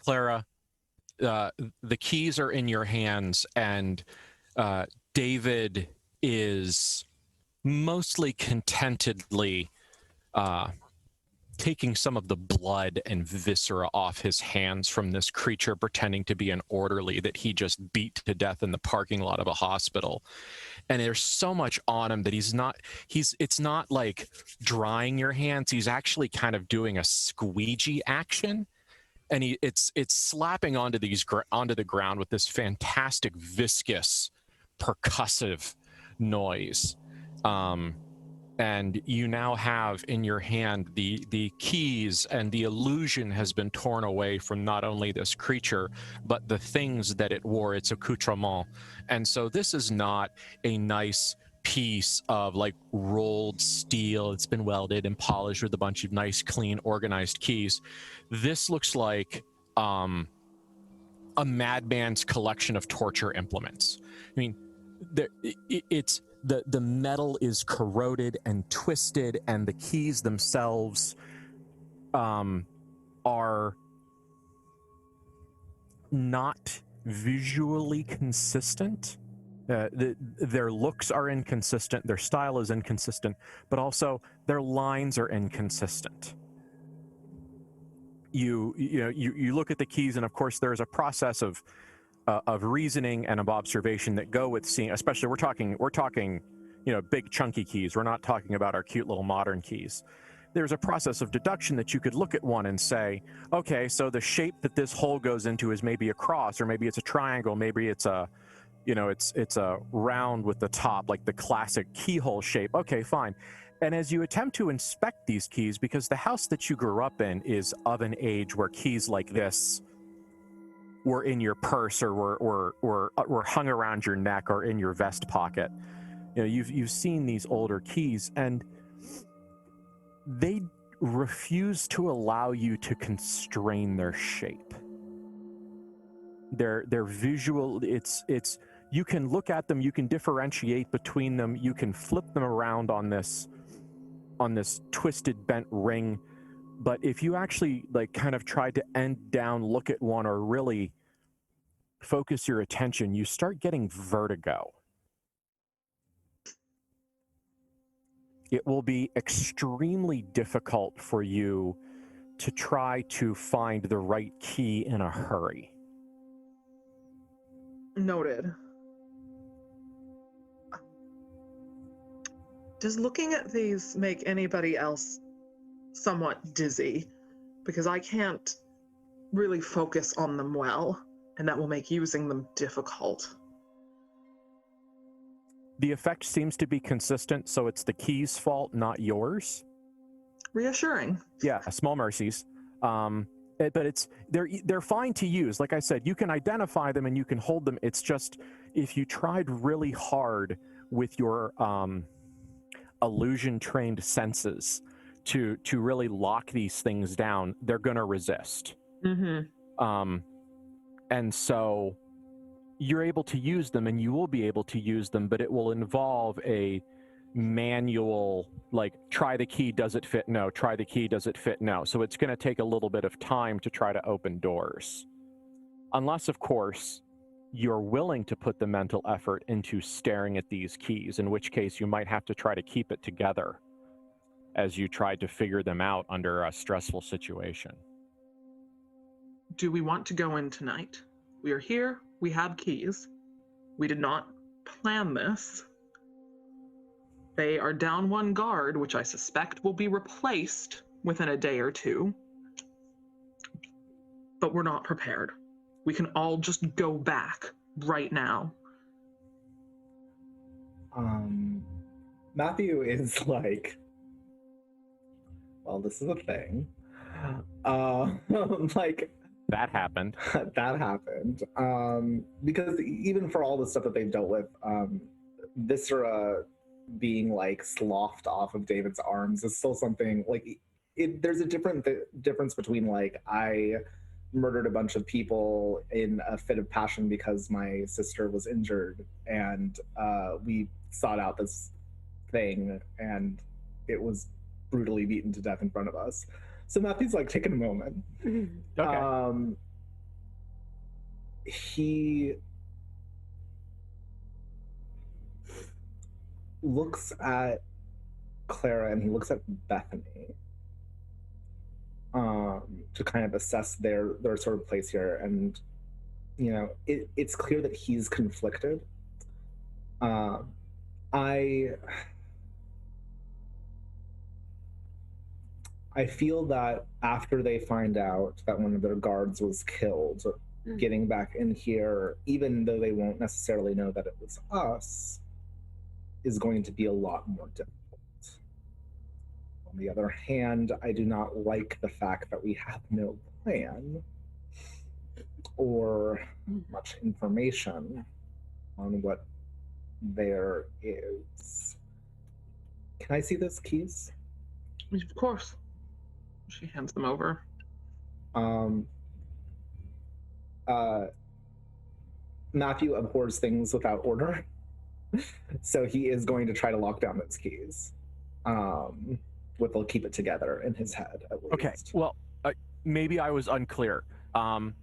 Clara, the keys are in your hands, and David is mostly contentedly taking some of the blood and viscera off his hands from this creature pretending to be an orderly that he just beat to death in the parking lot of a hospital. And there's so much on him that it's not like drying your hands. He's actually kind of doing a squeegee action. And it's slapping onto the ground with this fantastic viscous percussive noise. And you now have in your hand the keys, and the illusion has been torn away from not only this creature, but the things that it wore, its accoutrement. And so this is not a nice piece of like rolled steel. It's been welded and polished with a bunch of nice, clean, organized keys. This looks like a madman's collection of torture implements. I mean, it's the metal is corroded and twisted, and the keys themselves are not visually consistent. Their looks are inconsistent, their style is inconsistent, but also their lines are inconsistent. You look at the keys, and of course there's a process of reasoning and of observation that go with seeing. Especially we're talking, big chunky keys. We're not talking about our cute little modern keys. There's a process of deduction that you could look at one and say, okay, so the shape that this hole goes into is maybe a cross, or maybe it's a triangle, maybe it's a it's a round with the top, like the classic keyhole shape. Okay, fine. And as you attempt to inspect these keys, because the house that you grew up in is of an age where keys like this were in your purse, or were hung around your neck, or in your vest pocket. You've seen these older keys, and they refuse to allow you to constrain their shape. Their visual, it's you can look at them, you can differentiate between them, you can flip them around on this twisted bent ring, but if you actually kind of try to end down, look at one, or really focus your attention, you start getting vertigo. It will be extremely difficult for you to try to find the right key in a hurry. Noted. Does looking at these make anybody else somewhat dizzy? Because I can't really focus on them well, and that will make using them difficult. The effect seems to be consistent, so it's the key's fault, not yours. Reassuring. Yeah, small mercies. But they're fine to use. Like I said, you can identify them and you can hold them. It's just if you tried really hard with your illusion-trained senses to really lock these things down, they're going to resist. Mm-hmm. And so you're able to use them, and you will be able to use them, but it will involve a manual, try the key, does it fit? No. Try the key, does it fit? No. So it's going to take a little bit of time to try to open doors. Unless, of course, you're willing to put the mental effort into staring at these keys, in which case you might have to try to keep it together as you try to figure them out under a stressful situation. Do we want to go in tonight? We are here, we have keys. We did not plan this. They are down one guard, which I suspect will be replaced within a day or two. But we're not prepared. We can all just go back right now. Matthew is like, well, this is a thing. That happened. That happened. Because even for all the stuff that they've dealt with, viscera being sloughed off of David's arms is still something there's a difference between I murdered a bunch of people in a fit of passion because my sister was injured, and we sought out this thing and it was brutally beaten to death in front of us. So Matthew's taking a moment. Okay. he looks at Clara and he looks at Bethany to kind of assess their sort of place here. And, you know, it's clear that he's conflicted. I feel that after they find out that one of their guards was killed, getting back in here, even though they won't necessarily know that it was us, is going to be a lot more difficult. On the other hand, I do not like the fact that we have no plan or much information on what there is. Can I see those keys? Of course. She hands them over. Matthew abhors things without order, so he is going to try to lock down those keys. They'll keep it together in his head, at least. Okay, well, maybe I was unclear.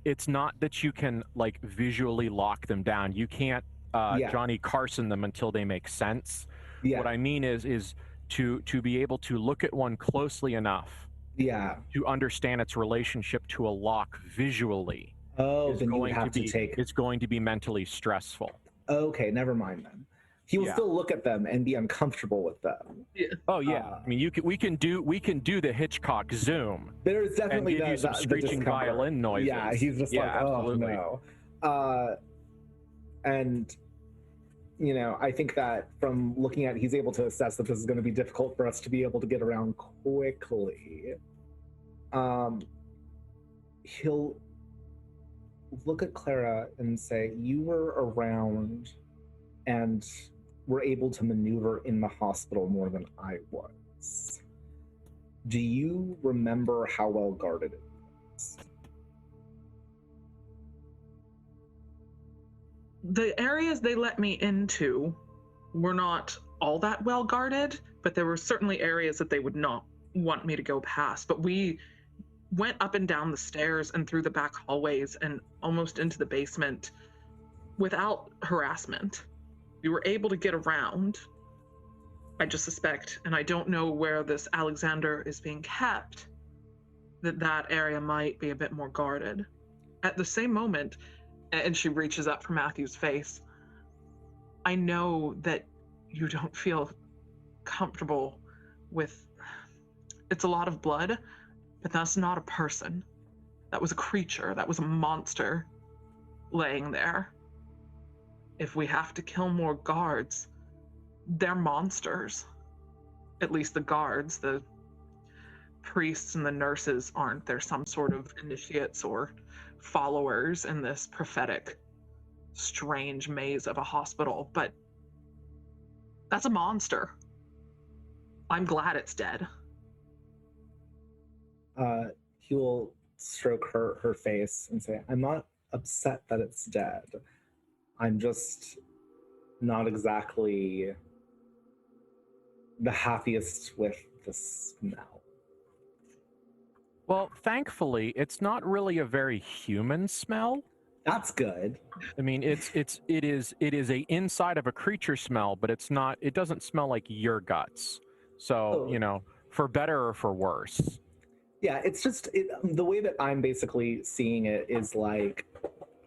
It's not that you can, like, visually lock them down. You can't Johnny Carson them until they make sense. Yeah. What I mean is to be able to look at one closely enough to understand its relationship to a lock visually. Then you have to take... It's going to be mentally stressful. Okay, never mind then. He will still look at them and be uncomfortable with them. Yeah. Oh yeah, I mean, we can do the Hitchcock zoom. There's definitely and give you some screeching violin noises. Yeah, he's just like, absolutely. Oh no. And you know, I think that from looking at, he's able to assess that this is going to be difficult for us to be able to get around quickly. He'll look at Clara and say, you were around and were able to maneuver in the hospital more than I was. Do you remember how well guarded it was? The areas they let me into were not all that well guarded, but there were certainly areas that they would not want me to go past. But we went up and down the stairs and through the back hallways and almost into the basement without harassment. We were able to get around. I just suspect, and I don't know where this Alexander is being kept, that area might be a bit more guarded. At the same moment, and she reaches up for Matthew's face, I know that you don't feel comfortable with... It's a lot of blood, but that's not a person. That was a creature. That was a monster laying there. If we have to kill more guards, they're monsters. At least the guards. The priests and the nurses aren't. They're some sort of initiates or followers in this prophetic, strange maze of a hospital. But that's a monster. I'm glad it's dead. He will stroke her face and say, I'm not upset that it's dead. I'm just not exactly the happiest with the smell. Well, thankfully, it's not really a very human smell. That's good. I mean, it is a inside of a creature smell, but it's not. It doesn't smell like your guts. So you know, for better or for worse. Yeah, it's just the way that I'm basically seeing it is like,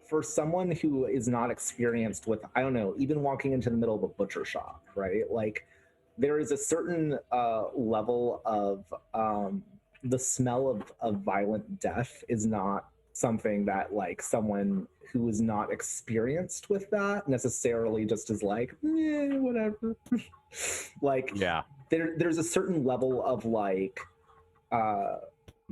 for someone who is not experienced with, I don't know, even walking into the middle of a butcher shop, right? Like, there is a certain level of the smell of violent death is not something that, like, someone who is not experienced with that necessarily just is like, whatever. Like, yeah, there's a certain level of, like,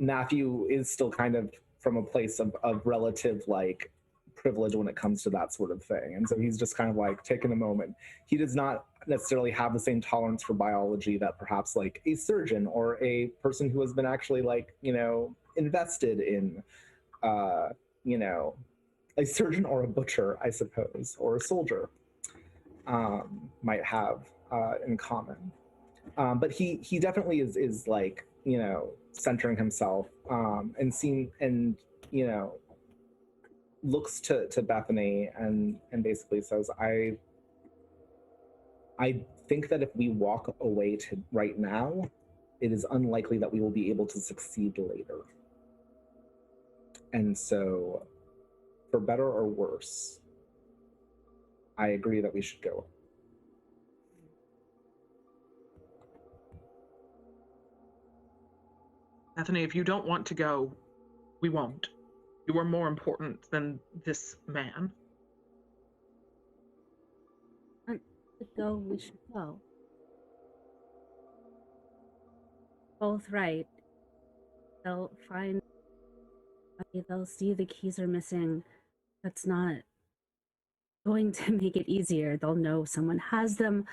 Matthew is still kind of from a place of relative, like, privilege when it comes to that sort of thing. And so he's just kind of like taking a moment. He does not necessarily have the same tolerance for biology that perhaps like a surgeon or a person who has been actually, like, you know, invested in, you know, a surgeon or a butcher, I suppose, or a soldier might have in common. But he definitely is like, you know, centering himself and seeing, and, you know, looks to Bethany and basically says, I think that if we walk away to right now, it is unlikely that we will be able to succeed later. And so, for better or worse, I agree that we should go. Bethany, if you don't want to go, we won't. You are more important than this man. To go, we should go. Both right. They'll find. They'll see the keys are missing. That's not going to make it easier. They'll know someone has them.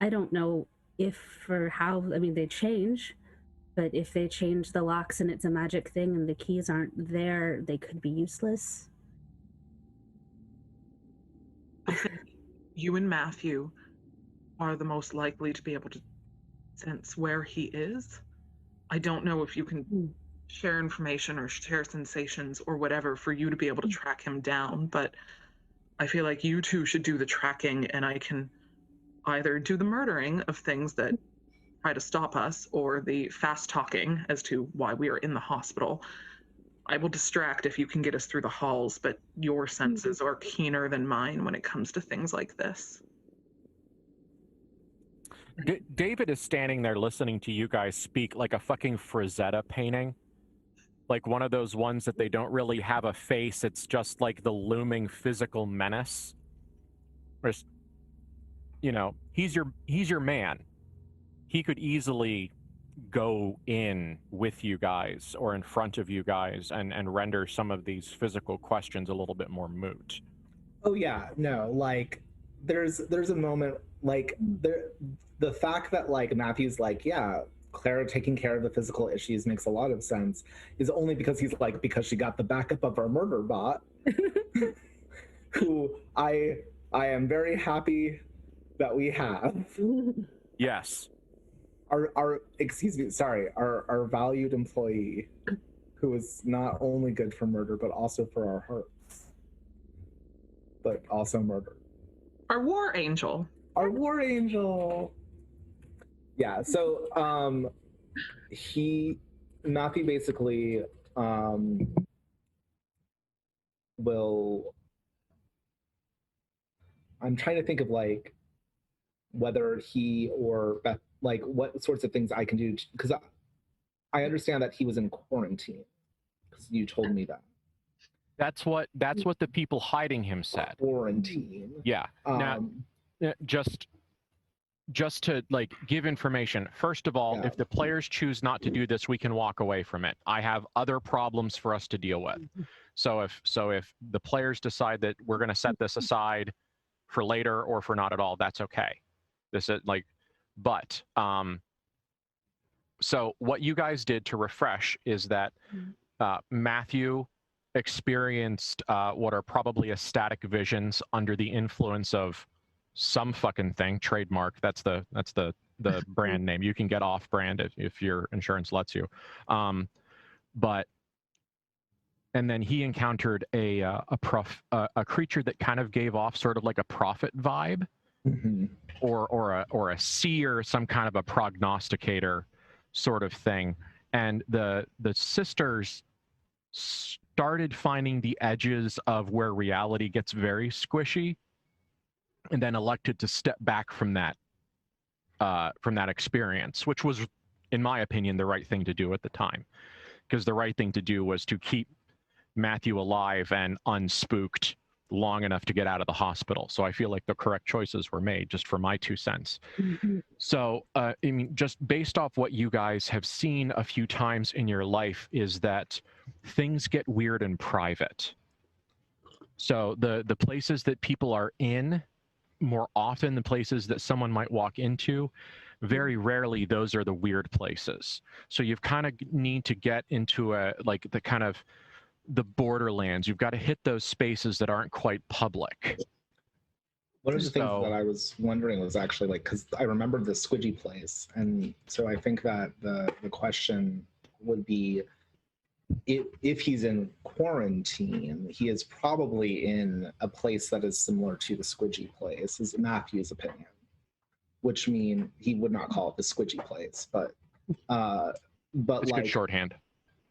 I don't know if or how. I mean, they change, but if they change the locks and it's a magic thing and the keys aren't there, they could be useless. I think you and Matthew are the most likely to be able to sense where he is. I don't know if you can share information or share sensations or whatever for you to be able to track him down, but I feel like you two should do the tracking and I can either do the murdering of things that try to stop us or the fast talking as to why we are in the hospital. I will distract if you can get us through the halls, but your senses are keener than mine when it comes to things like this. David is standing there listening to you guys speak like a fucking Frazetta painting. Like one of those ones that they don't really have a face. It's just like the looming physical menace. Just, you know, he's your man. He could easily go in with you guys or in front of you guys and render some of these physical questions a little bit more moot. Oh yeah, no, like there's a moment like the fact that like Matthew's like, yeah, Clara taking care of the physical issues makes a lot of sense is only because he's like, because she got the backup of our murder bot, who I am very happy that we have. Yes. Our valued employee, who is not only good for murder, but also for our hearts. But also murder. Our war angel. Our war angel. Yeah, so Matthew basically will, I'm trying to think of like whether he or Beth, like what sorts of things I can do, because I understand that he was in quarantine, because you told me that. That's what the people hiding him said. Quarantine. Yeah. Now, just to like give information. First of all, if the players choose not to do this, we can walk away from it. I have other problems for us to deal with. So if the players decide that we're going to set this aside for later or for not at all, that's okay. This is like, but so what you guys did to refresh is that Matthew experienced what are probably ecstatic visions under the influence of some fucking thing. Trademark. That's the brand name. You can get off brand if your insurance lets you. But and then he encountered a creature that kind of gave off sort of like a prophet vibe, or a seer, some kind of a prognosticator sort of thing. And the sisters started finding the edges of where reality gets very squishy, and then elected to step back from that experience, which was, in my opinion, the right thing to do at the time, because the right thing to do was to keep Matthew alive and unspooked long enough to get out of the hospital. So I feel like the correct choices were made, just for my 2 cents. So I mean, just based off what you guys have seen a few times in your life, is that things get weird in private. So the places that people are in, more often the places that someone might walk into, very rarely those are the weird places. So you've kind of need to get into the kind of the borderlands. You've got to hit those spaces that aren't quite public. One of the things that I was wondering was actually like, because I remembered the squidgy place, and so I think that the question would be, if he's in quarantine, he is probably in a place that is similar to the Squidgy place, is Matthew's opinion. Which mean he would not call it the Squidgy place, but It's like good shorthand.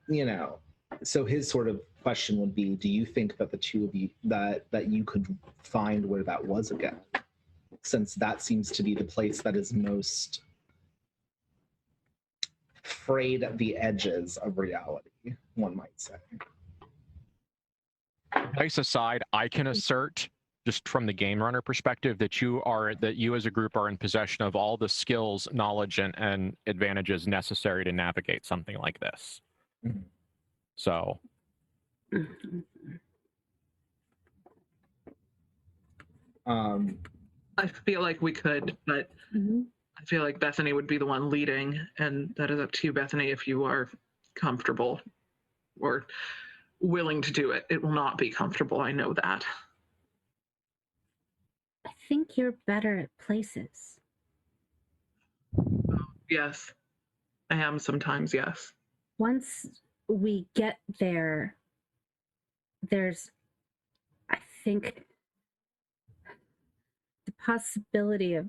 you know, so his sort of question would be, do you think that the two of you that you could find where that was again, since that seems to be the place that is most frayed at the edges of reality, one might say. Dice aside, I can assert, just from the game runner perspective, that you as a group are in possession of all the skills, knowledge, and advantages necessary to navigate something like this. Mhm. So I feel like we could, but I feel like Bethany would be the one leading, and that is up to you, Bethany, if you are comfortable or willing to do it. It will not be comfortable, I know that. I think you're better at places. Yes, I am sometimes, yes. Once we get there, there's, I think, the possibility of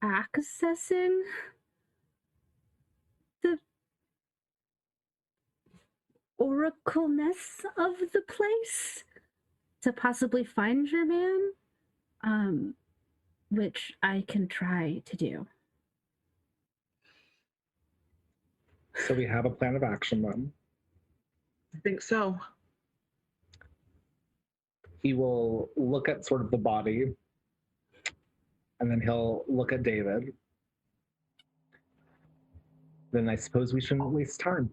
accessing the oracleness of the place to possibly find your man, which I can try to do. So we have a plan of action then. I think so. He will look at sort of the body, and then he'll look at David. Then I suppose we shouldn't waste time.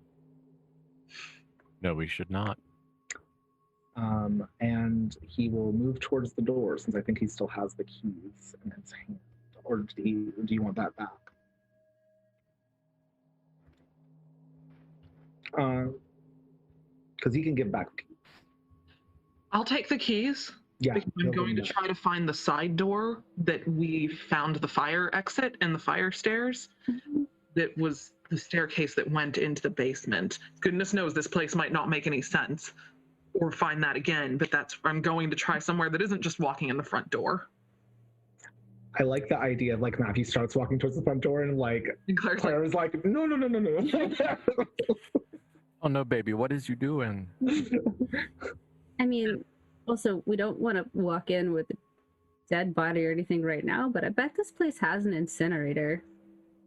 no, we should not. And he will move towards the door, since I think he still has the keys in his hand. Or do you want that back? Because he can give back the keys. I'll take the keys. Yeah, Because I'm going to try to find the side door that we found the fire exit and the fire stairs. That was the staircase that went into the basement. Goodness knows this place might not make any sense, or find that again, but I'm going to try somewhere that isn't just walking in the front door. I like the idea of like Matthew starts walking towards the front door and Clara's like, no. Oh no, baby, what is you doing? I mean, also, we don't want to walk in with a dead body or anything right now, but I bet this place has an incinerator.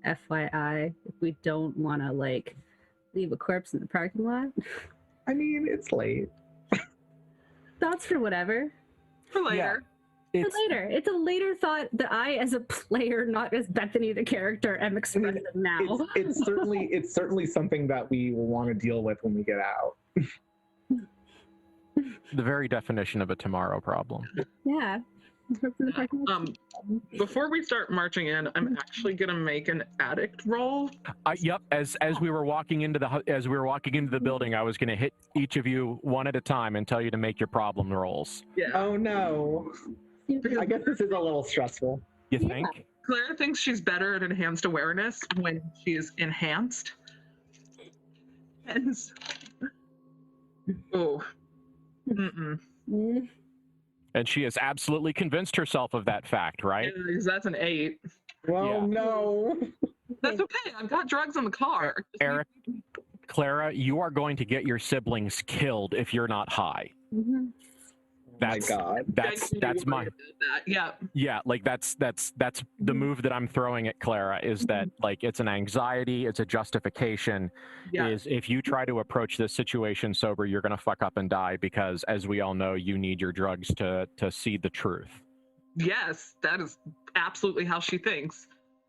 FYI, if we don't want to leave a corpse in the parking lot. I mean, it's late. Thoughts for whatever. For later. Yeah, for later. It's a later thought that I, as a player, not as Bethany the character, am expressing now. It's certainly something that we will want to deal with when we get out. the very definition of a tomorrow problem. Yeah. Before we start marching in, I'm actually gonna make an addict roll. Yep. As we were walking into the building, I was going to hit each of you one at a time and tell you to make your problem rolls. Yeah. Oh no. I guess this is a little stressful. You think? Yeah. Clara thinks she's better at enhanced awareness when she is enhanced. And oh. And she has absolutely convinced herself of that fact, right? Yeah, because that's an 8. Well, Yeah. no. That's okay. I've got drugs in the car. Eric, Clara, you are going to get your siblings killed if you're not high. Mm-hmm. That's, my God. That's my Yeah. That's the move that I'm throwing at Clara is that it's an anxiety, it's a justification. Yeah. Is if you try to approach this situation sober, you're gonna fuck up and die because, as we all know, you need your drugs to see the truth. Yes, that is absolutely how she thinks.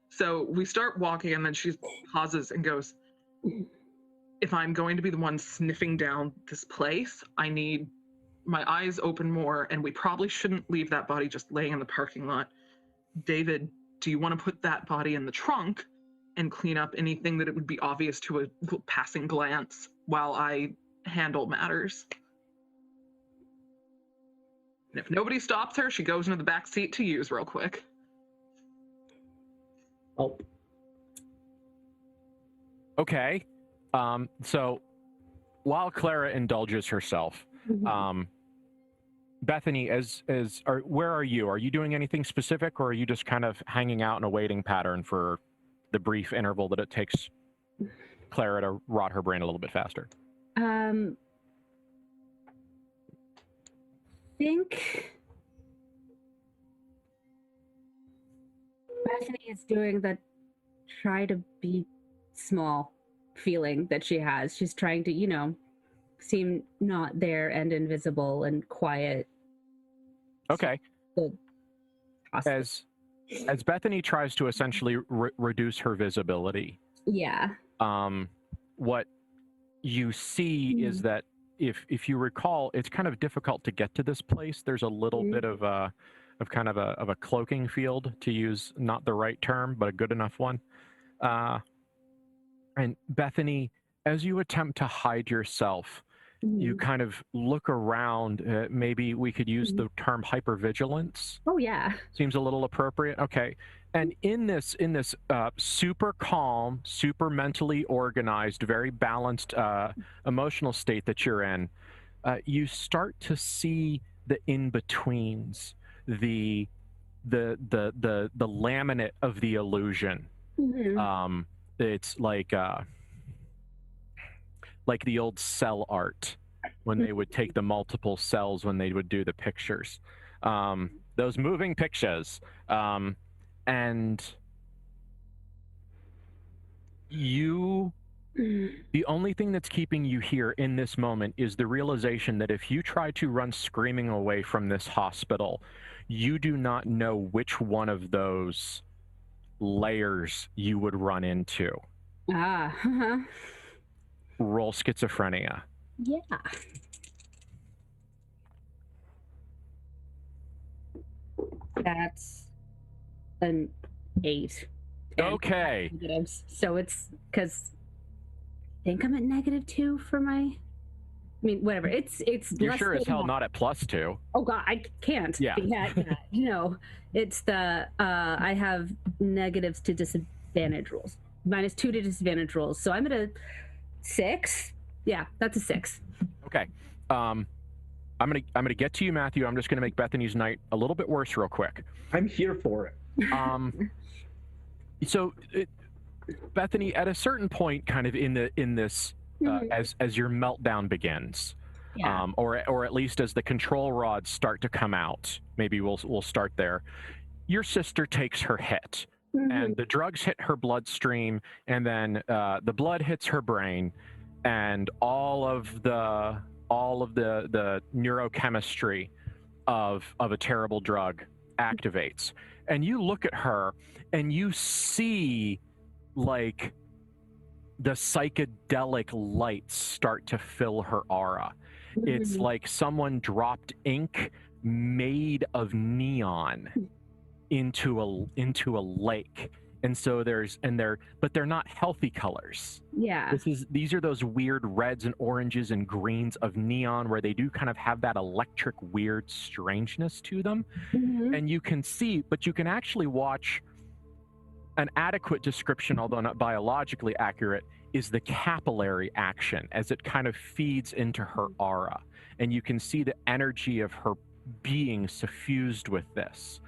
So we start walking, and then she pauses and goes, if I'm going to be the one sniffing down this place, I need my eyes open more, and we probably shouldn't leave that body just laying in the parking lot. David, do you want to put that body in the trunk and clean up anything that it would be obvious to a passing glance while I handle matters? And if nobody stops her, she goes into the back seat to use real quick. Oh. Okay. So while Clara indulges herself, Bethany, where are you? Are you doing anything specific, or are you just kind of hanging out in a waiting pattern for the brief interval that it takes Clara to rot her brain a little bit faster? Think Bethany is doing the try to be small feeling that she has. She's trying to, seem not there and invisible and quiet. Okay. As Bethany tries to essentially reduce her visibility, what you see is that if you recall, it's kind of difficult to get to this place. There's a little bit of a cloaking field, to use not the right term, but a good enough one. And Bethany, as you attempt to hide yourself, you kind of look around. Maybe we could use the term hypervigilance. Oh yeah, seems a little appropriate. Okay, and in this super calm, super mentally organized, very balanced emotional state that you're in, you start to see the in-betweens, the laminate of the illusion. It's like the old cell art when they would take the multiple cells when they would do the pictures, those moving pictures, and the only thing that's keeping you here in this moment is the realization that if you try to run screaming away from this hospital, you do not know which one of those layers you would run into. Roll schizophrenia. Yeah. That's an 8. Okay. Negatives. So it's because I think I'm at -2 for my. I mean, whatever. It's. You're sure as hell not at +2. Oh God, I can't. Yeah. It's the I have negatives to disadvantage rolls, -2 to disadvantage rolls. So I'm at a 6. Yeah, that's a 6. Okay. I'm gonna get to you, Matthew. I'm just gonna make Bethany's night a little bit worse real quick. I'm here for it. Bethany, at a certain point, kind of in this, as your meltdown begins, or at least as the control rods start to come out, maybe we'll start there. Your sister takes her hit, and the drugs hit her bloodstream, and then the blood hits her brain, and all of the neurochemistry of a terrible drug activates. And you look at her and you see like the psychedelic lights start to fill her aura. It's like someone dropped ink made of neon into a lake. And so but they're not healthy colors. Yeah. These are those weird reds and oranges and greens of neon where they do kind of have that electric weird strangeness to them. And you can see, but you can actually watch an adequate description, although not biologically accurate, is the capillary action as it kind of feeds into her aura. And you can see the energy of her being suffused with this.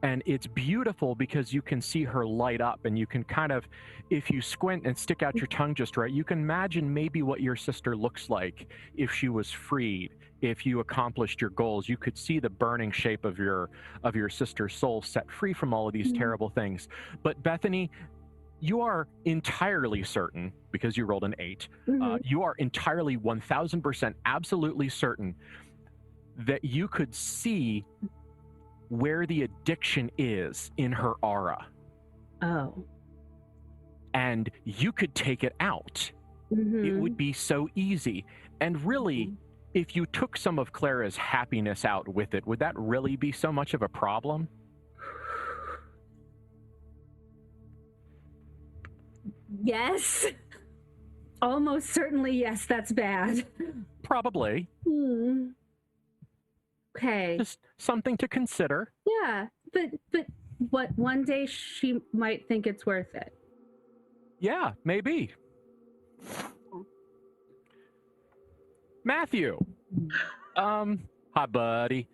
And it's beautiful because you can see her light up, and you can kind of, if you squint and stick out your tongue just right, you can imagine maybe what your sister looks like if she was freed, if you accomplished your goals. You could see the burning shape of your sister's soul set free from all of these terrible things. But Bethany, you are entirely certain, because you rolled an 8, you are entirely 1000% absolutely certain that you could see where the addiction is in her aura. Oh. And you could take it out. It would be so easy. And really, if you took some of Clara's happiness out with it, would that really be so much of a problem? Yes. Almost certainly, yes, that's bad. Probably. Okay. Just something to consider. Yeah, but what, one day she might think it's worth it. Yeah, maybe. Matthew. Hi, buddy.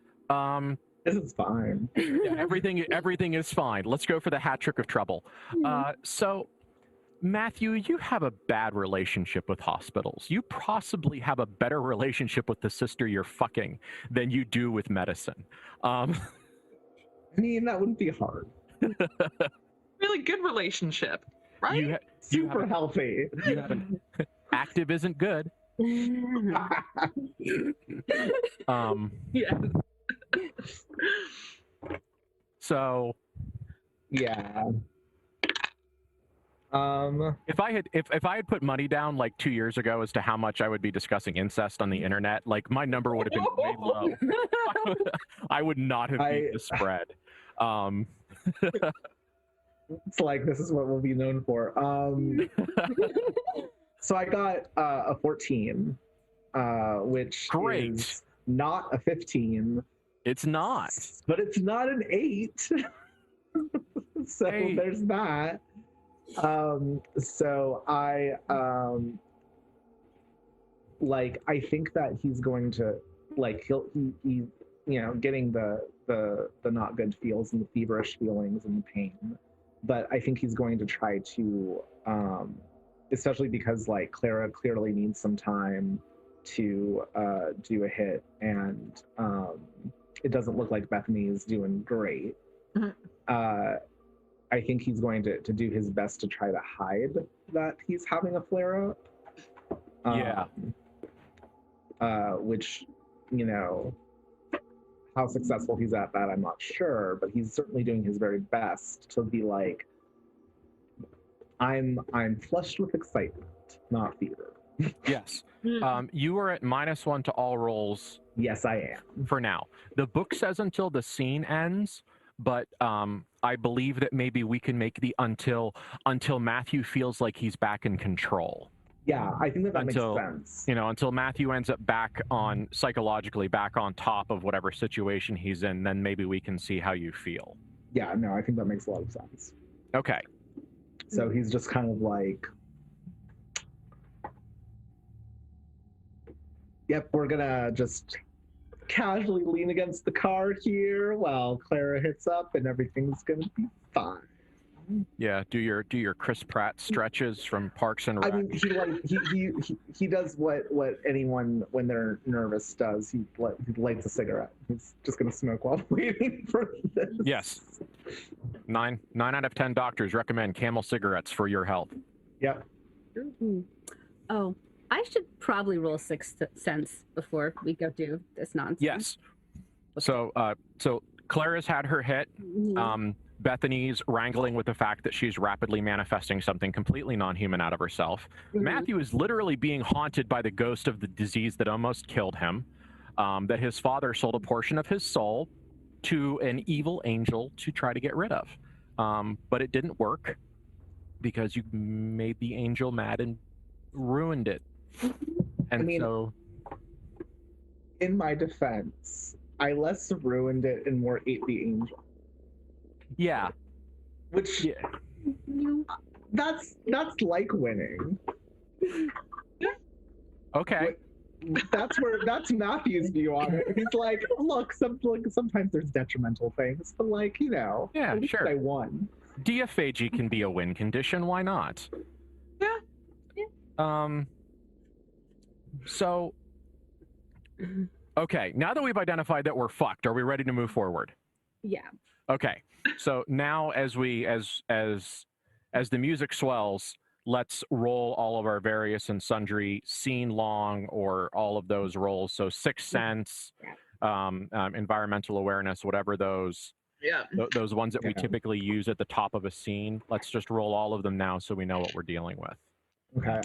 This is fine. Yeah, everything is fine. Let's go for the hat trick of trouble. So, Matthew, you have a bad relationship with hospitals. You possibly have a better relationship with the sister you're fucking than you do with medicine. I mean, that wouldn't be hard. Really good relationship, right? You Super healthy. You haven't. Active isn't good. Yeah. So, yeah. if I had put money down like 2 years ago as to how much I would be discussing incest on the internet, like my number would have been way low. I would not have beat the spread. It's like, this is what we'll be known for. So I got a 14, which is not a 15. It's not. But it's not an 8. So there's that. So I I think that he's going to he getting the not good feels and the feverish feelings and the pain, but I think he's going to try to especially because like Clara clearly needs some time to do a hit, and it doesn't look like Bethany is doing great. I think he's going to do his best to try to hide that he's having a flare up. Which, how successful he's at that, I'm not sure, but he's certainly doing his very best to be like, I'm flushed with excitement, not fear. Yes. You are at -1 to all rolls. Yes, I am. For now. The book says until the scene ends, but I believe that maybe we can make the until Matthew feels like he's back in control. Yeah, I think that makes sense. Until Matthew ends up psychologically back on top of whatever situation he's in, then maybe we can see how you feel. Yeah, no, I think that makes a lot of sense. Okay. So he's just kind of like, yep, we're gonna just casually lean against the car here while Clara hits up, and everything's gonna be fine. Yeah, do your Chris Pratt stretches from Parks and Rec. I mean, he does what anyone when they're nervous does. He lights a cigarette. He's just gonna smoke while waiting for this. Yes. 9 out of 10 doctors recommend Camel cigarettes for your health. Yep. Oh, I should probably roll 6th sense before we go do this nonsense. Yes. So Clara's had her hit. Bethany's wrangling with the fact that she's rapidly manifesting something completely non-human out of herself. Matthew is literally being haunted by the ghost of the disease that almost killed him. That his father sold a portion of his soul to an evil angel to try to get rid of. But it didn't work because you made the angel mad and ruined it. And so, in my defense, I less ruined it and more ate the angel. Yeah. Which, that's like winning. Okay. That's Matthew's view on it. He's like, look, sometimes there's detrimental things, but yeah, at least sure. I won. Diaphagy can be a win condition. Why not? Yeah. So, okay, now that we've identified that we're fucked, are we ready to move forward? Yeah. Okay. So now as the music swells, let's roll all of our various and sundry scene long or all of those rolls. So Sixth Sense, environmental awareness, whatever those ones that we typically use at the top of a scene. Let's just roll all of them now so we know what we're dealing with. Okay.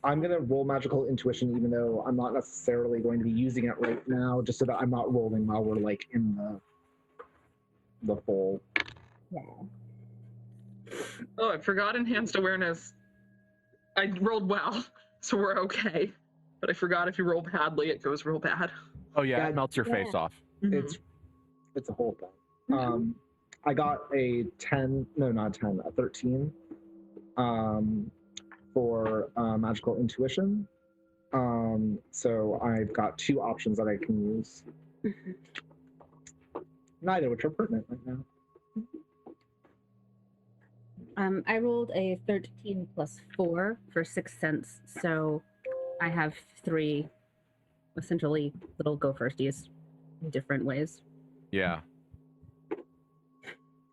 I'm going to roll magical intuition, even though I'm not necessarily going to be using it right now, just so that I'm not rolling while we're like in the full. Yeah. Oh, I forgot enhanced awareness. I rolled well, so we're okay. But I forgot if you roll badly, it goes real bad. Oh yeah, it melts your face off. It's a whole thing. I got a 13 for magical intuition. So I've got 2 options that I can use. Neither which are pertinent right now. I rolled a 13 plus 4 for 6 cents, so I have 3 essentially little go firsties in different ways, Yeah.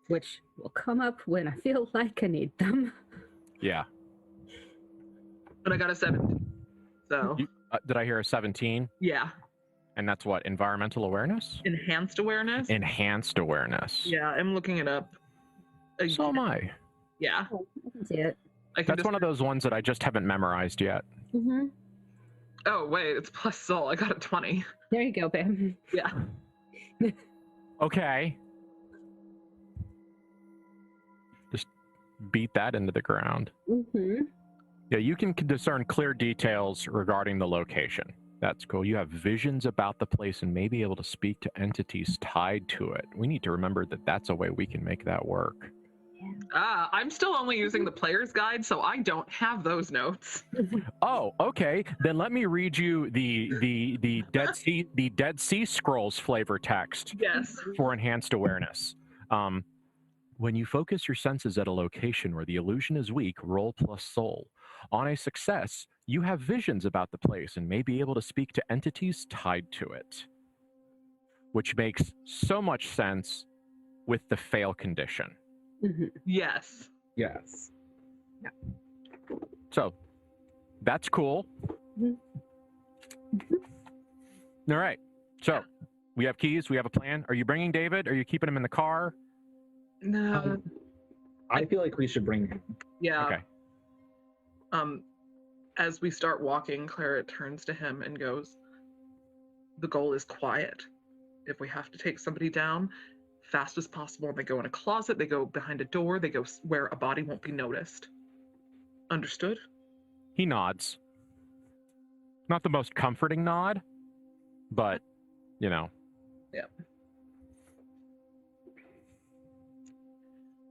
which will come up when I feel like I need them. Yeah. But I got a 17. So Did I hear a 17? yeah, And that's what? Environmental awareness? enhanced awareness. Enhanced awareness. Yeah, I'm looking it up. So am I. Yeah, Oh, I can see it. I can. That's one of those ones that I just haven't memorized yet. Mm-hmm. Oh wait, it's plus soul. I got a 20. There you go, babe. Yeah. Okay. Just beat that into the ground. Mm-hmm. Yeah, you can discern clear details regarding the location. That's cool. You have visions about the place and may be able to speak to entities tied to it. We need to remember that that's a way we can make that work. I'm still only using the player's guide, so I don't have those notes. Oh, okay. Then let me read you the Dead Sea Scrolls flavor text Yes. for enhanced awareness. When you focus your senses at a location where the illusion is weak, roll plus soul. On a success, you have visions about the place and may be able to speak to entities tied to it, which makes so much sense with the fail condition. Mm-hmm. Yes. Yes. So that's cool. Mhm. All right. So we have keys. We have a plan. Are you bringing David? Are you keeping him in the car? No. I feel like we should bring him. Yeah. Okay. As we start walking, Clara turns to him and goes, "The goal is quiet. If we have to take somebody down, fast as possible. They go in a closet, they go behind a door, they go where a body won't be noticed. Understood?" He nods. Not the most comforting nod, but, you know. Yeah.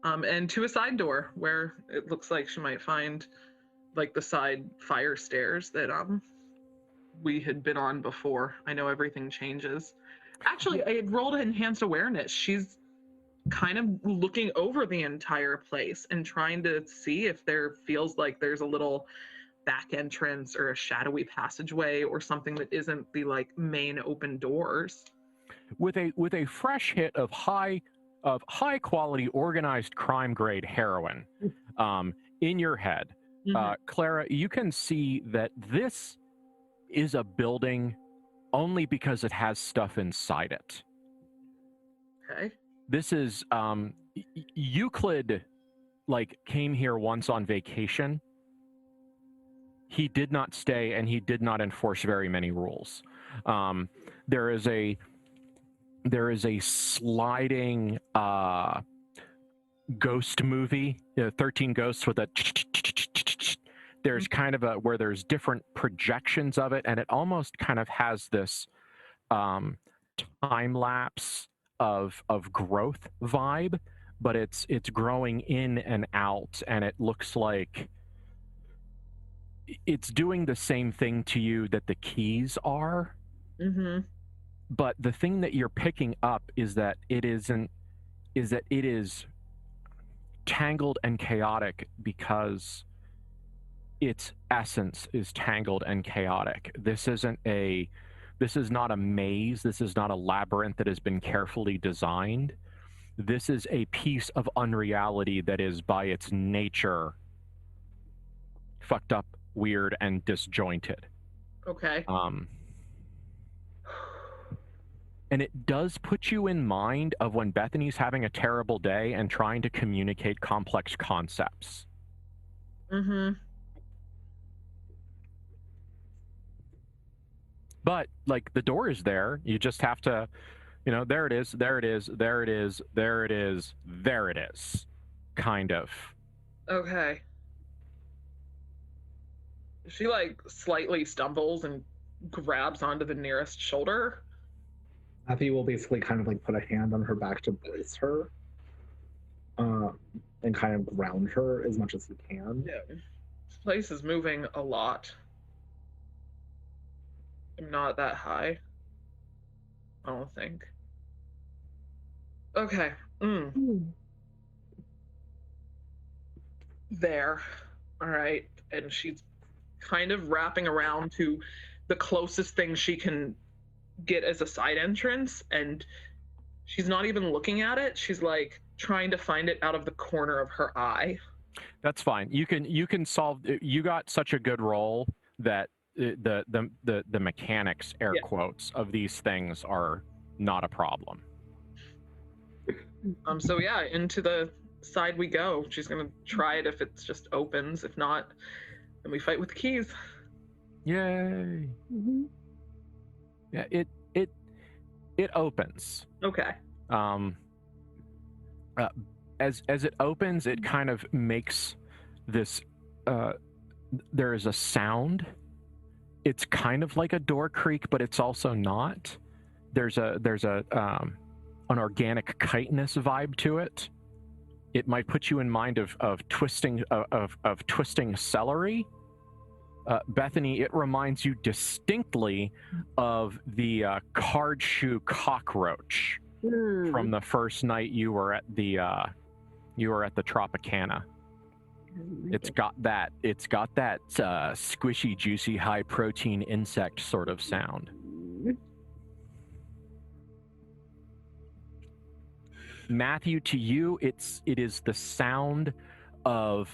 And to a side door where it looks like she might find like the side fire stairs that we had been on before. I know everything changes. Actually, I had rolled enhanced awareness. She's kind of looking over the entire place and trying to see if there feels like there's a little back entrance or a shadowy passageway or something that isn't the like main open doors. With a fresh hit of high quality organized crime grade heroin in your head, Clara, you can see that this is a building only because it has stuff inside it. Okay. This is Euclid like came here once on vacation. He did not stay and he did not enforce very many rules. There is a sliding ghost movie, 13 Ghosts with a there's kind of a where there's different projections of it, and it almost kind of has this time lapse of growth vibe, but it's growing in and out, and it looks like it's doing the same thing to you that the keys are. Mm-hmm. But the thing that you're picking up is that it is tangled and chaotic because its essence is tangled and chaotic. This is not a maze. This is not a labyrinth that has been carefully designed. This is a piece of unreality that is by its nature fucked up, weird, and disjointed. Okay. And it does put you in mind of when Bethany's having a terrible day and trying to communicate complex concepts. Mm-hmm. But, like, the door is there. You just have to, there it is, there it is, there it is, there it is, there it is, kind of. Okay. She, like, slightly stumbles and grabs onto the nearest shoulder. Matthew will basically kind of like put a hand on her back to brace her and kind of ground her as much as he can. Yeah. This place is moving a lot. I'm not that high. I don't think. Okay. There. All right. And she's kind of wrapping around to the closest thing she can get as a side entrance, and she's not even looking at it. She's like trying to find it out of the corner of her eye. That's fine. You can solve. You got such a good roll that the mechanics, air quotes, of these things are not a problem. So yeah, into the side we go. She's gonna try it if it just opens. If not, then we fight with the keys. Yay! Mm-hmm. Yeah, it opens. Okay. As it opens, it kind of makes this. There is a sound. It's kind of like a door creak, but it's also not. There's an organic chitinous vibe to it. It might put you in mind of twisting celery. Bethany, it reminds you distinctly of the card shoe cockroach from the first night you were at the Tropicana. It's got that squishy, juicy, high protein insect sort of sound. Matthew, to you, it is the sound of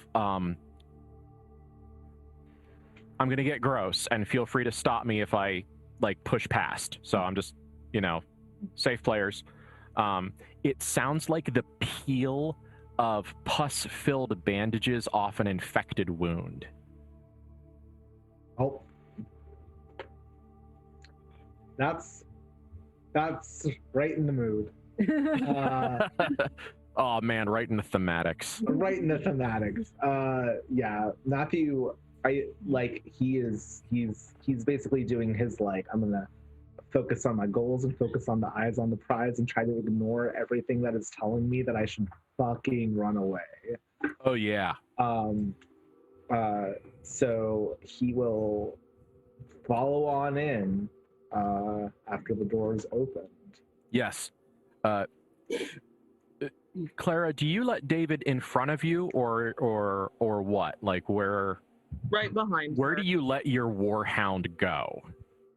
I'm gonna get gross, and feel free to stop me if I like push past. So I'm just, safe players. It sounds like the peel of pus-filled bandages off an infected wound. Oh, that's right in the mood. Oh man, right in the thematics. Right in the thematics. Yeah, Matthew. He's basically doing his I'm gonna focus on my goals and focus on the eyes on the prize and try to ignore everything that is telling me that I should fucking run away. Oh yeah. So he will follow on in after the doors opened. Yes. Clara, do you let David in front of you or what? Like where? Right behind Where her. do you let your warhound go?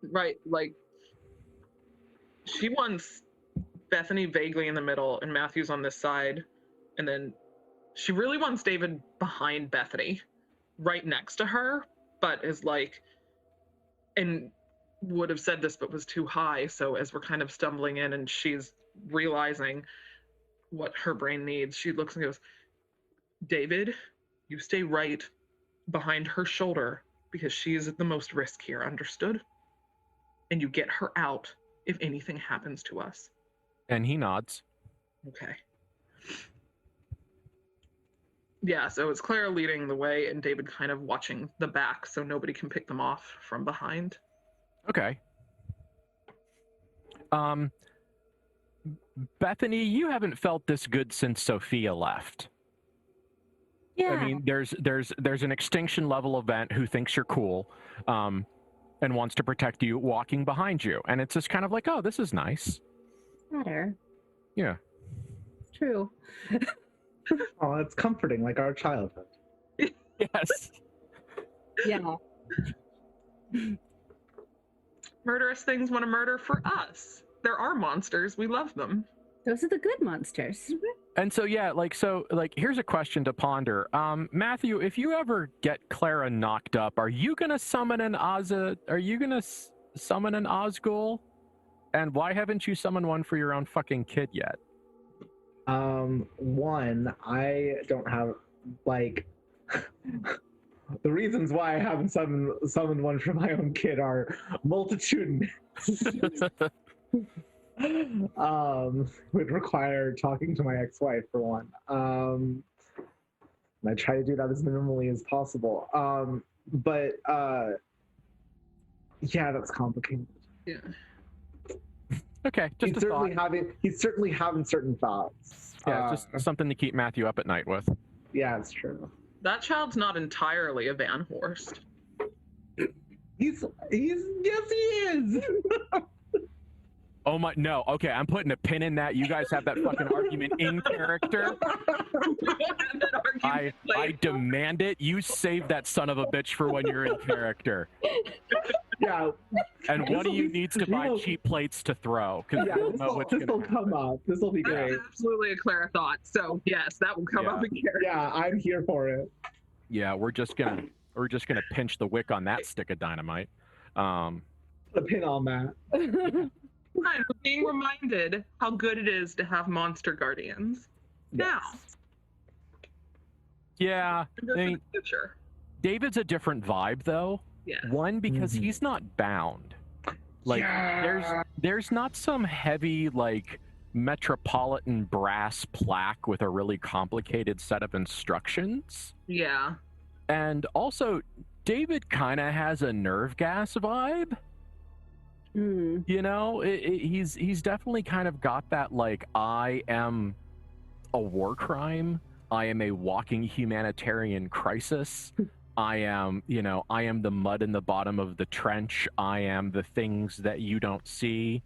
Right, she wants Bethany vaguely in the middle and Matthew's on this side, and then she really wants David behind Bethany, right next to her, but is and would have said this but was too high. So as we're kind of stumbling in and she's realizing what her brain needs, she looks and goes, David, you stay right behind her shoulder because she is at the most risk here, understood? And you get her out if anything happens to us. And he nods. Okay. Yeah, so it's Clara leading the way and David kind of watching the back so nobody can pick them off from behind. Okay. Bethany, you haven't felt this good since Sophia left. Yeah. I mean, there's an extinction level event who thinks you're cool, and wants to protect you walking behind you. And it's just kind of like, oh, this is nice. Matter. Yeah. It's true. Oh, it's comforting, like our childhood. Yes. Yeah. Murderous things want to murder for us. There are monsters. We love them. Those are the good monsters. And so, yeah, here's a question to ponder. Matthew, if you ever get Clara knocked up, are you going to summon an summon an Osgul? And why haven't you summoned one for your own fucking kid yet? One, I don't have, the reasons why I haven't summoned one for my own kid are multitudinous. Would require talking to my ex-wife for one. And I try to do that as minimally as possible. But yeah, that's complicated. Yeah. Okay, just he's certainly having certain thoughts. Yeah, just something to keep Matthew up at night with. Yeah, it's true. That child's not entirely a Van Horst. He's yes, he is. Oh my, no. Okay, I'm putting a pin in that. You guys have that fucking argument in character. We don't have that argument. I demand it. You save that son of a bitch for when you're in character. Yeah. And one of you needs to buy cheap plates to throw. Yeah, This will come up. This will be great. That's absolutely a Clara thought. So yes, that will come up in character. Yeah, I'm here for it. Yeah, we're just gonna pinch the wick on that stick of dynamite. A pin on that. We're being reminded how good it is to have monster guardians. Now. Yeah, I mean, future. David's a different vibe though. Yes. One, because he's not bound. Like there's not some heavy like metropolitan brass plaque with a really complicated set of instructions. Yeah. And also David kind of has a nerve gas vibe. You know, he's definitely kind of got that like, I am a war crime. I am a walking humanitarian crisis. I am the mud in the bottom of the trench. I am the things that you don't see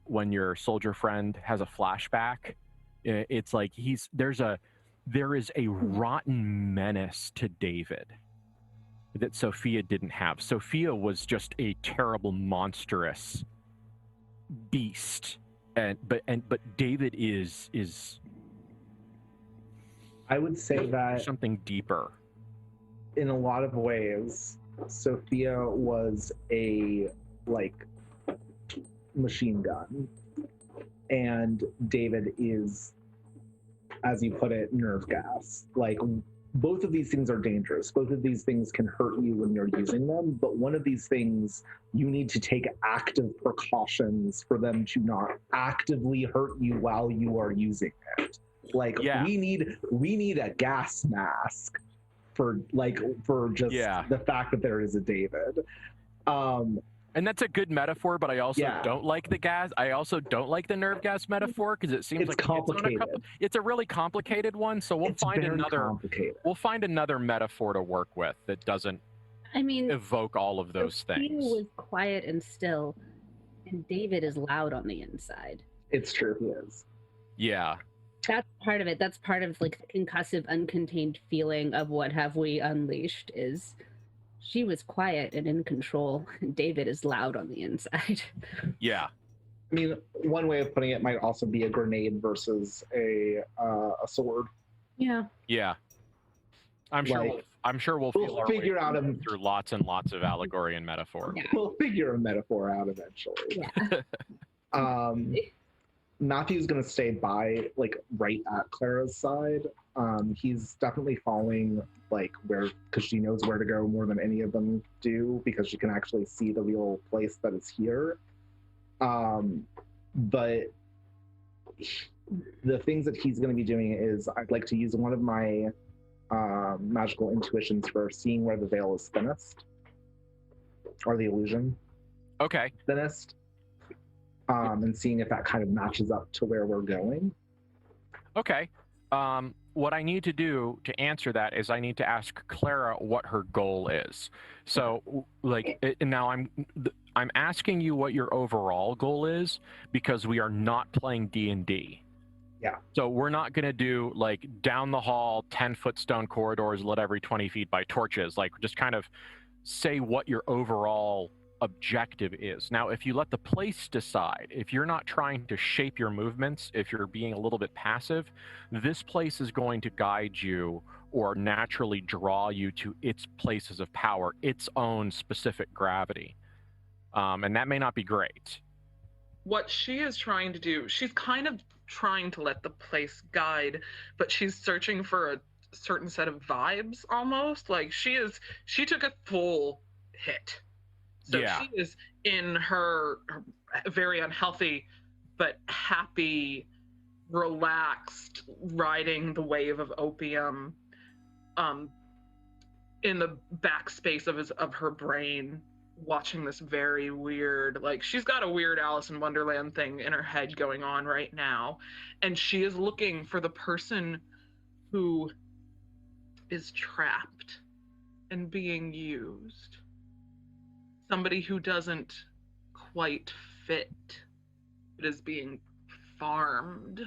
when your soldier friend has a flashback. It's like there is a rotten menace to David that Sophia didn't have. Sophia was just a terrible, monstrous beast, but David is I would say that something deeper. In a lot of ways, Sophia was a like machine gun, and David is, as you put it, nerve gas. Like, both of these things are dangerous. Both of these things can hurt you when you're using them, but one of these things, you need to take active precautions for them to not actively hurt you while you are using it. Like, we need a gas mask for just the fact that there is a David. And that's a good metaphor, but I also don't like the gas. I also don't like the nerve gas metaphor because it seems like complicated. It's a really complicated one. So we'll find another metaphor to work with that doesn't evoke all of those things. He was quiet and still, and David is loud on the inside. It's true, he is. Yeah. That's part of it. That's part of like the concussive, uncontained feeling of what have we unleashed is. She was quiet and in control. David is loud on the inside. Yeah. I mean, one way of putting it might also be a grenade versus a sword. Yeah. Yeah. I'm sure we'll feel our figure way out through lots and lots of allegory and metaphor. Yeah. We'll figure a metaphor out eventually. Yeah. Matthew's gonna stay by, like, right at Clara's side. He's definitely following, like, because she knows where to go more than any of them do, because she can actually see the real place that is here. But the things that he's gonna be doing is, I'd like to use one of my magical intuitions for seeing where the veil is thinnest, or the illusion. Okay. Thinnest. And seeing if that kind of matches up to where we're going. Okay. What I need to do to answer that is I need to ask Clara what her goal is. So, now I'm asking you what your overall goal is because we are not playing D&D. Yeah. So we're not going to do like down the hall, 10-foot stone corridors lit every 20 feet by torches. Like, just kind of say what your overall objective is. Now, if you let the place decide, if you're not trying to shape your movements, if you're being a little bit passive, this place is going to guide you or naturally draw you to its places of power, its own specific gravity. And that may not be great. What she is trying to do, she's kind of trying to let the place guide, but she's searching for a certain set of vibes almost. Like, she took a full hit. So she is in her very unhealthy but happy, relaxed, riding the wave of opium in the backspace of her brain, watching this very weird, like, she's got a weird Alice in Wonderland thing in her head going on right now. And she is looking for the person who is trapped and being used. somebody who doesn't quite fit, but is being farmed.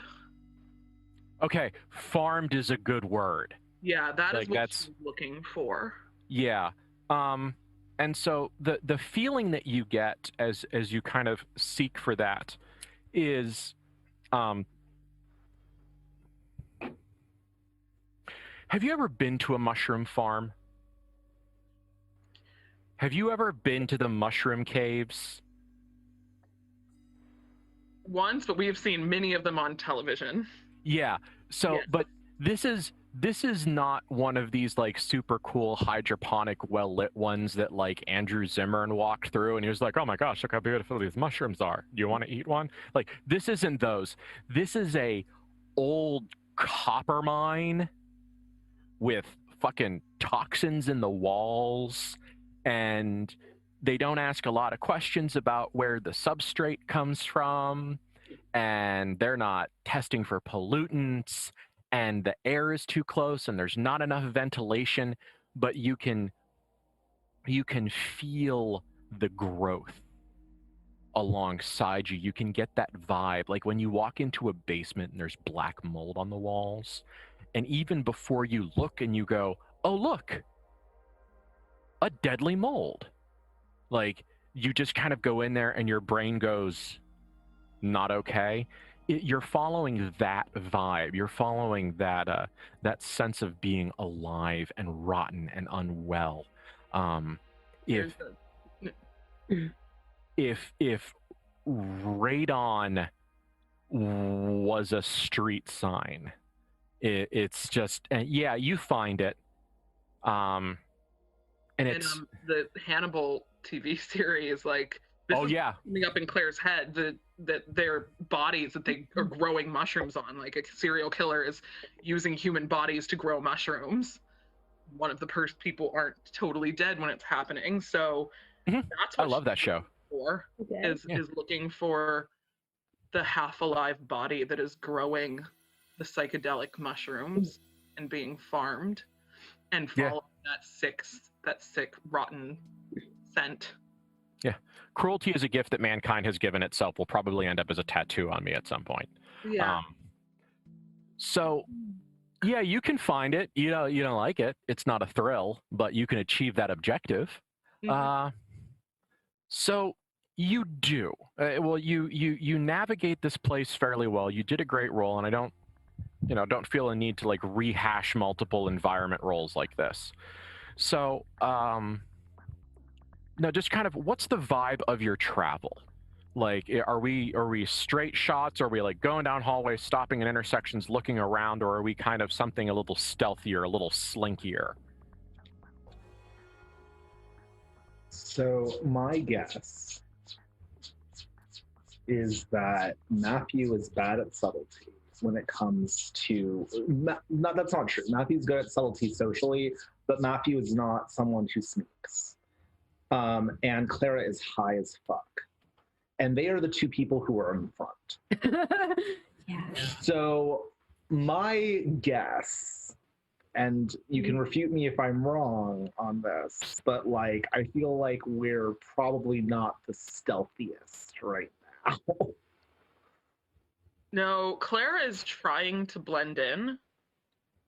Okay, farmed is a good word. Yeah, that is Like, what that's- she's looking for. Yeah. And so the feeling that you get as you kind of seek for that is, have you ever been to a mushroom farm? Have you ever been to the mushroom caves? Once, but we have seen many of them on television. Yeah. So, Yes. but this is not one of these like super cool hydroponic, well lit ones that like Andrew Zimmern walked through and he was like, "Oh my gosh, look how beautiful these mushrooms are. Do you want to eat one?" Like, this isn't those. This is a old copper mine with fucking toxins in the walls, and they don't ask a lot of questions about where the substrate comes from, and they're not testing for pollutants, and the air is too close and there's not enough ventilation, but you can feel the growth alongside you. You can get that vibe like when you walk into a basement and there's black mold on the walls, and even before you look and you go, "Oh look, a deadly mold," like you just kind of go in there and your brain goes, "Not okay." You're following that vibe. You're following that that sense of being alive and rotten and unwell. If radon was a street sign, it's just, yeah, you find it, and it's the Hannibal TV series, like, this oh is yeah, coming up in Claire's head, that their bodies that they are growing mushrooms on, like a serial killer is using human bodies to grow mushrooms. One of the people aren't totally dead when it's happening, so that's what I love that show. For Okay. is looking for the half alive body that is growing the psychedelic mushrooms and being farmed, and following that sick rotten scent. Yeah, cruelty is a gift that mankind has given itself. Will probably end up as a tattoo on me at some point. Yeah. So yeah, you can find it. You don't like it. It's not a thrill, but you can achieve that objective. So you do. Well, you navigate this place fairly well. You did a great roll, and I don't feel a need to like rehash multiple environment rolls like this. So now just kind of, what's the vibe of your travel? Like, are we straight shots? Are we like going down hallways, stopping in intersections, looking around, or are we kind of something a little stealthier, a little slinkier? So my guess is that Matthew is bad at subtlety when it comes to... that's not true. Matthew's good at subtlety socially, but Matthew is not someone who sneaks. And Clara is high as fuck. And they are the two people who are in front. Yeah. So my guess, and you can refute me if I'm wrong on this, but like I feel like we're probably not the stealthiest right now. No, Clara is trying to blend in,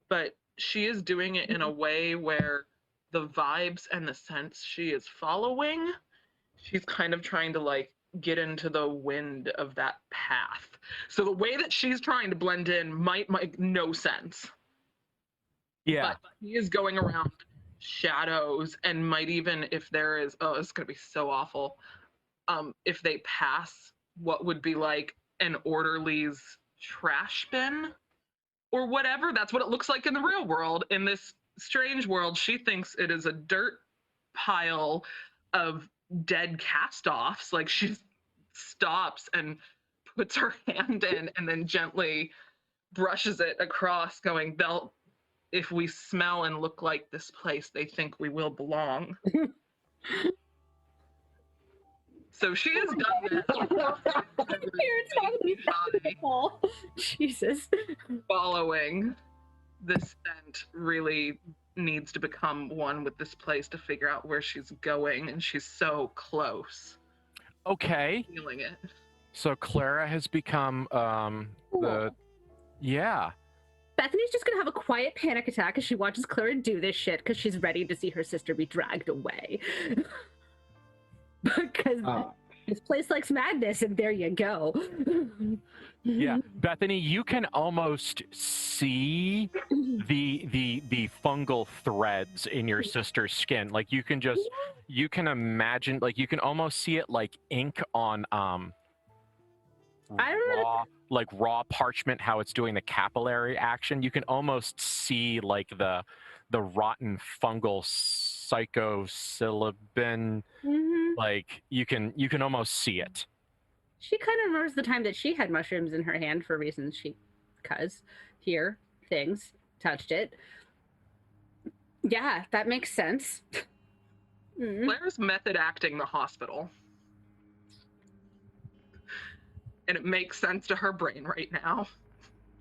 but she is doing it in a way where the vibes and the sense she is following, she's kind of trying to like get into the wind of that path. So the way that she's trying to blend in might make no sense. Yeah. But he is going around shadows and might even, if there is, oh, it's going to be so awful. If they pass what would be like an orderly's trash bin or whatever, that's what it looks like in the real world. In this strange world, she thinks it is a dirt pile of dead cast-offs. Like, she stops and puts her hand in and then gently brushes it across, going, if we smell and look like this place, they think we will belong. So she has done that. Jesus. Following this scent really needs to become one with this place to figure out where she's going, and she's so close. Okay. Feeling it. So Clara has become Cool. yeah. Bethany's just gonna have a quiet panic attack as she watches Clara do this shit because she's ready to see her sister be dragged away. Because this place likes madness, and there you go. Yeah, Bethany, you can almost see the fungal threads in your sister's skin. Like you can imagine, like you can almost see it like ink on raw parchment, how it's doing the capillary action. You can almost see like the rotten fungal psilocybin. Like you can almost see it. She kind of remembers the time that she had mushrooms in her hand for reasons here, things, touched it. Yeah, that makes sense. Claire's method acting the hospital. And it makes sense to her brain right now.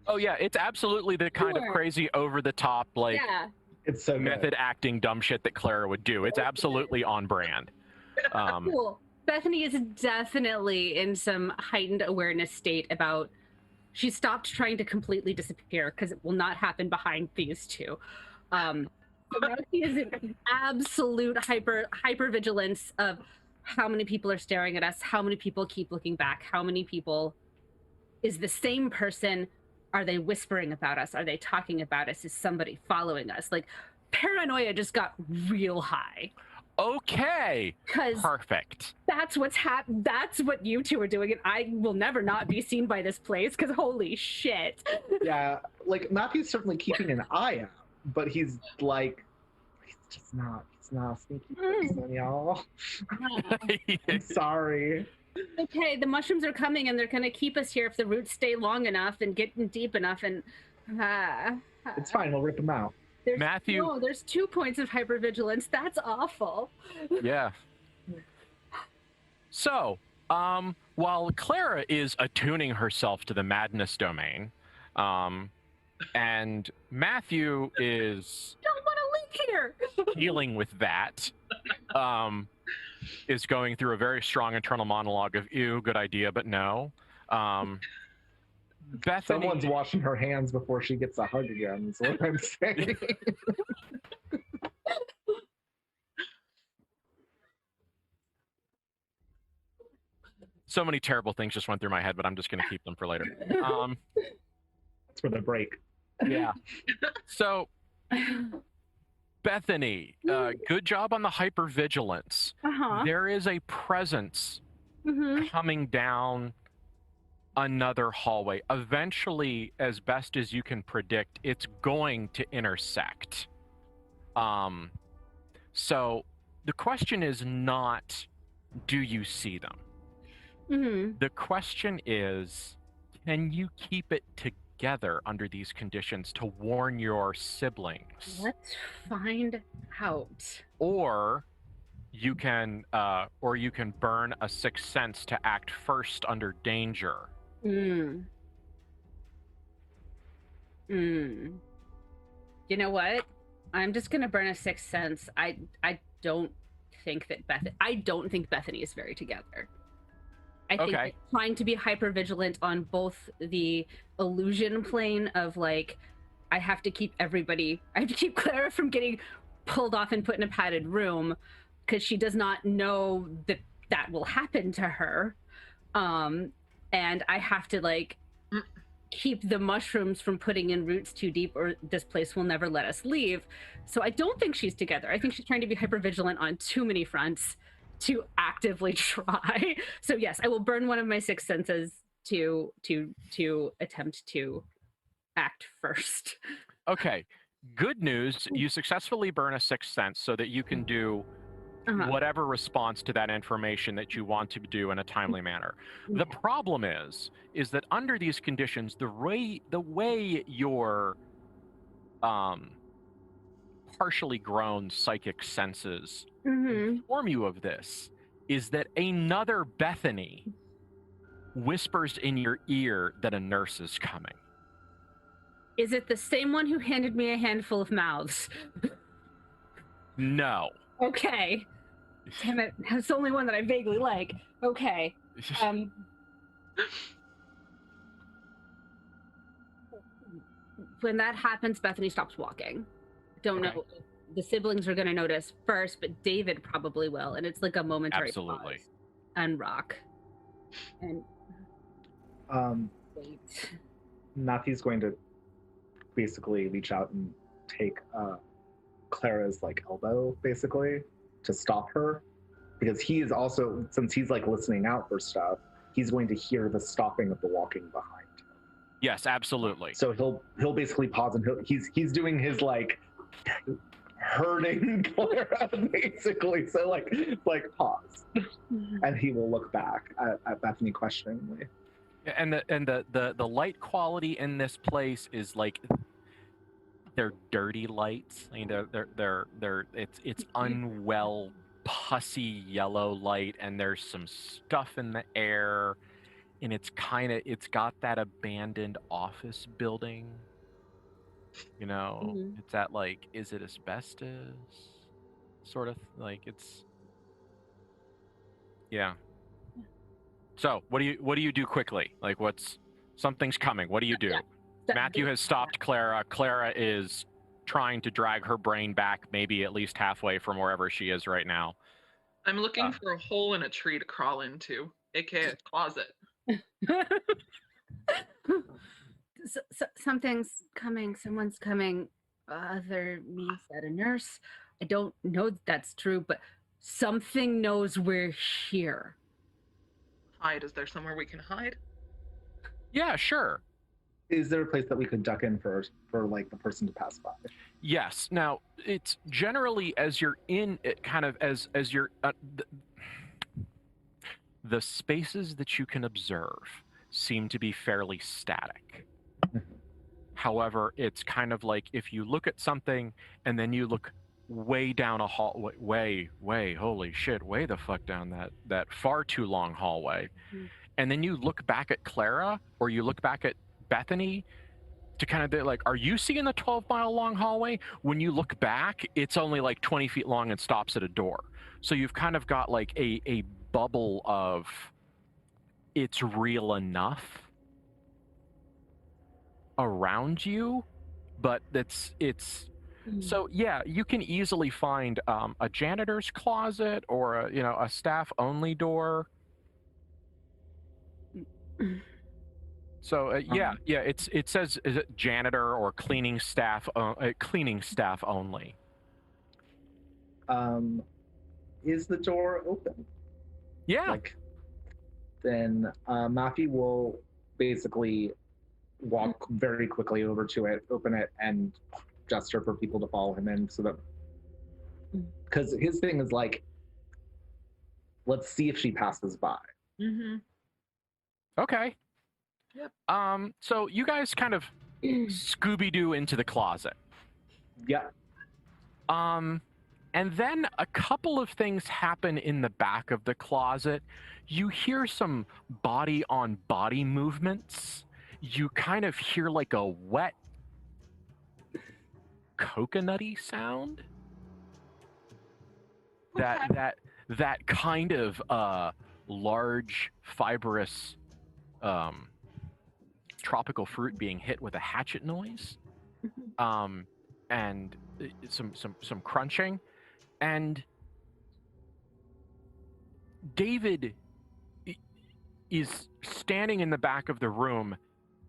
Oh yeah, it's absolutely the kind of crazy over the top, like it's so method acting dumb shit that Clara would do. It's absolutely on brand. Cool. Bethany is definitely in some heightened awareness state about she stopped trying to completely disappear because it will not happen behind these two. So now she is in absolute hyper vigilance of how many people are staring at us, how many people keep looking back, how many people is the same person, are they whispering about us, are they talking about us, is somebody following us? Like paranoia just got real high. Okay. Perfect. That's what's that's what you two are doing, and I will never not be seen by this place because holy shit. Yeah, like Matthew's certainly keeping an eye out, but he's not a sneaky person, y'all. I'm sorry. Okay, the mushrooms are coming and they're gonna keep us here if the roots stay long enough and get deep enough, and it's fine, we'll rip them out. There's 2 points of hypervigilance. That's awful. Yeah. So, while Clara is attuning herself to the madness domain, and Matthew is don't want to live here. Dealing with that, is going through a very strong internal monologue of "ew, good idea, but no." Bethany, someone's washing her hands before she gets a hug again, is what I'm saying. So many terrible things just went through my head, but I'm just going to keep them for later. That's for the break. Yeah. So, Bethany, good job on the hypervigilance. There is a presence coming down another hallway. Eventually, as best as you can predict, it's going to intersect. So the question is not, do you see them? The question is, can you keep it together under these conditions to warn your siblings? Let's find out. Or you can burn a sixth sense to act first under danger. You know what? I'm just gonna burn a sixth sense. I don't think Bethany is very together. I think that trying to be hyper vigilant on both the illusion plane of like, I have to keep Clara from getting pulled off and put in a padded room because she does not know that will happen to her. And I have to like keep the mushrooms from putting in roots too deep or this place will never let us leave. So I don't think she's together. I think she's trying to be hypervigilant on too many fronts to actively try. So yes, I will burn one of my sixth senses to attempt to act first. Okay. Good news, you successfully burn a sixth sense so that you can do whatever response to that information that you want to do in a timely manner. The problem is that under these conditions, the way your partially grown psychic senses inform you of this is that another Bethany whispers in your ear that a nurse is coming. Is it the same one who handed me a handful of mouths? No. Okay. Damn it. That's the only one that I vaguely like. Okay. When that happens, Bethany stops walking. Don't Okay. know if the siblings are going to notice first, but David probably will. And it's like a momentary Absolutely. pause. And Rock. And wait. Matthew's going to basically reach out and take Clara's like elbow, basically, to stop her, because he is also, since he's like listening out for stuff, he's going to hear the stopping of the walking behind him. Yes, absolutely. So he'll basically pause, and he's doing his like hurting Clara basically. So like pause, and he will look back at Bethany questioningly. And the light quality in this place is like, they're dirty lights. I mean, it's unwell, pussy yellow light, and there's some stuff in the air, and it's got that abandoned office building. You know, it's that like, is it asbestos? Sort of like it's. Yeah. So what do you do quickly? Like, something's coming. What do you do? Yeah. Matthew has stopped Clara. Clara is trying to drag her brain back, maybe at least halfway from wherever she is right now. I'm looking for a hole in a tree to crawl into, aka a closet. Something's coming. Someone's coming. Other me said a nurse. I don't know that that's true, but something knows we're here. Hide. Is there somewhere we can hide? Yeah, sure. Is there a place that we could duck in for like the person to pass by? Yes. Now, it's generally as you're in it, kind of as you're the spaces that you can observe seem to be fairly static. However, it's kind of like if you look at something and then you look way down a hallway, holy shit, way the fuck down that far too long hallway. And then you look back at Clara or you look back at Bethany to kind of be like, are you seeing the 12-mile long hallway? When you look back, it's only like 20 feet long and stops at a door. So you've kind of got like a bubble of it's real enough around you, but it's so yeah, you can easily find a janitor's closet or a staff only door. So it says is it janitor or cleaning staff only. Is the door open? Yeah. Then Matthew will basically walk very quickly over to it, open it, and gesture for people to follow him in, so that, because his thing is like, let's see if she passes by. Okay. Yep. So you guys kind of Scooby-Doo into the closet. Yeah. And then a couple of things happen in the back of the closet. You hear some body-on-body movements. You kind of hear like a wet, coconutty sound. Okay. That kind of large, fibrous tropical fruit being hit with a hatchet noise, and some crunching, and David is standing in the back of the room,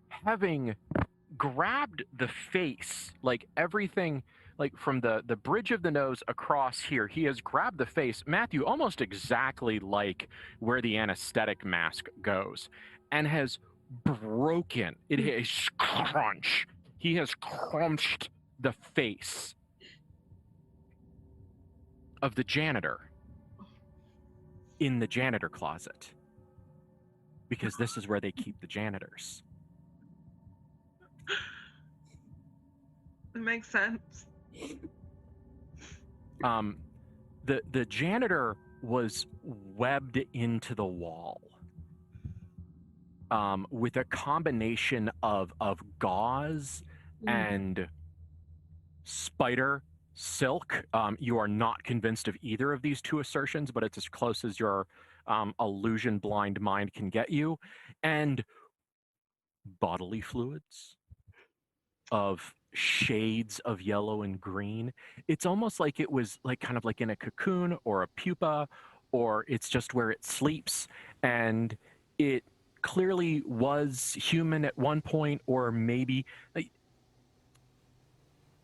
having grabbed the face, like everything, like from the bridge of the nose across here. He has grabbed the face, Matthew, almost exactly like where the anesthetic mask goes, and has broken it. Is crunch. He has crunched the face of the janitor in the janitor closet, because this is where they keep the janitors. It makes sense. The janitor was webbed into the wall with a combination of gauze and spider silk. You are not convinced of either of these two assertions, but it's as close as your illusion blind mind can get you. And bodily fluids of shades of yellow and green. It's almost like it was like kind of like in a cocoon or a pupa, or it's just where it sleeps. And it clearly was human at one point, or maybe like,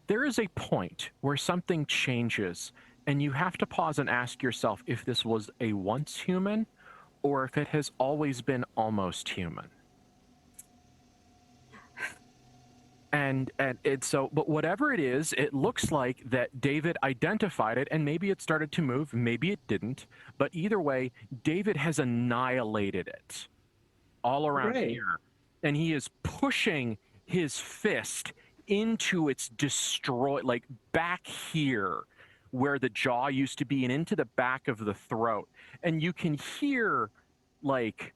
there is a point where something changes and you have to pause and ask yourself if this was a once human or if it has always been almost human. And so, but whatever it is, it looks like that David identified it, and maybe it started to move, maybe it didn't. But either way, David has annihilated it all around Hooray. here. And he is pushing his fist into its like back here where the jaw used to be and into the back of the throat. And you can hear like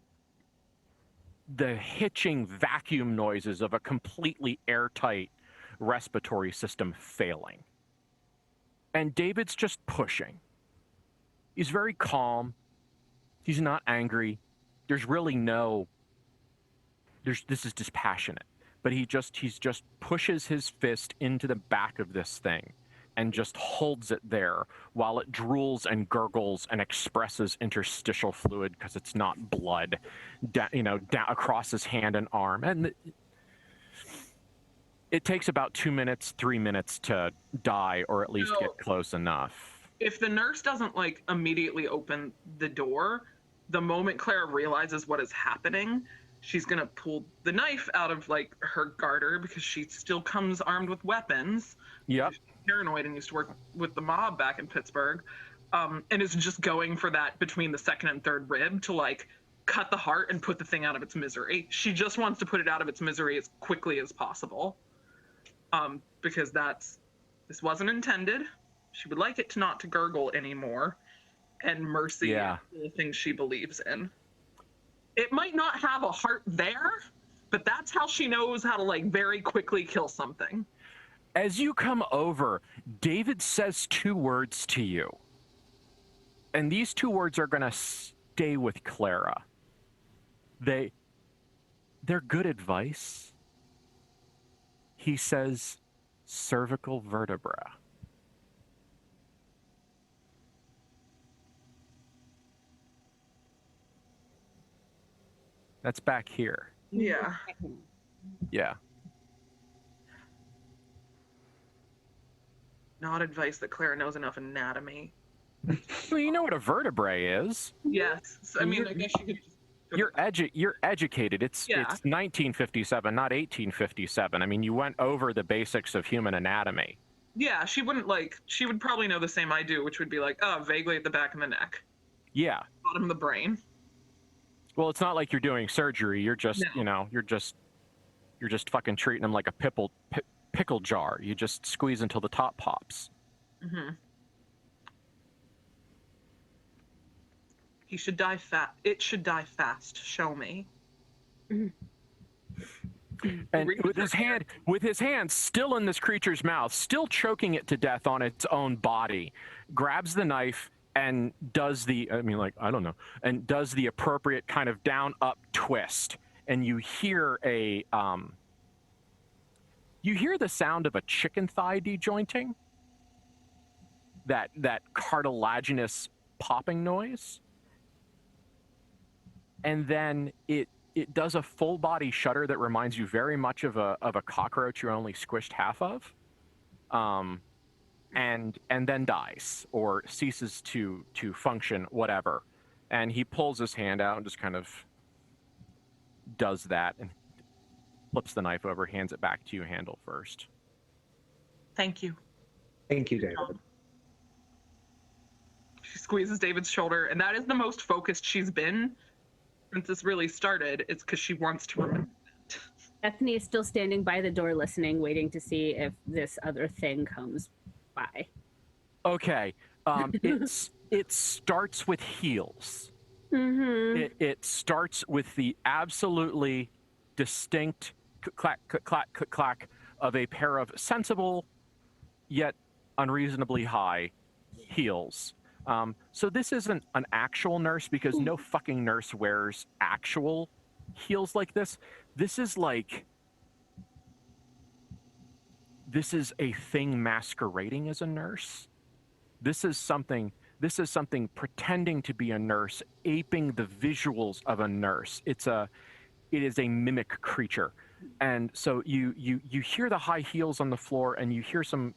the hitching vacuum noises of a completely airtight respiratory system failing. And David's just pushing. He's very calm. He's not angry. There's really no, this is dispassionate. But he just pushes his fist into the back of this thing and just holds it there while it drools and gurgles and expresses interstitial fluid because it's not blood, across his hand and arm. And it takes about 2 minutes, 3 minutes to die, or at least get close enough. If the nurse doesn't like immediately open the door, the moment Clara realizes what is happening, she's gonna pull the knife out of like her garter because she still comes armed with weapons. Yep. She's paranoid and used to work with the mob back in Pittsburgh, and is just going for that between the second and third rib to like cut the heart and put the thing out of its misery. She just wants to put it out of its misery as quickly as possible, because this wasn't intended. She would like it to not to gurgle anymore, and mercy is the thing she believes in. It might not have a heart there, but that's how she knows how to like very quickly kill something. As you come over, David says 2 words to you. And these 2 words are going to stay with Clara. They're good advice. He says, cervical vertebra. That's back here. Yeah. Yeah. Not advice that Clara knows enough anatomy. Well, you know what a vertebrae is. Yes. So, I mean, I guess you could just... You're educated. It's 1957, not 1857. I mean, you went over the basics of human anatomy. Yeah, she would probably know the same I do, which would be like, oh, vaguely at the back of the neck. Yeah. Bottom of the brain. Well, it's not like you're doing surgery. You're just, you're just fucking treating them like a pickle jar. You just squeeze until the top pops. Mm-hmm. He should die fast. It should die fast. Show me. And with his hand still in this creature's mouth, still choking it to death on its own body, grabs the knife and does the appropriate kind of down up twist. And you hear the sound of a chicken thigh dejointing. That cartilaginous popping noise. And then it does a full body shudder that reminds you very much of a cockroach you only squished half of. And then dies or ceases to function, whatever. And he pulls his hand out and just kind of does that and flips the knife over, hands it back to you, handle first. Thank you. Thank you, David. She squeezes David's shoulder, and that is the most focused she's been since this really started. It's because she wants to remember that. Bethany is still standing by the door listening, waiting to see if this other thing comes by. Okay. It starts with heels. Mm-hmm. It starts with the absolutely distinct clack, clack, clack, clack of a pair of sensible yet unreasonably high heels. So this isn't an actual nurse because no fucking nurse wears actual heels like this. This is a thing masquerading as a nurse. This is something pretending to be a nurse, aping the visuals of a nurse. It is a mimic creature. And so you hear the high heels on the floor, and you hear some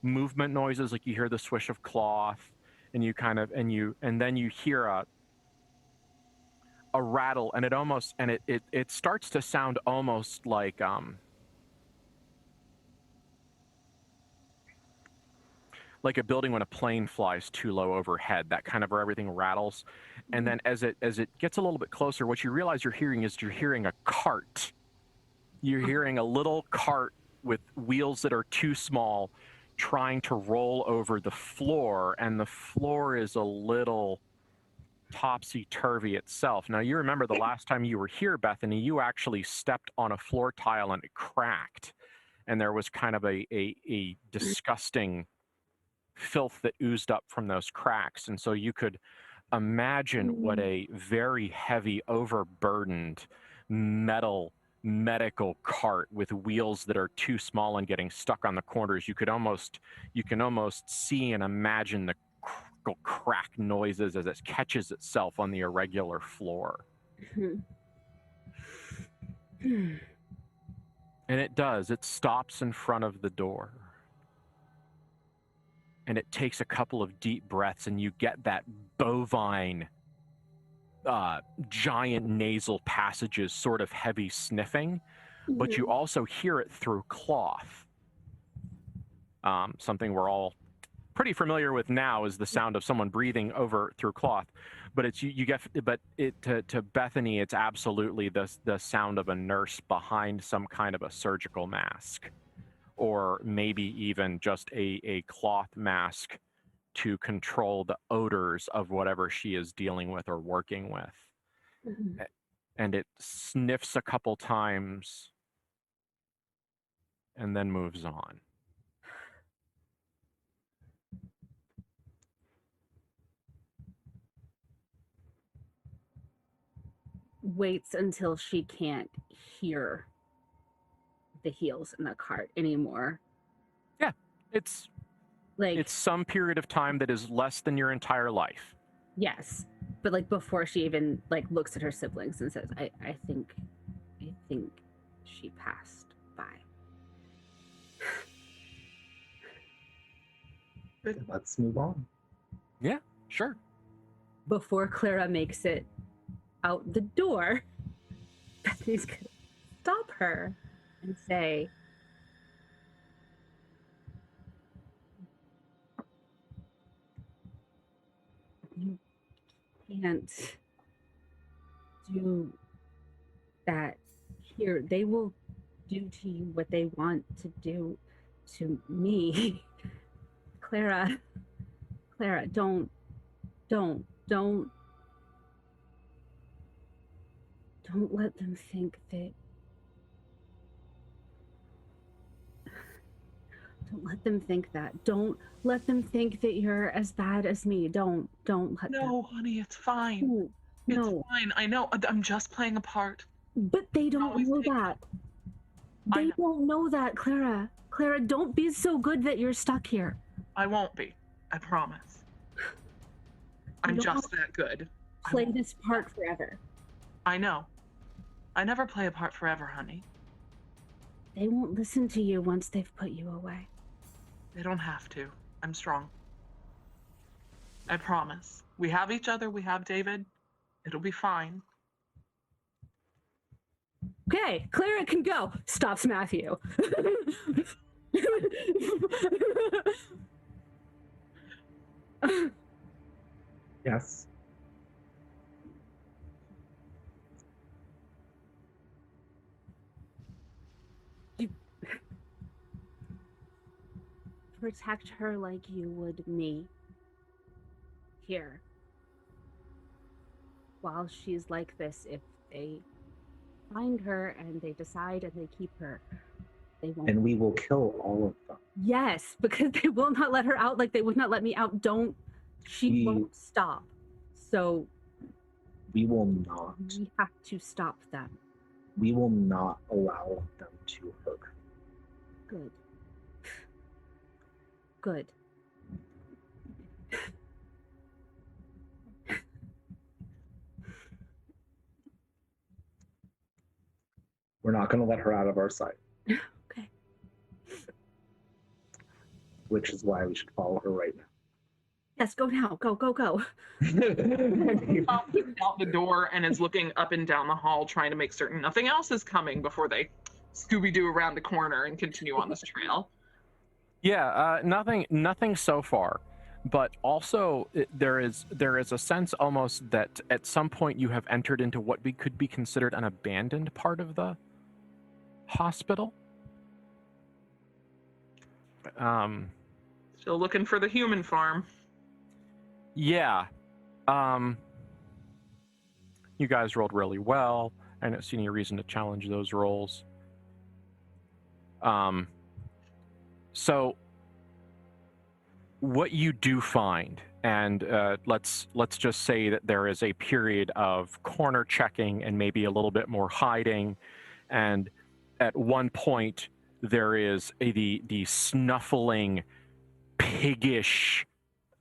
movement noises, like you hear the swish of cloth, and and then you hear a rattle, and it starts to sound almost like a building when a plane flies too low overhead, that kind of where everything rattles. And then as it gets a little bit closer, what you realize you're hearing a cart. You're hearing a little cart with wheels that are too small trying to roll over the floor, and the floor is a little topsy-turvy itself. Now, you remember the last time you were here, Bethany, you actually stepped on a floor tile and it cracked, and there was kind of a disgusting filth that oozed up from those cracks. And so you could imagine what a very heavy, overburdened medical cart with wheels that are too small and getting stuck on the corners. You can almost see and imagine the crack noises as it catches itself on the irregular floor. And it stops in front of the door. And it takes a couple of deep breaths, and you get that bovine, giant nasal passages, sort of heavy sniffing, but you also hear it through cloth. Something we're all pretty familiar with now is the sound of someone breathing through cloth, but to Bethany, it's absolutely the sound of a nurse behind some kind of a surgical mask, or maybe even just a cloth mask to control the odors of whatever she is dealing with or working with. And it sniffs a couple times and then moves on. Waits until she can't hear the heels in the cart anymore. Yeah, it's some period of time that is less than your entire life. Yes, but before she even looks at her siblings and says, I think she passed by. Let's move on. Yeah, sure. Before Clara makes it out the door, Bethany's gonna stop her and say, you can't do that here. They will do to you what they want to do to me. Clara, don't let them think that. Don't let them think that. Don't let them think that you're as bad as me. Don't let them. No, honey, it's fine. No. It's fine. I know. I'm just playing a part. But they don't know that. They don't know that, Clara. Clara, don't be so good that you're stuck here. I won't be. I promise. I'm just that good. Play this part forever. I know. I never play a part forever, honey. They won't listen to you once they've put you away. They don't have to. I'm strong. I promise. We have each other. We have David. It'll be fine. Okay, Clara can go. Stops Matthew. Yes. You protect her like you would me. Here. While she's like this, if they find her and they decide and they keep her, They won't. And we will kill all of them. Yes, because they will not let her out like they would not let me out. She won't stop. So we will not. We have to stop them. We will not allow them to hurt her. Good. Good. We're not going to let her out of our sight. Okay. Which is why we should follow her right now. Yes, go now. Go, go, go. Out the door and is looking up and down the hall, trying to make certain nothing else is coming before they Scooby-Doo around the corner and continue on this trail. Yeah, nothing so far. But also, there is a sense almost that at some point you have entered into what could be considered an abandoned part of the hospital. Still looking for the human farm. Yeah. You guys rolled really well. I don't see any reason to challenge those rolls. So what you do find, and let's just say that there is a period of corner checking and maybe a little bit more hiding, and at one point there is the snuffling, piggish.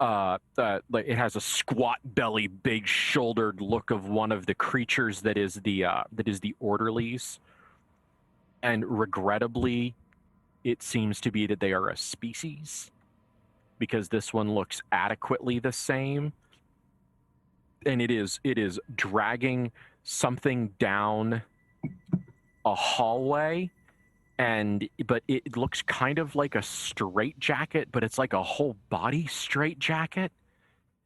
It has a squat belly, big shouldered look of one of the creatures that is the orderlies, and regrettably, it seems to be that they are a species, because this one looks adequately the same, and it is dragging something down a hallway. But it looks kind of like a straitjacket, but it's like a whole body straitjacket.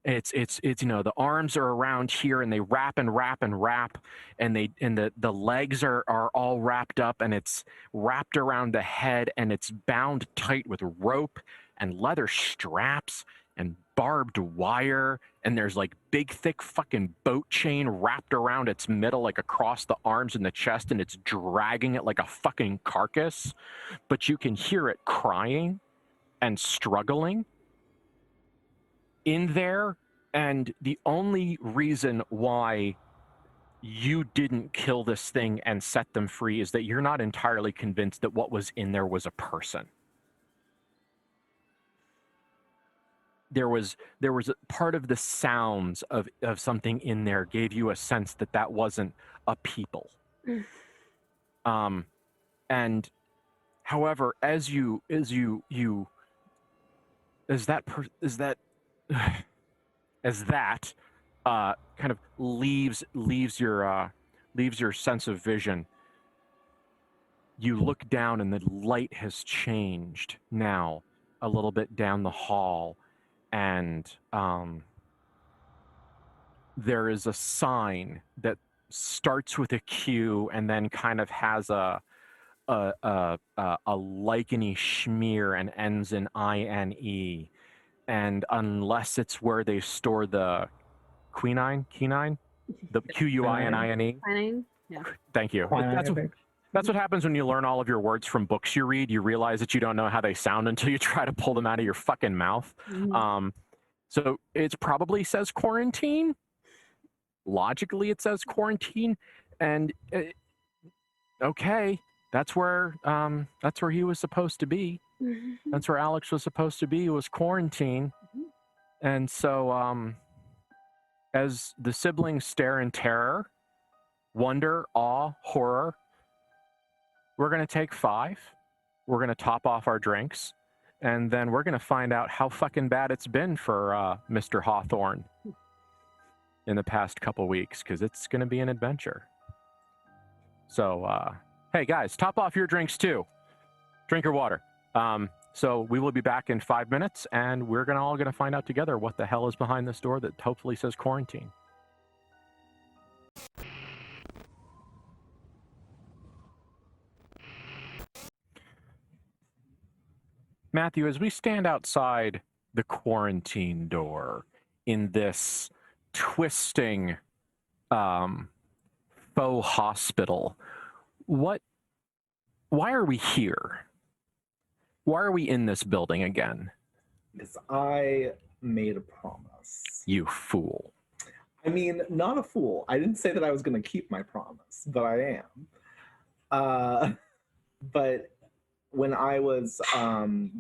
It's the arms are around here and they wrap and wrap and wrap, and the legs are all wrapped up, and it's wrapped around the head, and it's bound tight with rope and leather straps and barbed wire, and there's like big thick fucking boat chain wrapped around its middle, like across the arms and the chest, and it's dragging it like a fucking carcass. But you can hear it crying and struggling in there, and the only reason why you didn't kill this thing and set them free is that you're not entirely convinced that what was in there was a person. There was a part of the sounds of something in there gave you a sense that that wasn't a people. And however, as that kind of leaves your sense of vision, you look down and the light has changed now a little bit down the hall, and there is a sign that starts with a Q and then kind of has a licheny smear and ends in INE. And unless it's where they store the quinine, the QUININE. Yeah. Thank you. That's what happens when you learn all of your words from books you read. You realize that you don't know how they sound until you try to pull them out of your fucking mouth. Mhm. So it probably says quarantine. Logically, it says quarantine, and okay, that's where he was supposed to be. That's where Alex was supposed to be. Was quarantine. And so, as the siblings stare in terror, wonder, awe, horror, we're going to take 5. We're going to top off our drinks, and then we're going to find out how fucking bad it's been for Mr. Hawthorne in the past couple weeks, because it's going to be an adventure. So, hey guys, top off your drinks too. Drink your water. So we will be back in 5 minutes, and we're all gonna find out together what the hell is behind this door that hopefully says quarantine. Matthew, as we stand outside the quarantine door in this twisting faux hospital, what why are we here? Why are we in this building again? Because I made a promise. You fool. I mean, not a fool. I didn't say that I was going to keep my promise, but I am. But when I was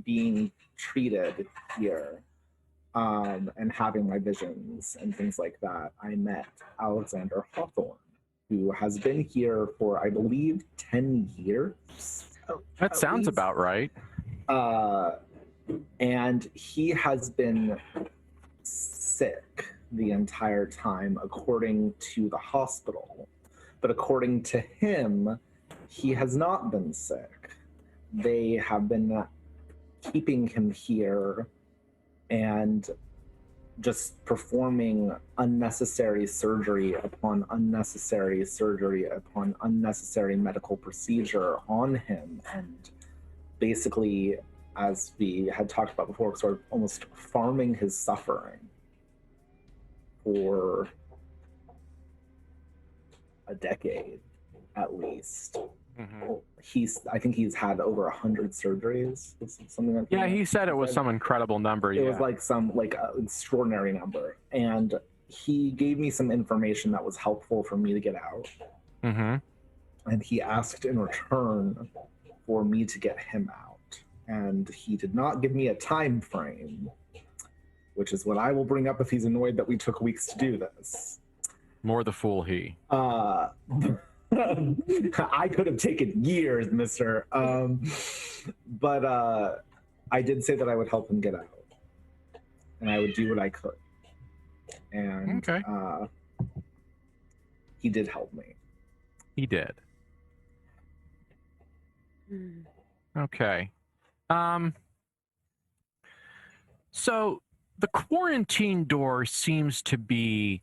being treated here and having my visions and things like that, I met Alexander Hawthorne, who has been here for, I believe, 10 years. That sounds least. about right. And he has been sick the entire time, according to the hospital. But according to him, he has not been sick. They have been keeping him here and just performing unnecessary surgery upon unnecessary surgery upon unnecessary medical procedure on him, and basically, as we had talked about before, sort of almost farming his suffering for a decade at least. Mm-hmm. I think he's had over 100 surgeries, something like that. Yeah, he said it was some incredible number. It was like some extraordinary number, and he gave me some information that was helpful for me to get out. Mm-hmm. And he asked in return for me to get him out, and he did not give me a time frame, which is what I will bring up if he's annoyed that we took weeks to do this. More the fool he. I could have taken years, mister. But I did say that I would help him get out. And I would do what I could. And okay. He did help me. He did. Okay. So the quarantine door seems to be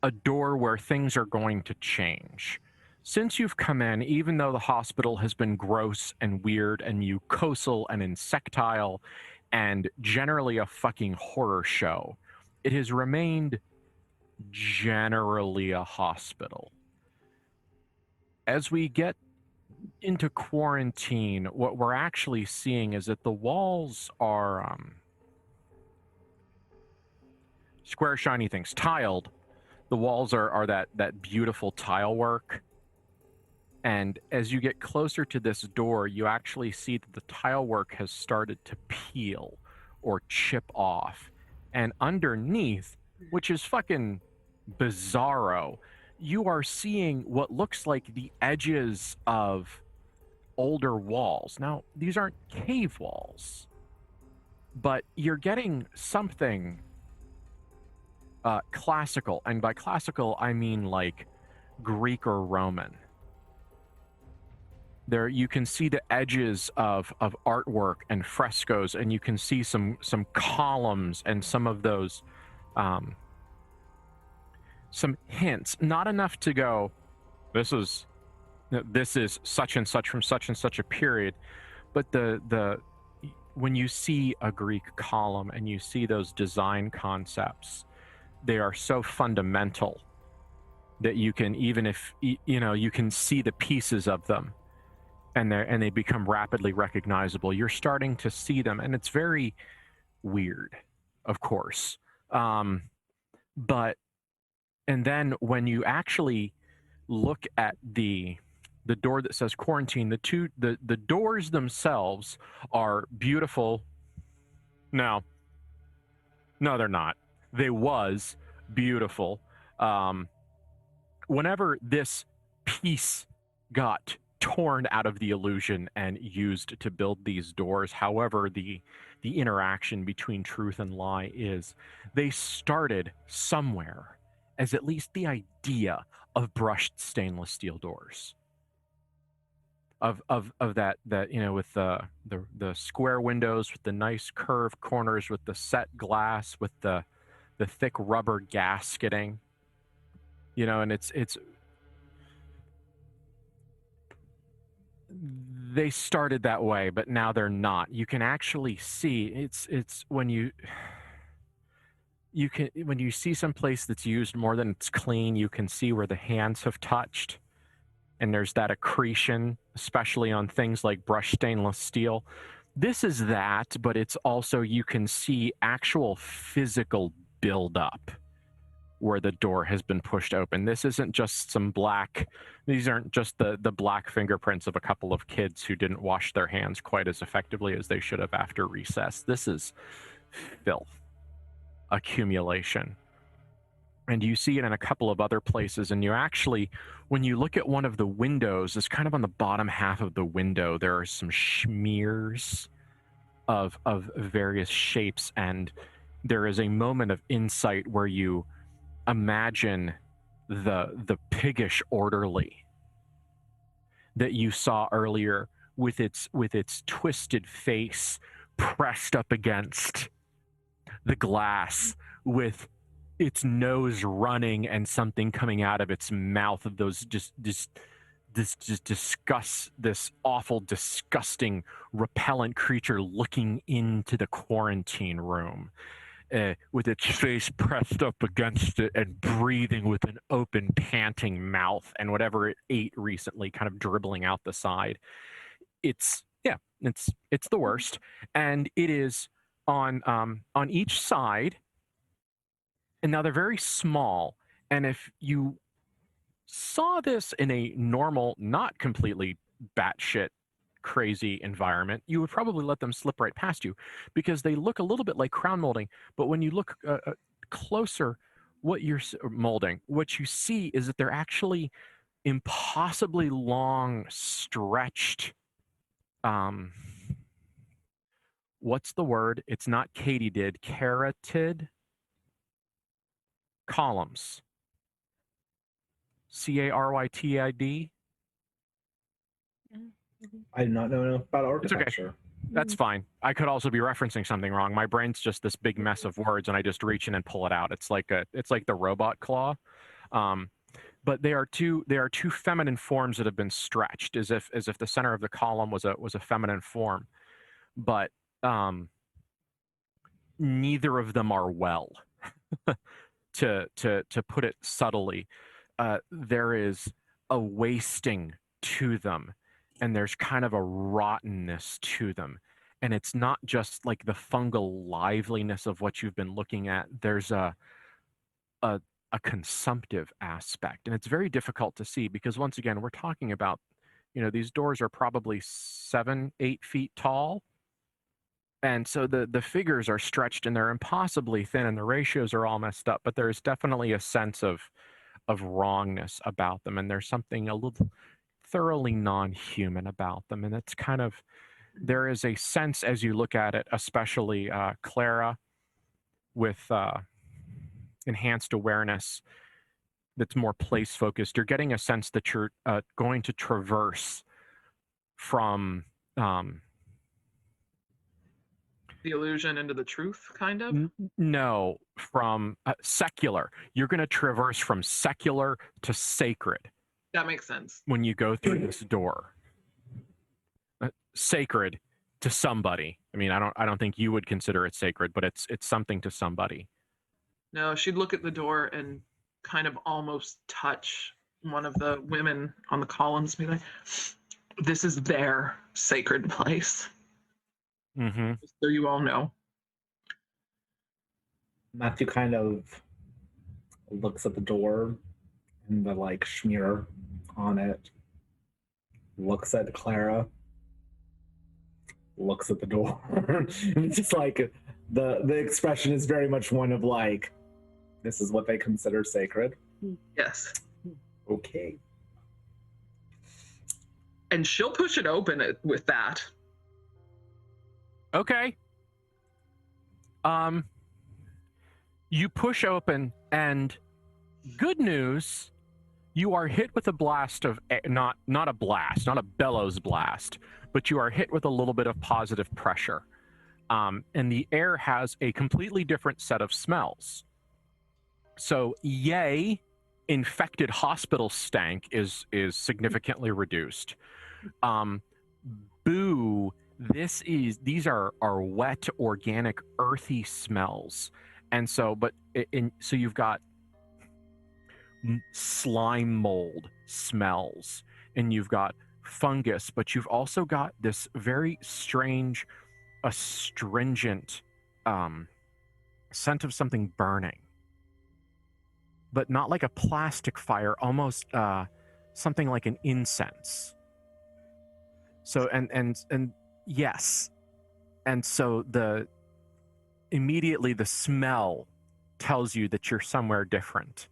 a door where things are going to change. Since you've come in, even though the hospital has been gross and weird and mucosal and insectile and generally a fucking horror show, it has remained generally a hospital. As we get into quarantine, what we're actually seeing is that the walls are square, shiny things, tiled. The walls are that beautiful tile work. And as you get closer to this door, you actually see that the tile work has started to peel or chip off. And underneath, which is fucking bizarro, you are seeing what looks like the edges of older walls. Now, these aren't cave walls, but you're getting something classical. And by classical, I mean like Greek or Roman. There you can see the edges of artwork and frescoes, and you can see some columns and some of those some hints, not enough to go, this is such and such from such and such a period, but the when you see a Greek column and you see those design concepts, they are so fundamental that you can, even if you can see the pieces of them, and they become rapidly recognizable. You're starting to see them, and it's very weird, of course. But and then when you actually look at the door that says quarantine, the doors themselves are beautiful. No, they're not. They was beautiful. Whenever this piece got torn out of the illusion and used to build these doors, however the interaction between truth and lie is, they started somewhere as at least the idea of brushed stainless steel doors, of that with the square windows, with the nice curved corners, with the set glass, with the thick rubber gasketing, and it's they started that way, but now they're not. You can actually see it's when you see some place that's used more than it's clean, you can see where the hands have touched. and there's that accretion, especially on things like brushed stainless steel. This is that, but it's also, you can see actual physical buildup where the door has been pushed open. This isn't just some black, these aren't just the black fingerprints of a couple of kids who didn't wash their hands quite as effectively as they should have after recess. This is filth, accumulation. And you see it in a couple of other places. And you actually, when you look at one of the windows, it's kind of on the bottom half of the window, there are some smears of various shapes. And there is a moment of insight where you imagine the piggish orderly that you saw earlier with its twisted face pressed up against the glass, with its nose running and something coming out of its mouth, of those this disgust, this awful, disgusting, repellent creature looking into the quarantine room. With its face pressed up against it and breathing with an open, panting mouth, and whatever it ate recently kind of dribbling out the side. It's the worst, and it is on each side. And now they're very small, and if you saw this in a normal, not completely batshit crazy environment, you would probably let them slip right past you, because they look a little bit like crown molding. But when you look closer, what you see is that they're actually impossibly long, stretched, what's the word? It's not katydid, carotid columns. CARYTID. I do not know about architecture. That's fine. I could also be referencing something wrong. My brain's just this big mess of words, and I just reach in and pull it out. It's like the robot claw. But they are two feminine forms that have been stretched, as if the center of the column was a feminine form. But neither of them are well. to put it subtly, there is a wasting to them, and there's kind of a rottenness to them. And it's not just like the fungal liveliness of what you've been looking at. There's a consumptive aspect, and it's very difficult to see, because once again, we're talking about, these doors are probably 7-8 feet tall. And so the figures are stretched, and they're impossibly thin, and the ratios are all messed up, but there's definitely a sense of wrongness about them, and there's something a little thoroughly non-human about them. And it's kind of, there is a sense as you look at it, especially Clara with enhanced awareness that's more place focused, you're getting a sense that you're going to traverse from The illusion into the truth, kind of? No, from secular. You're going to traverse from secular to sacred. That makes sense. When you go through this door. Sacred to somebody. I mean, I don't think you would consider it sacred, but it's something to somebody. No, she'd look at the door and kind of almost touch one of the women on the columns and be like, this is their sacred place. Mm-hmm. Just so you all know. Matthew kind of looks at the door and the smear on it, looks at Clara, looks at the door. It's just the expression is very much one of this is what they consider sacred. Yes. Okay. And she'll push it open with that. Okay. You push open, and good news, you are hit with a blast of not a blast, not a bellows blast, but you are hit with a little bit of positive pressure. And the air has a completely different set of smells. So, yay, infected hospital stank is significantly reduced. Boo, these are wet, organic, earthy smells. And so, so you've got slime mold smells, and you've got fungus, but you've also got this very strange, astringent scent of something burning, but not like a plastic fire, almost something like an incense. So and yes, and so immediately the smell tells you that you're somewhere different.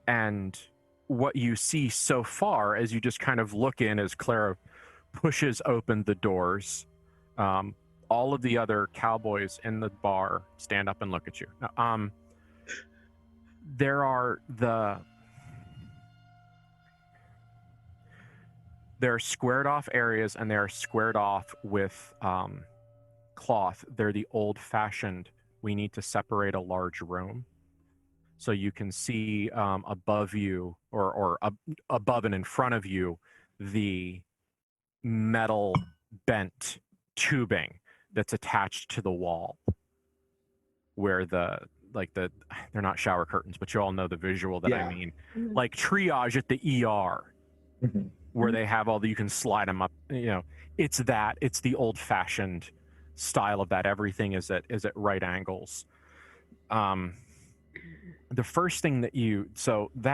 And what you see so far as you just kind of look in as Clara pushes open the doors, all of the other cowboys in the bar stand up and look at you. There are squared off areas, and they're squared off with cloth. They're the old-fashioned, we need to separate a large room. So you can see above you, or above and in front of you, the metal bent tubing that's attached to the wall, where they're not shower curtains, but you all know the visual that I mean. Like triage at the ER, where they have you can slide them up. It's the old-fashioned style of that. Everything is at right angles. The first thing that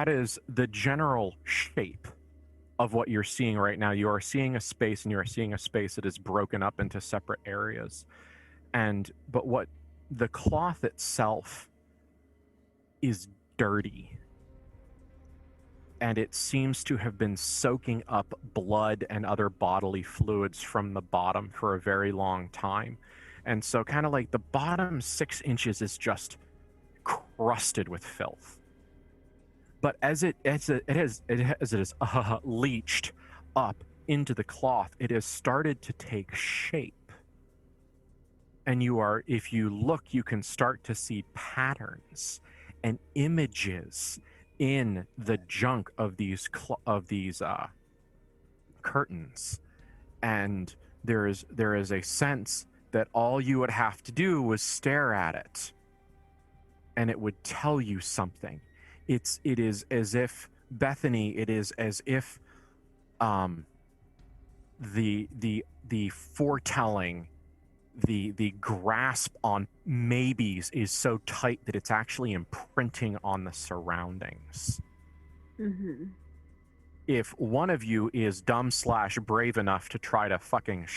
is the general shape of what you're seeing right now. You are seeing a space, and you are seeing a space that is broken up into separate areas. But what the cloth itself is dirty, and it seems to have been soaking up blood and other bodily fluids from the bottom for a very long time. And so kind of like the bottom 6 inches is just crusted with filth. But as it is leached up into the cloth, it has started to take shape. And if you look, you can start to see patterns and images in the junk of these curtains. And there is a sense that all you would have to do was stare at it, and it would tell you something. It is as if, Bethany, it is as if the foretelling, the grasp on maybes is so tight that it's actually imprinting on the surroundings. Mm-hmm. If one of you is dumb/brave enough to try to fucking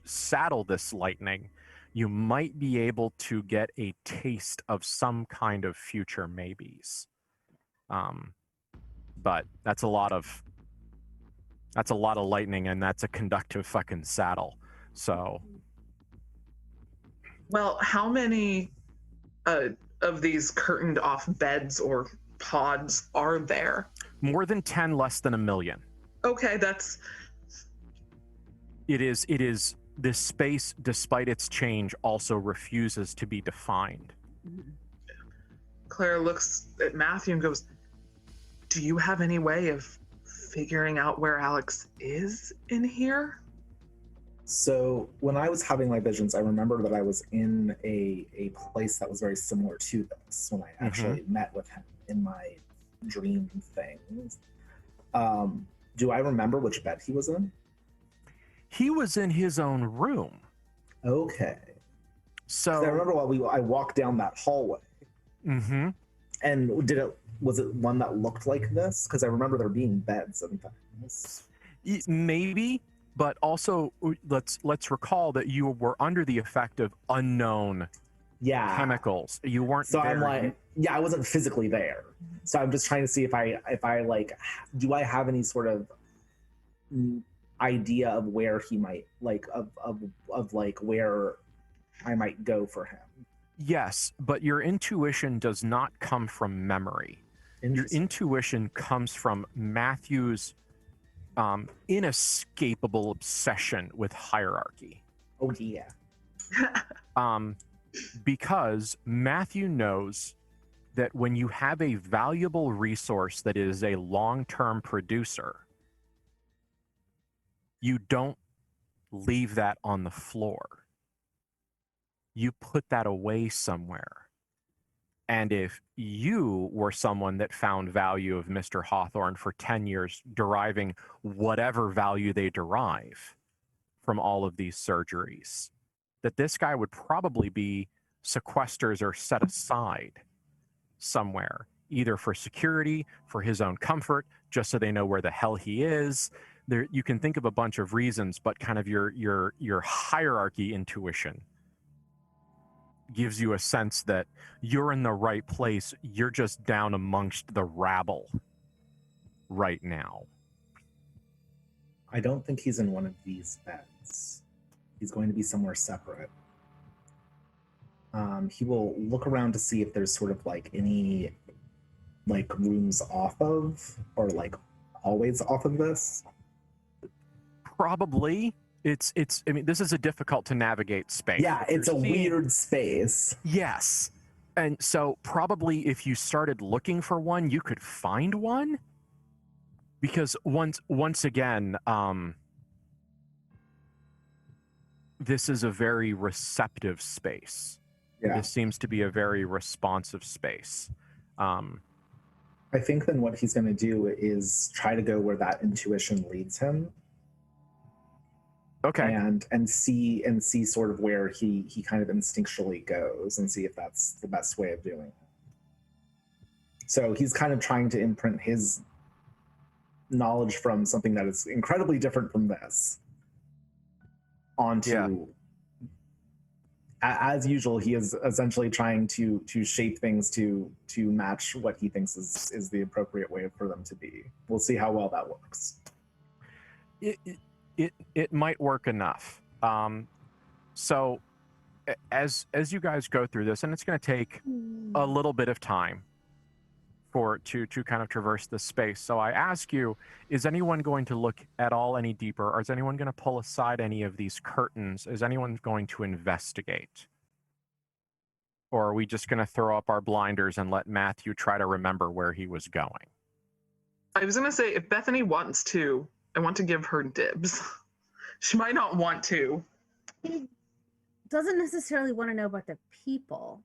saddle this lightning, you might be able to get a taste of some kind of future maybes. But that's a lot of lightning, and that's a conductive fucking saddle. So, well, how many of these curtained off beds or pods are there? more than 10, less than 1 million. Okay, that's... It is this space, despite its change, also refuses to be defined. Clara looks at Matthew and goes, do you have any way of figuring out where Alex is in here? So when I was having my visions, I remember that I was in a place that was very similar to this when I actually met with him in my dream things. Do I remember which bed he was in? He was in his own room. Okay. So 'cause I remember while I walked down that hallway. Mm-hmm. And was it one that looked like this? Because I remember there being beds and things. Maybe, but also let's recall that you were under the effect of unknown chemicals. You weren't so there. I'm like, I wasn't physically there. So I'm just trying to see if I like, do I have any sort of idea of where he might of like where I might go for him? Yes, but your intuition does not come from memory. Your intuition comes from Matthew's inescapable obsession with hierarchy. Oh yeah. Because Matthew knows that when you have a valuable resource that is a long-term producer, you don't leave that on the floor. You put that away somewhere. And if you were someone that found value of Mr. Hawthorne for 10 years, deriving whatever value they derive from all of these surgeries, that this guy would probably be sequestered or set aside somewhere, either for security, for his own comfort, just so they know where the hell he is. There, you can think of a bunch of reasons, but kind of your hierarchy intuition gives you a sense that you're in the right place. You're just down amongst the rabble right now. I don't think he's in one of these beds. He's going to be somewhere separate. He will look around to see if there's sort of like any like rooms off of, or like hallways off of this. Probably. It's I mean, this is a difficult to navigate space. Yeah, it's a weird space. Yes. And so probably if you started looking for one, you could find one. Because once again, this is a very receptive space. Yeah. This seems to be a very responsive space. I think then what he's going to do is try to go where that intuition leads him. Okay. And see sort of where he kind of instinctually goes, and see if that's the best way of doing it. So he's kind of trying to imprint his knowledge from something that is incredibly different from this onto. Yeah. As usual, he is essentially trying to shape things to match what he thinks is the appropriate way for them to be. We'll see how well that works. It might work enough. So as you guys go through this, and it's going to take a little bit of time to kind of traverse this space. So I ask you, is anyone going to look at all any deeper, or is anyone going to pull aside any of these curtains? Is anyone going to investigate? Or are we just going to throw up our blinders and let Matthew try to remember where he was going? I was going to say, if Bethany wants to, I want to give her dibs. She might not want to. Doesn't necessarily want to know about the people.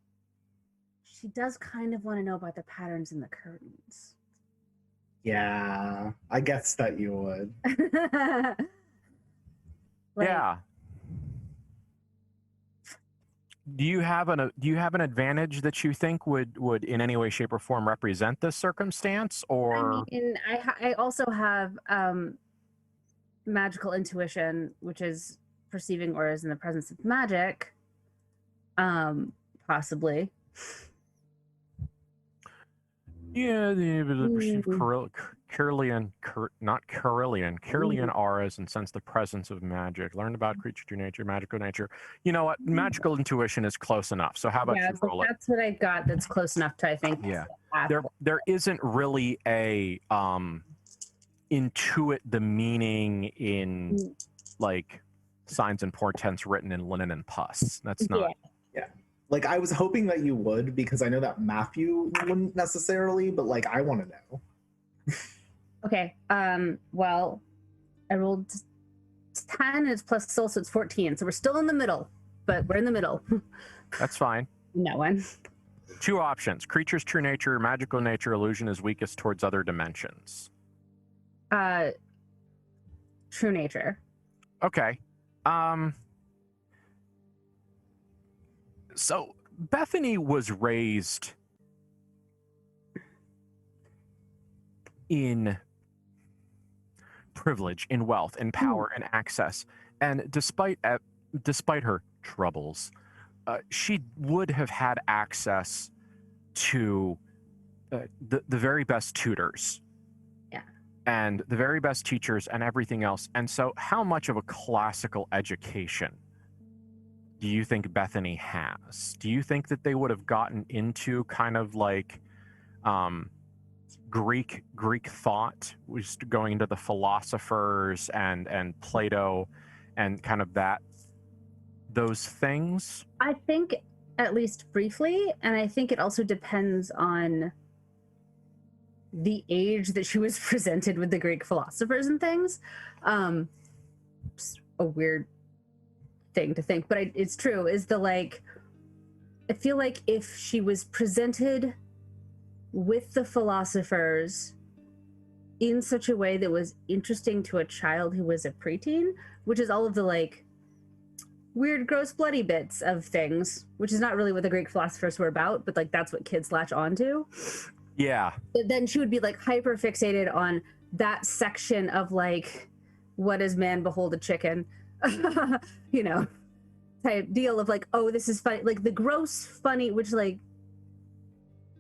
She does kind of want to know about the patterns in the curtains. Yeah, I guess that you would. Yeah. Do you have an advantage that you think would in any way, shape, or form represent this circumstance? Or I mean, I also have magical intuition, which is perceiving auras in the presence of magic. Possibly. Yeah, the ability to perceive Carillion auras and sense the presence of magic. Learn about creature to nature, magical nature. You know what? Magical intuition is close enough. So how about you roll it? That's what I got. That's close enough to, I think. Yeah. There isn't really a intuit the meaning in like signs and portents written in linen and pus. That's not. Yeah. Like, I was hoping that you would, because I know that Matthew wouldn't necessarily, but like, I want to know. Okay. Well, I rolled 10, it's plus soul, so it's 14. So we're still in the middle, but we're in the middle. That's fine. No one. Two options: creature's true nature, magical nature, illusion is weakest towards other dimensions. True nature. Okay. So Bethany was raised in privilege, in wealth, in power, and access. And despite her troubles, she would have had access to the very best tutors. Yeah. And the very best teachers and everything else. And so how much of a classical education do you think Bethany has? Do you think that they would have gotten into kind of like Greek thought, just going into the philosophers and Plato and kind of those things? I think at least briefly, and I think it also depends on the age that she was presented with the Greek philosophers and things. Just a weird thing to think, but it's true, is the like I feel like if she was presented with the philosophers in such a way that was interesting to a child who was a preteen, which is all of the like weird, gross, bloody bits of things, which is not really what the Greek philosophers were about, but like that's what kids latch onto. Yeah. But then she would be like hyper fixated on that section of like, what does man behold a chicken? You know, type deal of like, oh, this is funny. Like the gross funny, which like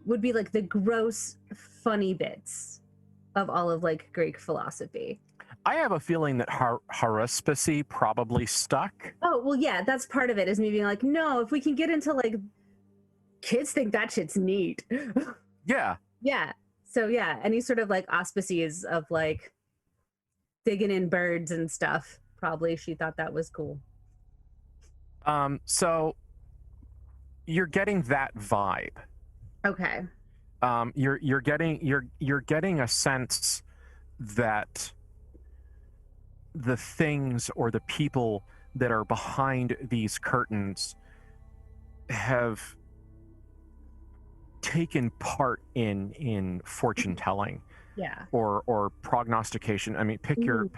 would be like the gross funny bits of all of like Greek philosophy. I have a feeling that haruspicy probably stuck. Oh, well, yeah, that's part of it, is me being like, no, if we can get into like, kids think that shit's neat. Yeah. Yeah. So yeah, any sort of like auspices of like digging in birds and stuff, probably she thought that was cool. So you're getting that vibe. Okay. You're getting a sense that the things or the people that are behind these curtains have taken part in fortune telling, Yeah. or prognostication. I mean, pick your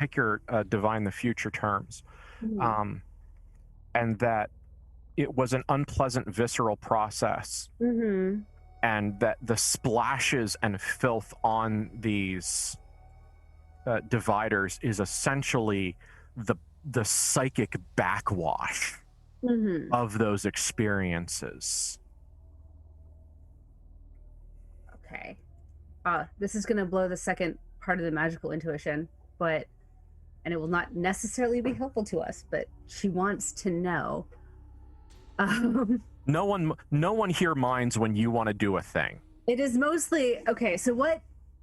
divine the future terms, and that it was an unpleasant visceral process, and that the splashes and filth on these dividers is essentially the psychic backwash of those experiences. Okay. This is going to blow the second part of the magical intuition, and it will not necessarily be helpful to us, but she wants to know. No one here minds when you want to do a thing. It is mostly, okay, so what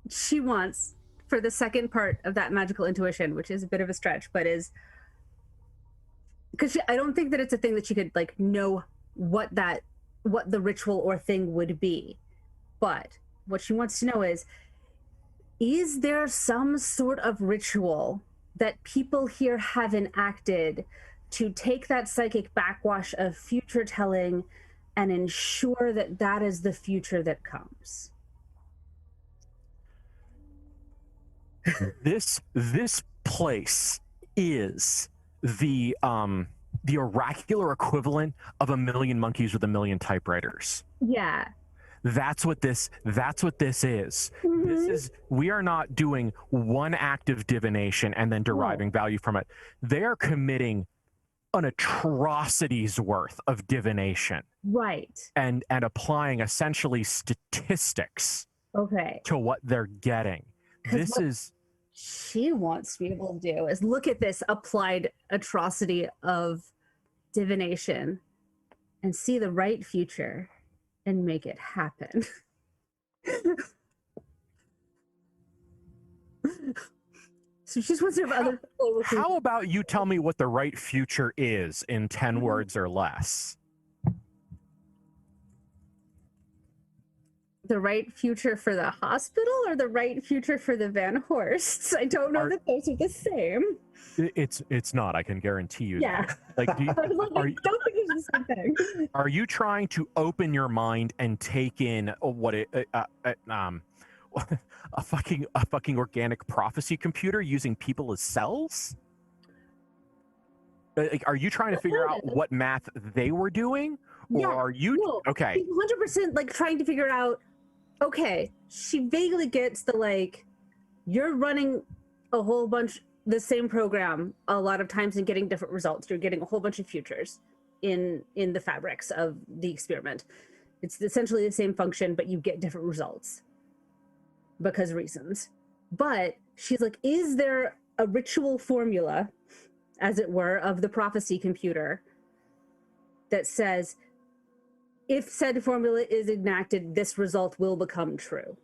she wants for the second part of that magical intuition, which is a bit of a stretch, but is, because I don't think that it's a thing that she could like know what the ritual or thing would be. But what she wants to know is there some sort of ritual that people here have enacted to take that psychic backwash of future telling and ensure that that is the future that comes? This place is the oracular equivalent of a million monkeys with a million typewriters. Yeah. That's what this is. This is, we are not doing one act of divination and then deriving value from it. They are committing an atrocity's worth of divination. Right. And applying essentially statistics to what they're getting. This is she wants to be able to do is look at this applied atrocity of divination and see the right future and make it happen. So she just wants to have other people. How about you tell me what the right future is in 10 words or less? The right future for the hospital or the right future for the Van Horsts? I don't know that those are the same. It's not. I can guarantee you. Yeah. That. Like, I don't think it's the same thing. Are you trying to open your mind and take in what a fucking organic prophecy computer using people as cells? Like, are you trying to figure out what math they were doing, or are you okay? 100% like trying to figure out. Okay, she vaguely gets the like, you're running a whole bunch the same program a lot of times and getting different results. You're getting a whole bunch of futures in the fabrics of the experiment. It's essentially the same function, but you get different results because reasons. But she's like, is there a ritual formula, as it were, of the prophecy computer that says, if said formula is enacted, this result will become true?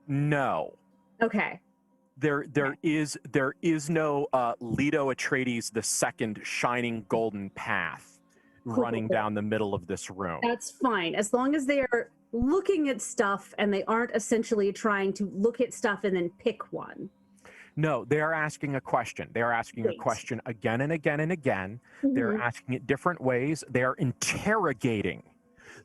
No. Okay. There is no Leto Atreides II shining golden path running down the middle of this room. That's fine, as long as they are looking at stuff and they aren't essentially trying to look at stuff and then pick one. No, they are asking a question. They are asking a Great. question again and again and again. They're Mhm. asking it different ways. They are interrogating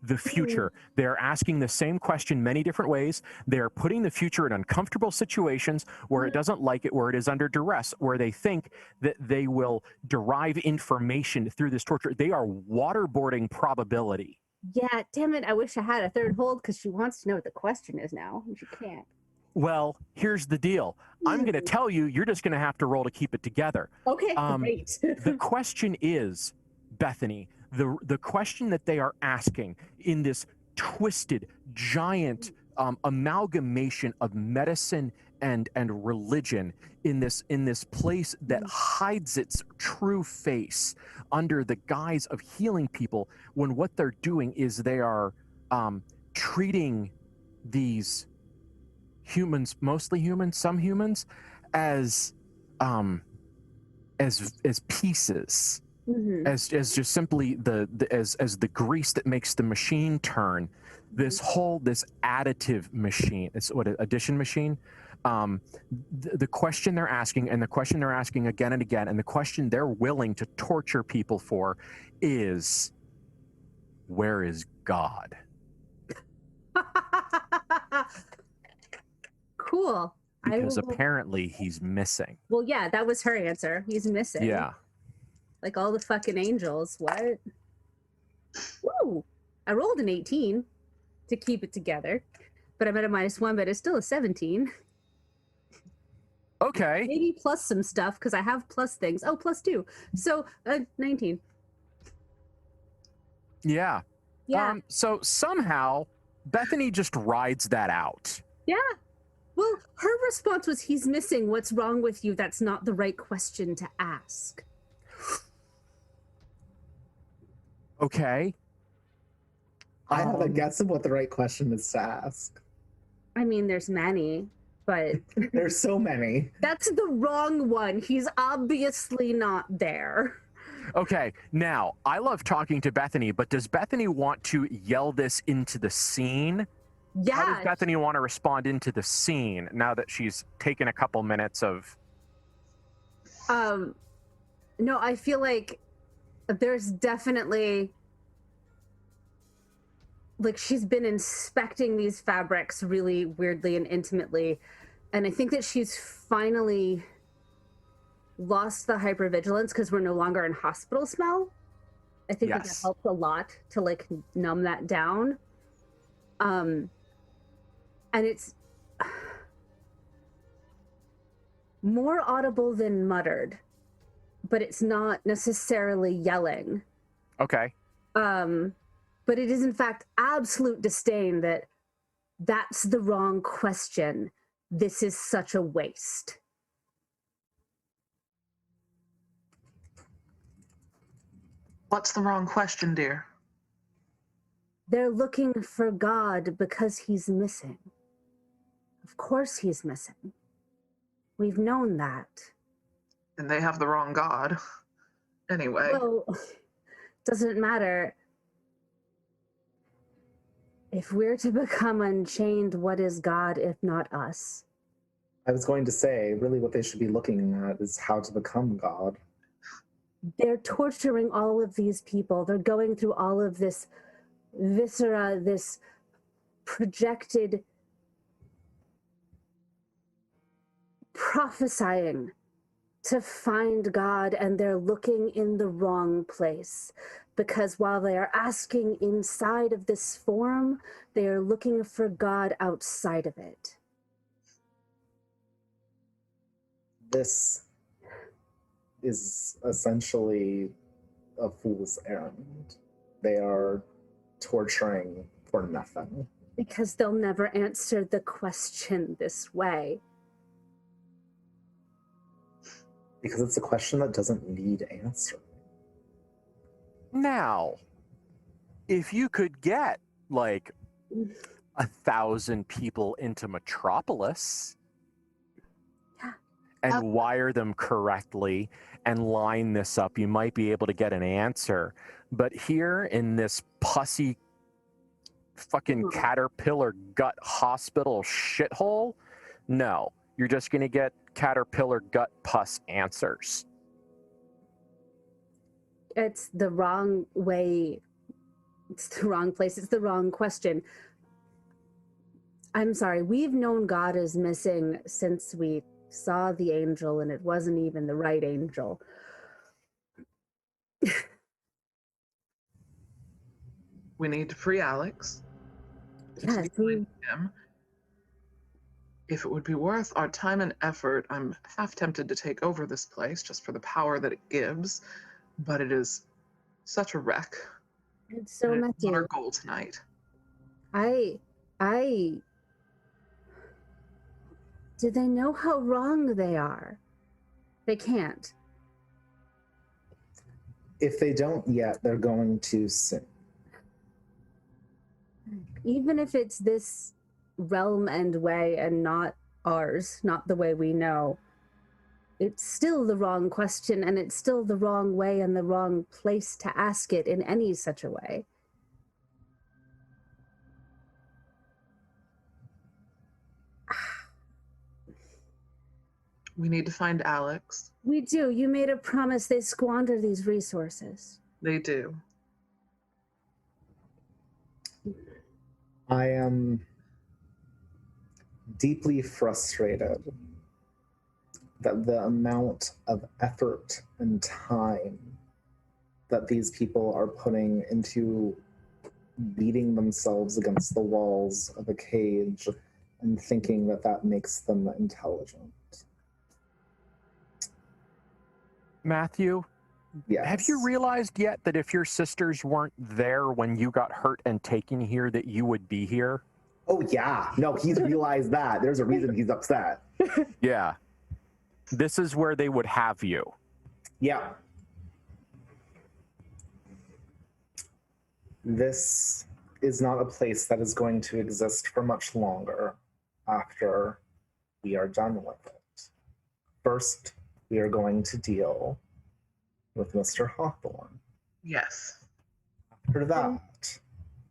the future. They're asking the same question many different ways. They're putting the future in uncomfortable situations where it doesn't like it, where it is under duress, where they think that they will derive information through this torture. They are waterboarding probability. Yeah, damn it. I wish I had a third hold because she wants to know what the question is now, and she can't. Well, here's the deal. I'm going to tell you, you're just going to have to roll to keep it together. Okay, great. The question is, Bethany, the question that they are asking in this twisted, giant amalgamation of medicine and religion, in this place that hides its true face under the guise of healing people, when what they're doing is they are treating these humans, mostly humans, some humans, as pieces, as just simply as the grease that makes the machine turn. This additive machine, it's what, an addition machine. The question they're asking, and the question they're asking again and again, and the question they're willing to torture people for is, where is God? Cool. Because apparently he's missing. Well, yeah, that was her answer. He's missing. Yeah. Like all the fucking angels. What? Woo! I rolled an 18 to keep it together, but I'm at a -1, but it's still a 17. Okay. Maybe plus some stuff because I have plus things. Oh, +2. So 19. Yeah. Yeah. So somehow Bethany just rides that out. Yeah. Well, her response was, he's missing. What's wrong with you? That's not the right question to ask. I Okay. have a guess of what the right question is to ask. I mean, there's many, but There's so many. that's the wrong one. He's obviously not there. Okay. Now, I love talking to Bethany, but does Bethany want to yell this into the scene? Yeah. How does Bethany want to respond into the scene now that she's taken a couple minutes of... No, I feel like there's definitely, like, she's been inspecting these fabrics really weirdly and intimately, and I think that she's finally lost the hypervigilance because we're no longer in hospital smell. I think that Yes. helps a lot to like numb that down. And it's more audible than muttered, but it's not necessarily yelling. Okay. But it is in fact absolute disdain that that's the wrong question. This is such a waste. What's the wrong question, dear? They're looking for God because he's missing. Of course he's missing. We've known that. And they have the wrong God. Anyway. Well, doesn't matter. If we're to become unchained, what is God if not us? I was going to say, really what they should be looking at is how to become God. They're torturing all of these people. They're going through all of this viscera, this projected prophesying to find God, and they're looking in the wrong place. Because while they are asking inside of this form, they are looking for God outside of it. This is essentially a fool's errand. They are torturing for nothing. Because they'll never answer the question this way. Because it's a question that doesn't need answering. Now, if you could get like 1,000 people into Metropolis and wire them correctly and line this up, you might be able to get an answer. But here in this pussy fucking caterpillar gut hospital shithole, no. you're just going to get caterpillar gut pus answers. It's the wrong way. It's the wrong place. It's the wrong question. I'm sorry. We've known God is missing since we saw the angel, and it wasn't even the right angel. We need to free Alex. Yes, Find him. If it would be worth our time and effort, I'm half tempted to take over this place just for the power that it gives, but it is such a wreck. it's so And much. it's not our goal tonight. I. Do they know how wrong they are? They can't. If they don't yet, they're going to soon. Even if it's this realm and way and not ours, not the way we know, it's still the wrong question, and it's still the wrong way and the wrong place to ask it in any such a way. We need to find Alex. We do. You made a promise they squander these resources. They do. I am deeply frustrated that the amount of effort and time that these people are putting into beating themselves against the walls of a cage and thinking that that makes them intelligent. Matthew, Yes. have you realized yet that if your sisters weren't there when you got hurt and taken here, that you would be here? Oh, yeah. No, he's realized that. There's a reason he's upset. Yeah. This is where they would have you. Yeah. This is not a place that is going to exist for much longer after we are done with it. First, we are going to deal with Mr. Hawthorne. Yes. After that,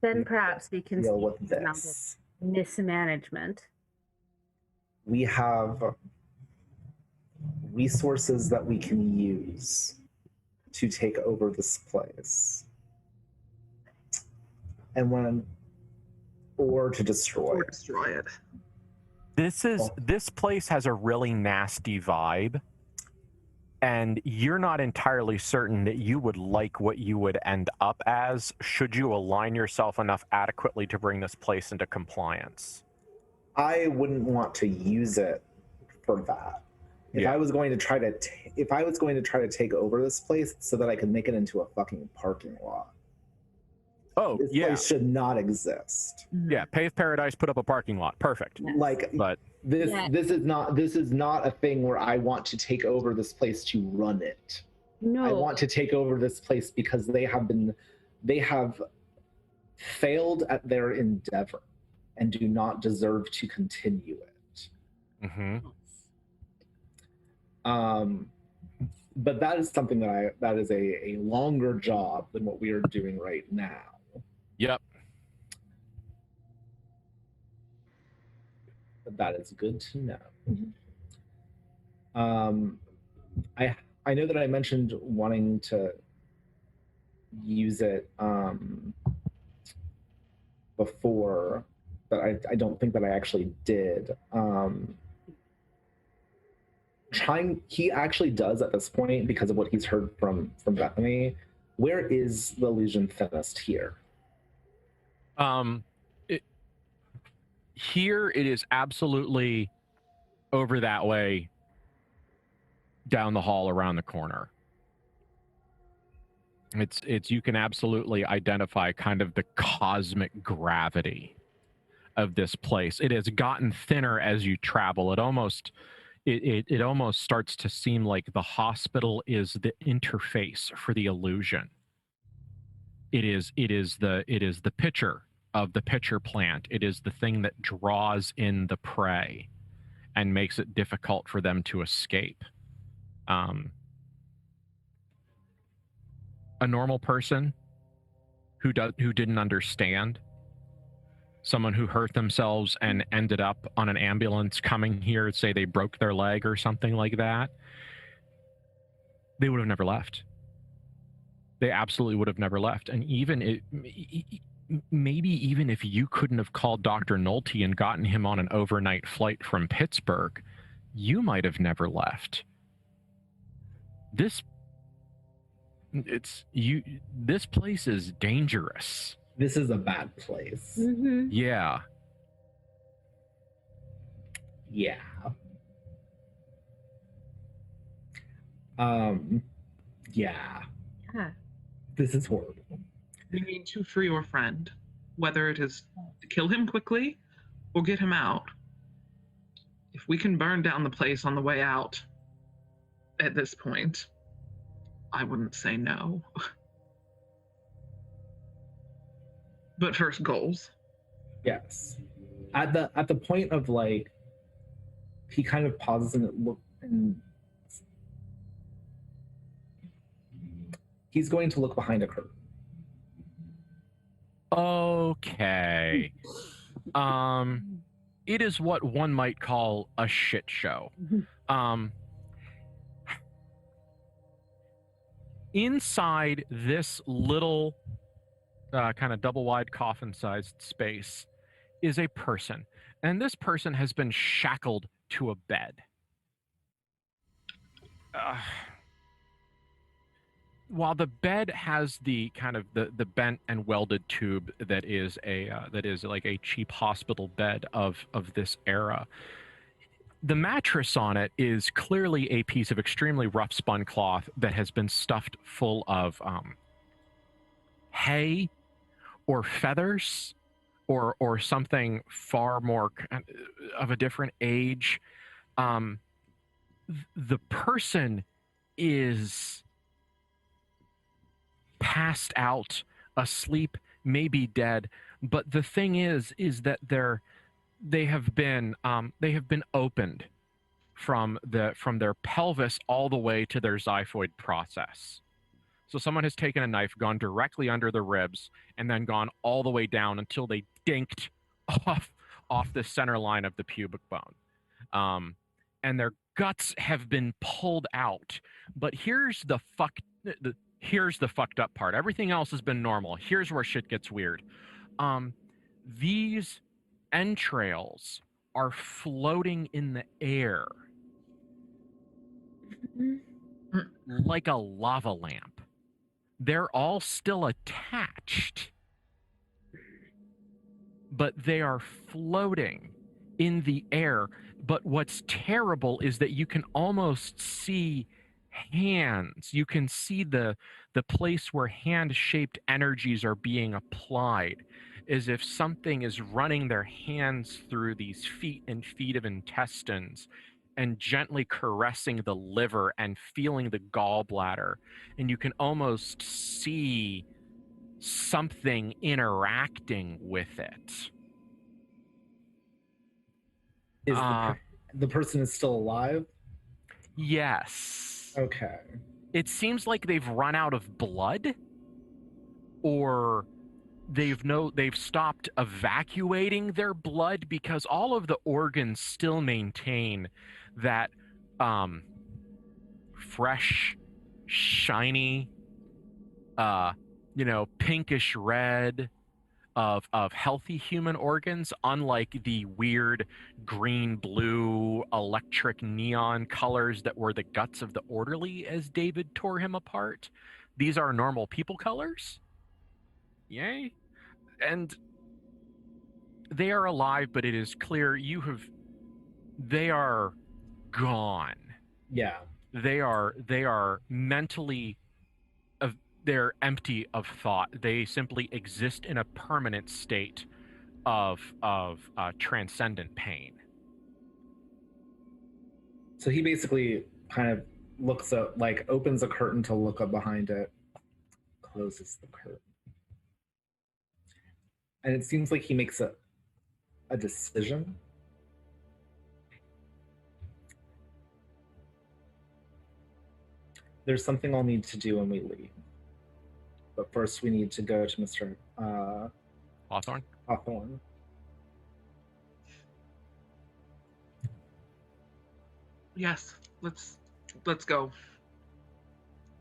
Then perhaps we can deal see with the amount of this. mismanagement. We have resources that we can use to take over this place. Or to destroy Or it. destroy it. This place has a really nasty vibe, and you're not entirely certain that you would like what you would end up as should you align yourself enough adequately to bring this place into compliance. I wouldn't want to use it for that. If I was going to try to take over this place so that I could make it into a fucking parking lot. Oh, This yeah. place should not exist. Yeah, Pave Paradise, put up a parking lot. Perfect. Like, But this Yeah. this is not a thing where I want to take over this place to run it. No. I want to take over this place because they have failed at their endeavor and do not deserve to continue it. But that is something that is a longer job than what we are doing right now. Yep. But that is good to know. I know that I mentioned wanting to use it before, but I don't think that I actually did. He actually does at this point, because of what he's heard from Bethany. Where is the illusion thinnest here? Here it is absolutely over that way, down the hall, around the corner. It's you can absolutely identify kind of the cosmic gravity of this place. It has gotten thinner as you travel. It almost starts to seem like the hospital is the interface for the illusion. It is the pitcher of the pitcher plant. It is the thing that draws in the prey and makes it difficult for them to escape. A normal person who didn't understand someone who hurt themselves and ended up on an ambulance coming here, say they broke their leg or something like that, they would have never left. They absolutely would have never left. And maybe even if you couldn't have called Dr. Nolte and gotten him on an overnight flight from Pittsburgh, you might have never left. This place is dangerous. This is a bad place. Mm-hmm. Yeah. Yeah. Yeah. Yeah. This is horrible. We need to free your friend, whether it is to kill him quickly or get him out. If we can burn down the place on the way out at this point, I wouldn't say no. But first, goals. Yes. At the point of like, he kind of pauses and he's going to look behind a curtain. Okay. It is what one might call a shit show. Inside this little kind of double wide coffin sized space is a person, and this person has been shackled to a bed. While the bed has the kind of the bent and welded tube that is like a cheap hospital bed of this era, the mattress on it is clearly a piece of extremely rough spun cloth that has been stuffed full of hay or feathers or something far more of a different age. The person is passed out, asleep, maybe dead, but the thing is that they have been opened from their pelvis all the way to their xiphoid process. So someone has taken a knife, gone directly under the ribs, and then gone all the way down until they dinked off the center line of the pubic bone. And their guts have been pulled out. But here's the fucked up part. Everything else has been normal. Here's where shit gets weird. These entrails are floating in the air like a lava lamp. They're all still attached, but they are floating in the air. But what's terrible is that you can almost see hands. You can see the place where hand-shaped energies are being applied, as if something is running their hands through these feet and feet of intestines and gently caressing the liver and feeling the gallbladder. And you can almost see something interacting with it. Is the person is still alive? Yes. Okay. It seems like they've run out of blood, or they've stopped evacuating their blood, because all of the organs still maintain that fresh, shiny, pinkish red of healthy human organs, unlike the weird green, blue, electric neon colors that were the guts of the orderly as David tore him apart. These are normal people colors. Yay. And they are alive, but it is clear they are gone. Yeah. They are mentally, they're empty of thought. They simply exist in a permanent state of transcendent pain. So he basically kind of looks up, like opens a curtain to look up behind it, closes the curtain. And it seems like he makes a decision. There's something I'll need to do when we leave. But first we need to go to Mr. Hawthorne? Hawthorne. Yes, let's go.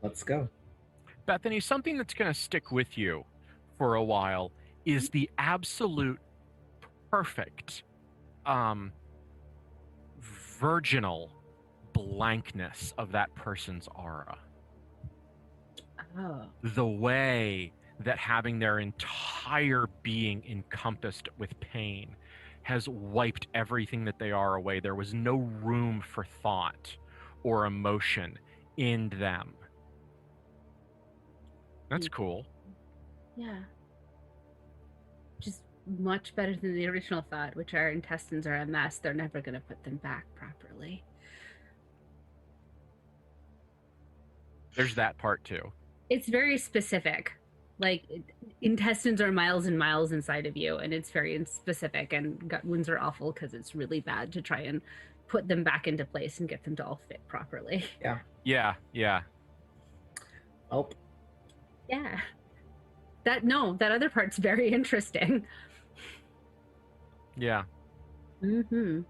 Let's go. Bethany, something that's going to stick with you for a while is the absolute perfect virginal blankness of that person's aura. Oh. The way that having their entire being encompassed with pain has wiped everything that they are away. There was no room for thought or emotion in them. That's cool. Yeah. Just much better than the original thought, which our intestines are a mess. They're never going to put them back properly. There's that part too. It's very specific. Like, intestines are miles and miles inside of you, and it's very specific, and gut wounds are awful because it's really bad to try and put them back into place and get them to all fit properly. Yeah. Oh, Yeah. That other part's very interesting. Yeah. Mm-hmm.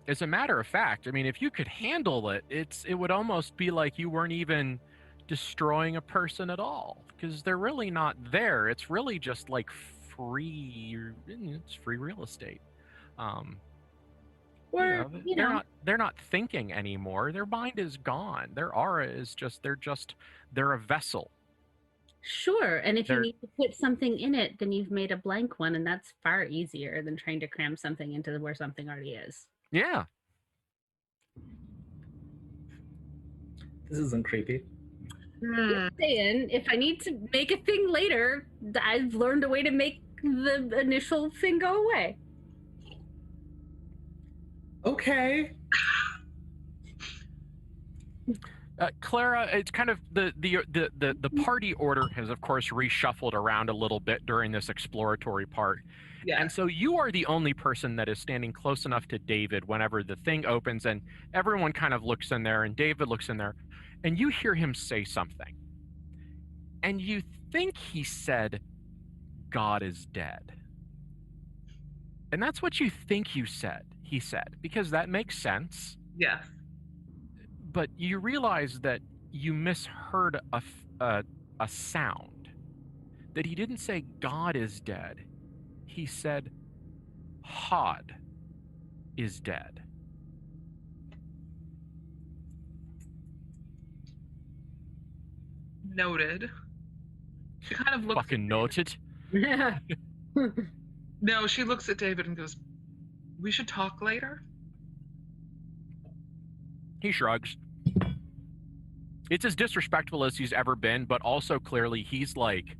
As a matter of fact, I mean, if you could handle it, it would almost be like you weren't even destroying a person at all, because they're really not there. It's really just like it's free real estate. Or, you know, they're not thinking anymore. Their mind is gone. Their aura is just they're a vessel. sure. And if you They're- need to put something in it, then you've made a blank one, and that's far easier than trying to cram something into where something already is. Yeah. this isn't creepy. Just saying, if I need to make a thing later, I've learned a way to make the initial thing go away. Okay. Clara, it's kind of the party order has of course reshuffled around a little bit during this exploratory part. Yeah. And so you are the only person that is standing close enough to David whenever the thing opens, and everyone kind of looks in there, and David looks in there, and you hear him say something. And you think he said, "God is dead." And that's what you think he said, because that makes sense. Yes. But you realize that you misheard a sound. That he didn't say God is dead. He said Hod is dead. Noted. She kind of looks. Fucking noted. No, she looks at David and goes, "We should talk later." He shrugs. It's as disrespectful as he's ever been, but also clearly he's like,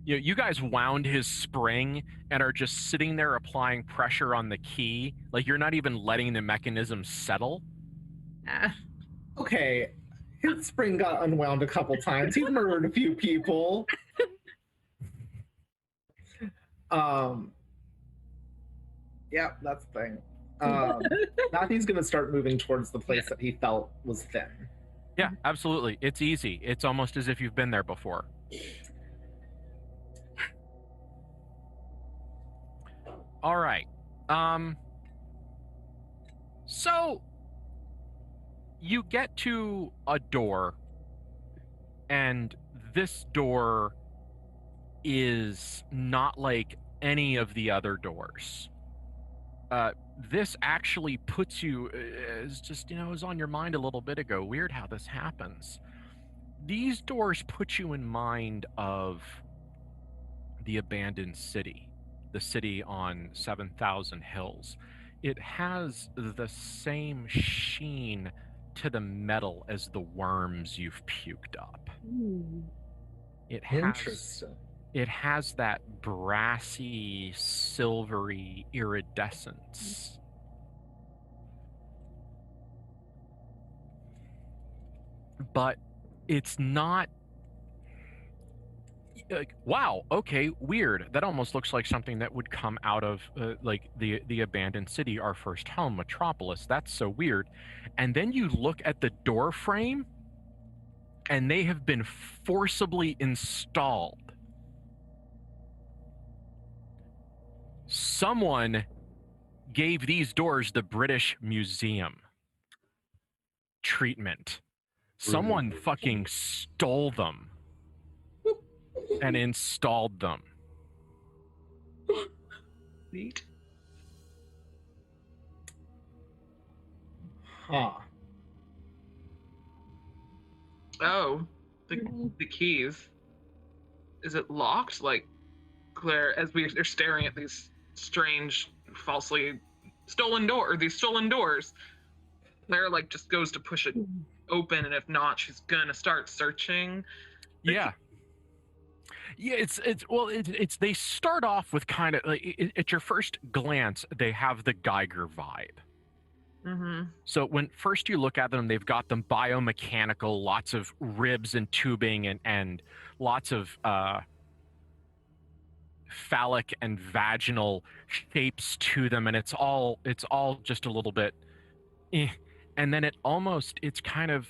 you guys wound his spring and are just sitting there applying pressure on the key. Like, you're not even letting the mechanism settle. Okay. His spring got unwound a couple times. He's murdered a few people. Yeah, that's the thing. Now he's gonna start moving towards the place that he felt was thin. Yeah, absolutely. It's easy. It's almost as if you've been there before. All right. So you get to a door, and this door is not like any of the other doors. This actually puts you, is just, it was on your mind a little bit ago. Weird how this happens. These doors put you in mind of the abandoned city, the city on 7,000 hills. It has the same sheen to the metal as the worms you've puked up. Interesting. It has that brassy, silvery iridescence. But it's not like, wow, okay, weird. That almost looks like something that would come out of like the abandoned city, our first home, Metropolis. That's so weird. And then you look at the door frame, and they have been forcibly installed. Someone gave these doors the British Museum treatment. Someone fucking stole them and installed them. Neat. Huh. Oh, the keys. Is it locked? Like, Claire, as we are staring at these strange, falsely stolen doors, Claire like just goes to push it open, and if not, she's gonna start searching. Yeah. Yeah, it's they start off with kind of like at your first glance, they have the Geiger vibe. Mm-hmm. So when first you look at them, they've got them biomechanical, lots of ribs and tubing and lots of phallic and vaginal shapes to them, and it's all just a little bit and then it's kind of,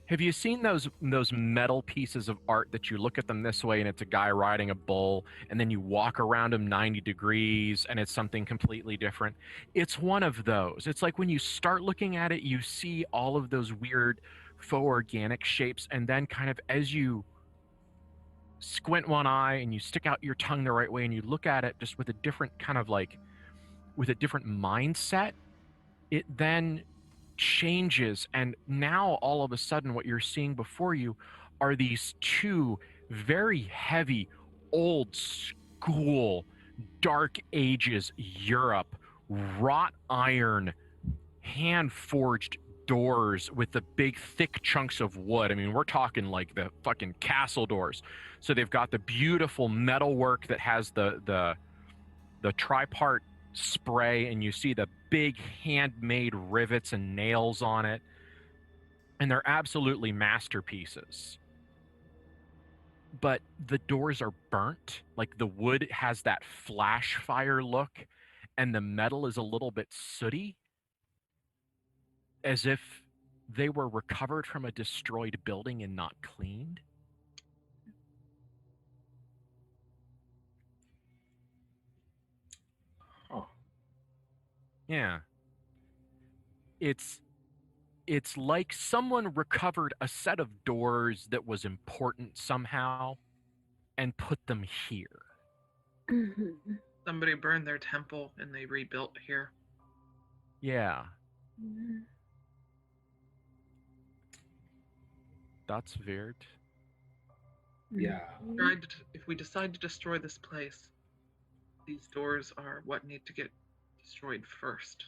have you seen those metal pieces of art that you look at them this way and it's a guy riding a bull, and then you walk around him 90 degrees and it's something completely different? It's one of those. It's like when you start looking at it, you see all of those weird faux organic shapes, and then kind of as you squint one eye and you stick out your tongue the right way and you look at it just with a different kind of like, with a different mindset, it then changes, and now all of a sudden what you're seeing before you are these two very heavy, old school, dark ages Europe, wrought iron, hand forged doors with the big thick chunks of wood. I mean, we're talking like the fucking castle doors. So they've got the beautiful metal work that has the tripart spray, and you see the big handmade rivets and nails on it, and they're absolutely masterpieces. But the doors are burnt, like the wood has that flash fire look, and the metal is a little bit sooty, as if they were recovered from a destroyed building and not cleaned. Huh. Yeah. It's like someone recovered a set of doors that was important somehow and put them here. Mhm. Somebody burned their temple and they rebuilt here. Yeah, that's weird. Yeah. If we decide to destroy this place, these doors are what need to get destroyed first.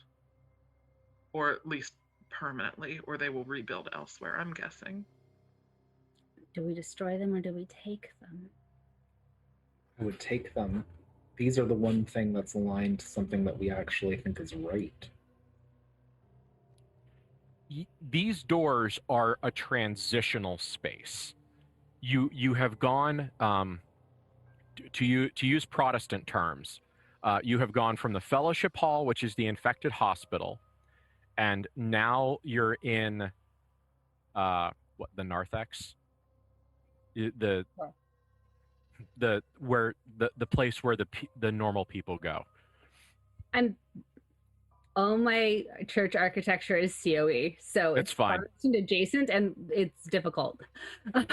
Or at least permanently, or they will rebuild elsewhere, I'm guessing. Do we destroy them or do we take them? I would take them. These are the one thing that's aligned to something that we actually think is right. These doors are a transitional space. You have gone to use Protestant terms. You have gone from the fellowship hall, which is the infected hospital, and now you're in the narthex, the place where the normal people go. And all my church architecture is COE, so It's fine. Protestant adjacent, and it's difficult.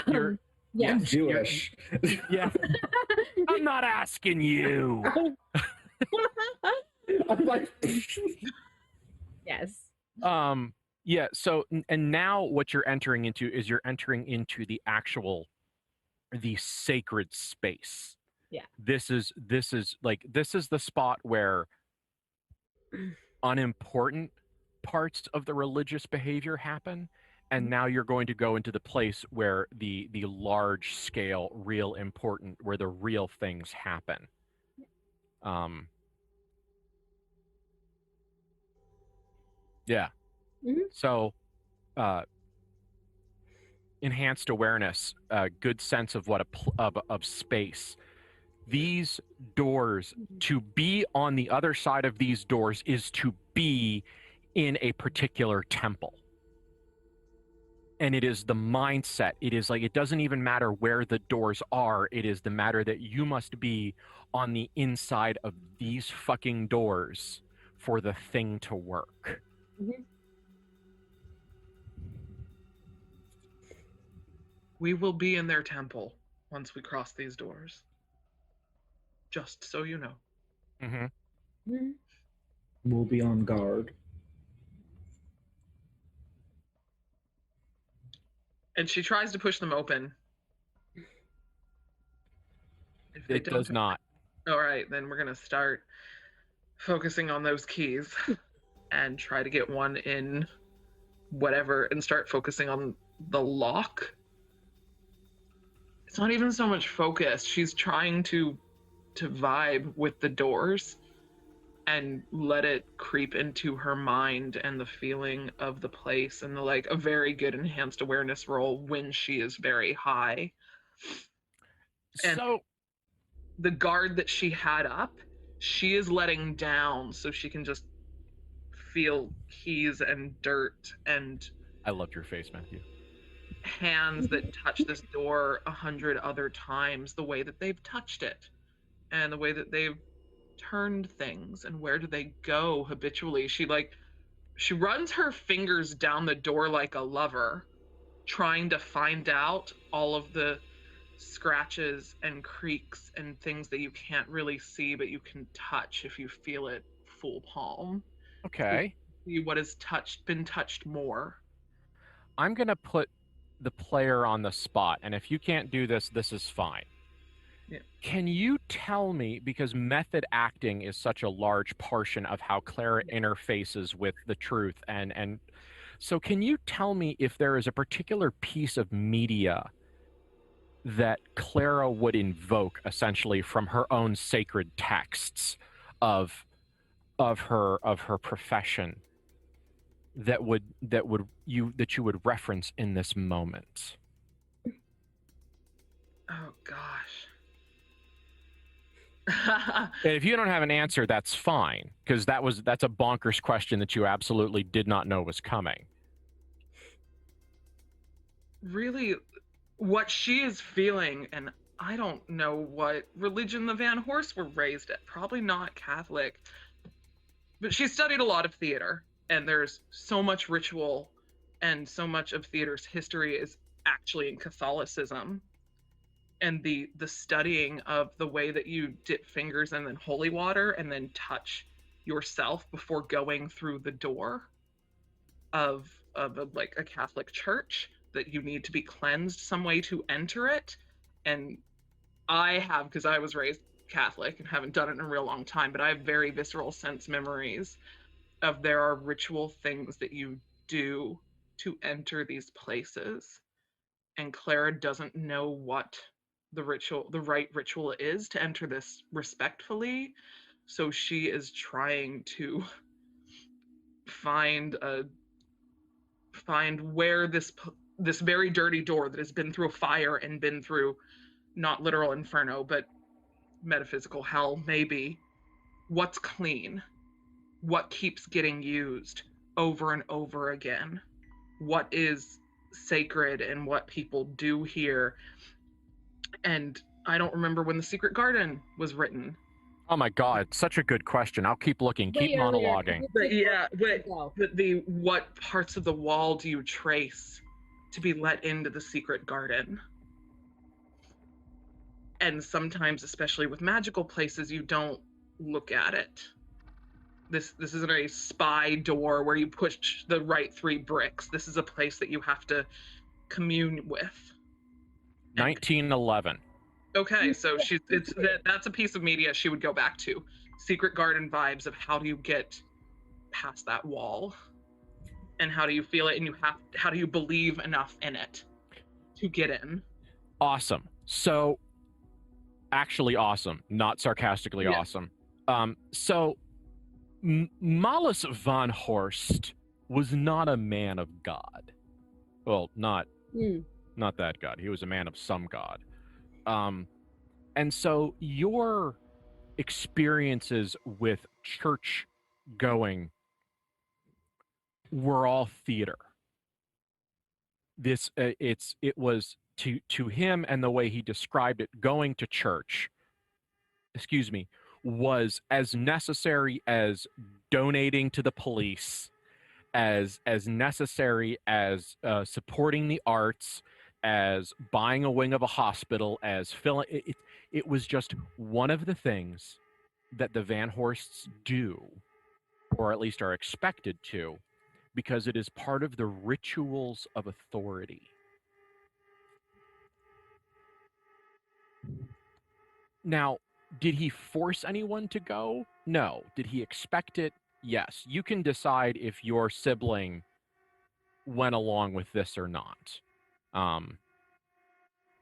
You're- Yes. I'm Jewish. Yeah, I'm not asking you. I'm like, Yes. Yeah, so and now what you're entering into is you're entering into the sacred space. Yeah. This is the spot where unimportant parts of the religious behavior happen, and now you're going to go into the place where the large scale, real important, where the real things happen. Yeah. Mhm. So enhanced awareness, good sense of what of space. These doors, to be on the other side of these doors is to be in a particular temple. And it is the mindset. It is like, it doesn't even matter where the doors are. It is the matter that you must be on the inside of these fucking doors for the thing to work. We will be in their temple once we cross these doors. Just so you know. Mm-hmm. We'll be on guard. And she tries to push them open. If they It don't does not. All right, then we're gonna start focusing on those keys and try to get one in whatever and start focusing on the lock. It's not even so much focus. She's trying to vibe with the doors and let it creep into her mind and the feeling of the place and the like a very good enhanced awareness roll when she is very high. And So the guard that she had up, she is letting down so she can just feel keys and dirt and I loved your face, Matthew. hands that touch this door 100 other times, the way that they've touched it and the way that they've turned things and where do they go habitually. She runs her fingers down the door like a lover, trying to find out all of the scratches and creaks and things that you can't really see but you can touch if you feel it full palm. Okay. See what has been touched more. I'm going to put the player on the spot, and if you can't do this, this is fine. Yeah. Can you tell me, because method acting is such a large portion of how Clara interfaces with the truth, and so can you tell me if there is a particular piece of media that Clara would invoke essentially from her own sacred texts of her profession that you would reference in this moment? Oh gosh. And if you don't have an answer, that's fine, because that's a bonkers question that you absolutely did not know was coming. Really, what she is feeling, and I don't know what religion the Van Horsts were raised at, probably not Catholic, but she studied a lot of theater, and there's so much ritual, and so much of theater's history is actually in Catholicism. And the studying of the way that you dip fingers in then holy water and then touch yourself before going through the door of like a Catholic church, that you need to be cleansed some way to enter it. And I have, because I was raised Catholic and haven't done it in a real long time, but I have very visceral sense memories of there are ritual things that you do to enter these places. And Clara doesn't know what the right ritual is to enter this respectfully. So she is trying to find where this very dirty door that has been through a fire and been through not literal inferno, but metaphysical hell, maybe. What's clean? What keeps getting used over and over again? What is sacred and what people do here? And I don't remember when The Secret Garden was written. Oh my God, such a good question. I'll keep looking, keep Way earlier. monologuing. But yeah, Go. what parts of the wall do you trace to be let into the secret garden? And sometimes, especially with magical places, you don't look at it. This isn't a spy door where you push the right 3 bricks. This is a place that you have to commune with. 1911. Okay, so that's a piece of media she would go back to. Secret Garden vibes of how do you get past that wall, and how do you feel it, and how do you believe enough in it to get in? Awesome. So, actually awesome, not sarcastically awesome. So, Malus von Horst was not a man of God. Well, not that God. He was a man of some God. And so your experiences with church going were all theater. This it was to him, and the way he described it, going to church, was as necessary as donating to the police, as necessary as supporting the arts, as buying a wing of a hospital, as filling it was just one of the things that the Van Horsts do, or at least are expected to, because it is part of the rituals of authority. Now, did he force anyone to go? No. Did he expect it? Yes. You can decide if your sibling went along with this or not.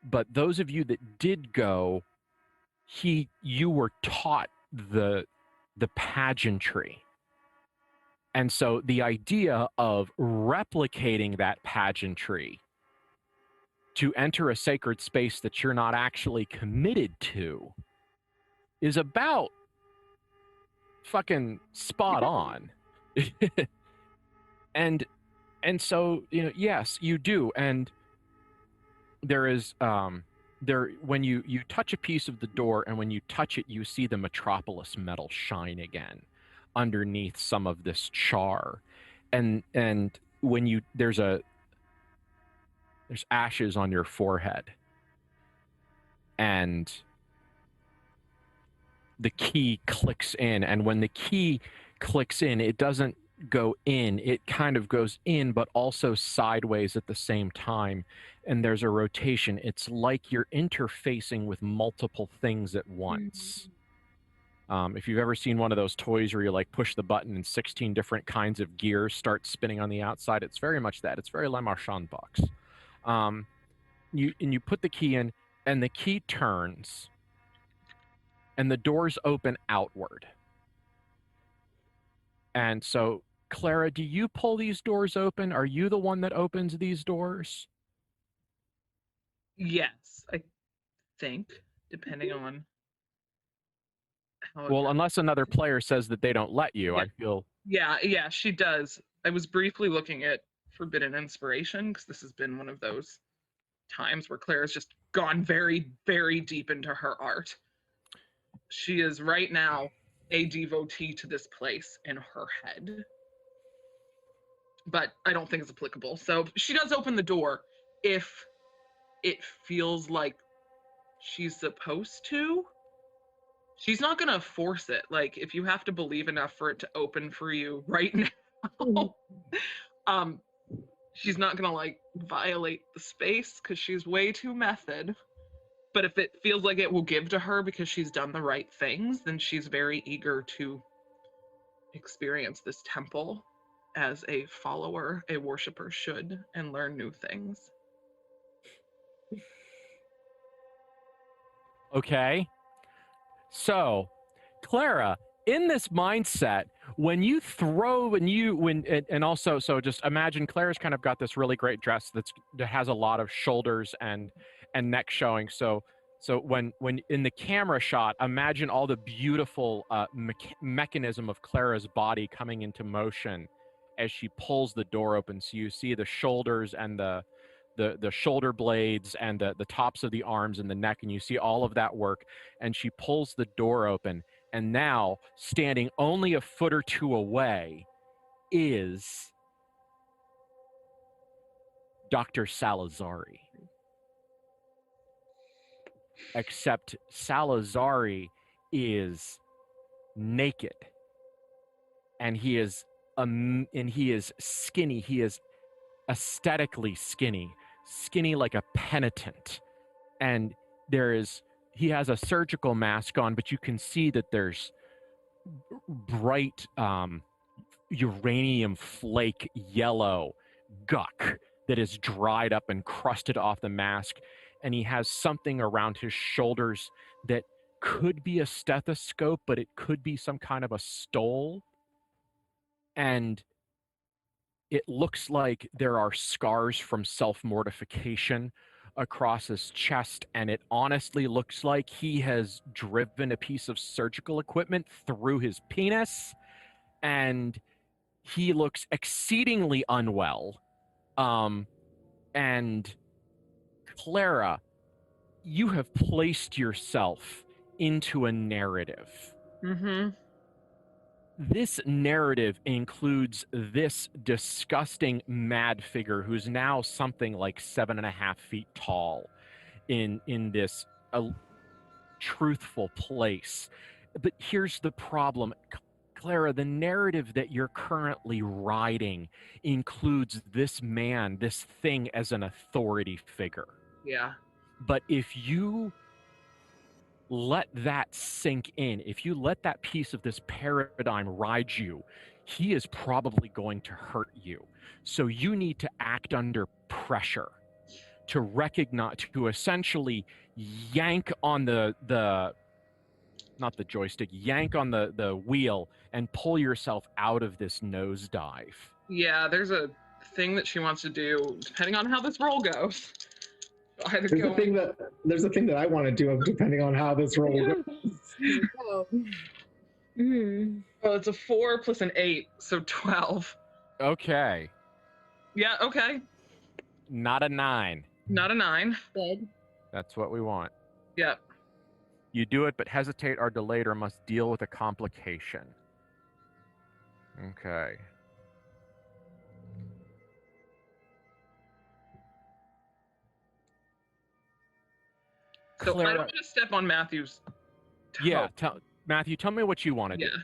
But those of you that did go, you were taught the pageantry. And so the idea of replicating that pageantry to enter a sacred space that you're not actually committed to is about fucking spot on. and so, you know, yes, you do. And there is when you touch a piece of the door, and when you touch it, you see the Metropolis metal shine again underneath some of this char. And when you there's ashes on your forehead, and the key clicks in, and when the key clicks in, it doesn't go in, it kind of goes in but also sideways at the same time, and there's a rotation. It's like you're interfacing with multiple things at once. If you've ever seen one of those toys where you like push the button and 16 different kinds of gears start spinning on the outside, it's very much that. It's very La Marchand box. You put the key in, and the key turns, and the doors open outward. And so, Clara, do you pull these doors open? Are you the one that opens these doors? Yes, I think, depending on how. Well, unless another player says that they don't let you, Yeah. I feel. Yeah, she does. I was briefly looking at Forbidden Inspiration, because this has been one of those times where Claire's just gone very, very deep into her art. She is right now a devotee to this place in her head. But I don't think it's applicable. So she does open the door if it feels like she's supposed to. She's not going to force it. Like, if you have to believe enough for it to open for you right now, she's not going to like violate the space, because she's way too method. But if it feels like it will give to her because she's done the right things, then she's very eager to experience this temple as a follower, a worshiper should, and learn new things. Okay. So, Clara, in this mindset, when you throw, and also, so just imagine Clara's kind of got this really great dress that has a lot of shoulders and neck showing. So when in the camera shot, imagine all the beautiful mechanism of Clara's body coming into motion as she pulls the door open. So you see the shoulders and the shoulder blades and the tops of the arms and the neck, and you see all of that work, and she pulls the door open, and now standing only a foot or two away is Dr. Salazari. Except Salazari is naked, and he is skinny. He is aesthetically skinny like a penitent, and he has a surgical mask on, but you can see that there's bright uranium flake yellow guck that is dried up and crusted off the mask, and he has something around his shoulders that could be a stethoscope, but it could be some kind of a stole, and it looks like there are scars from self-mortification across his chest, and it honestly looks like he has driven a piece of surgical equipment through his penis, and he looks exceedingly unwell. And Clara, you have placed yourself into a narrative Mm-hmm. This narrative includes this disgusting mad figure who's now something like 7.5 feet tall in this truthful place. But here's the problem. Clara, the narrative that you're currently writing includes this man, this thing, as an authority figure. Yeah. But if you let that sink in, if you let that piece of this paradigm ride you, he is probably going to hurt you. So you need to act under pressure to recognize, to essentially yank on the not the joystick, yank on the wheel and pull yourself out of this nosedive. Yeah, there's a thing that she wants to do, depending on how this roll goes. Either There's go a thing that I want to do depending on how this roll goes. Well, it's a 4 plus an 8, so 12. Okay. Yeah, okay. Not a 9. Not a 9. Good. That's what we want. Yep. You do it, but hesitate or delayed or must deal with a complication. Okay. So I Clara, don't want to step on Matthew's toe. yeah, Matthew, tell me what you want to Yeah. do.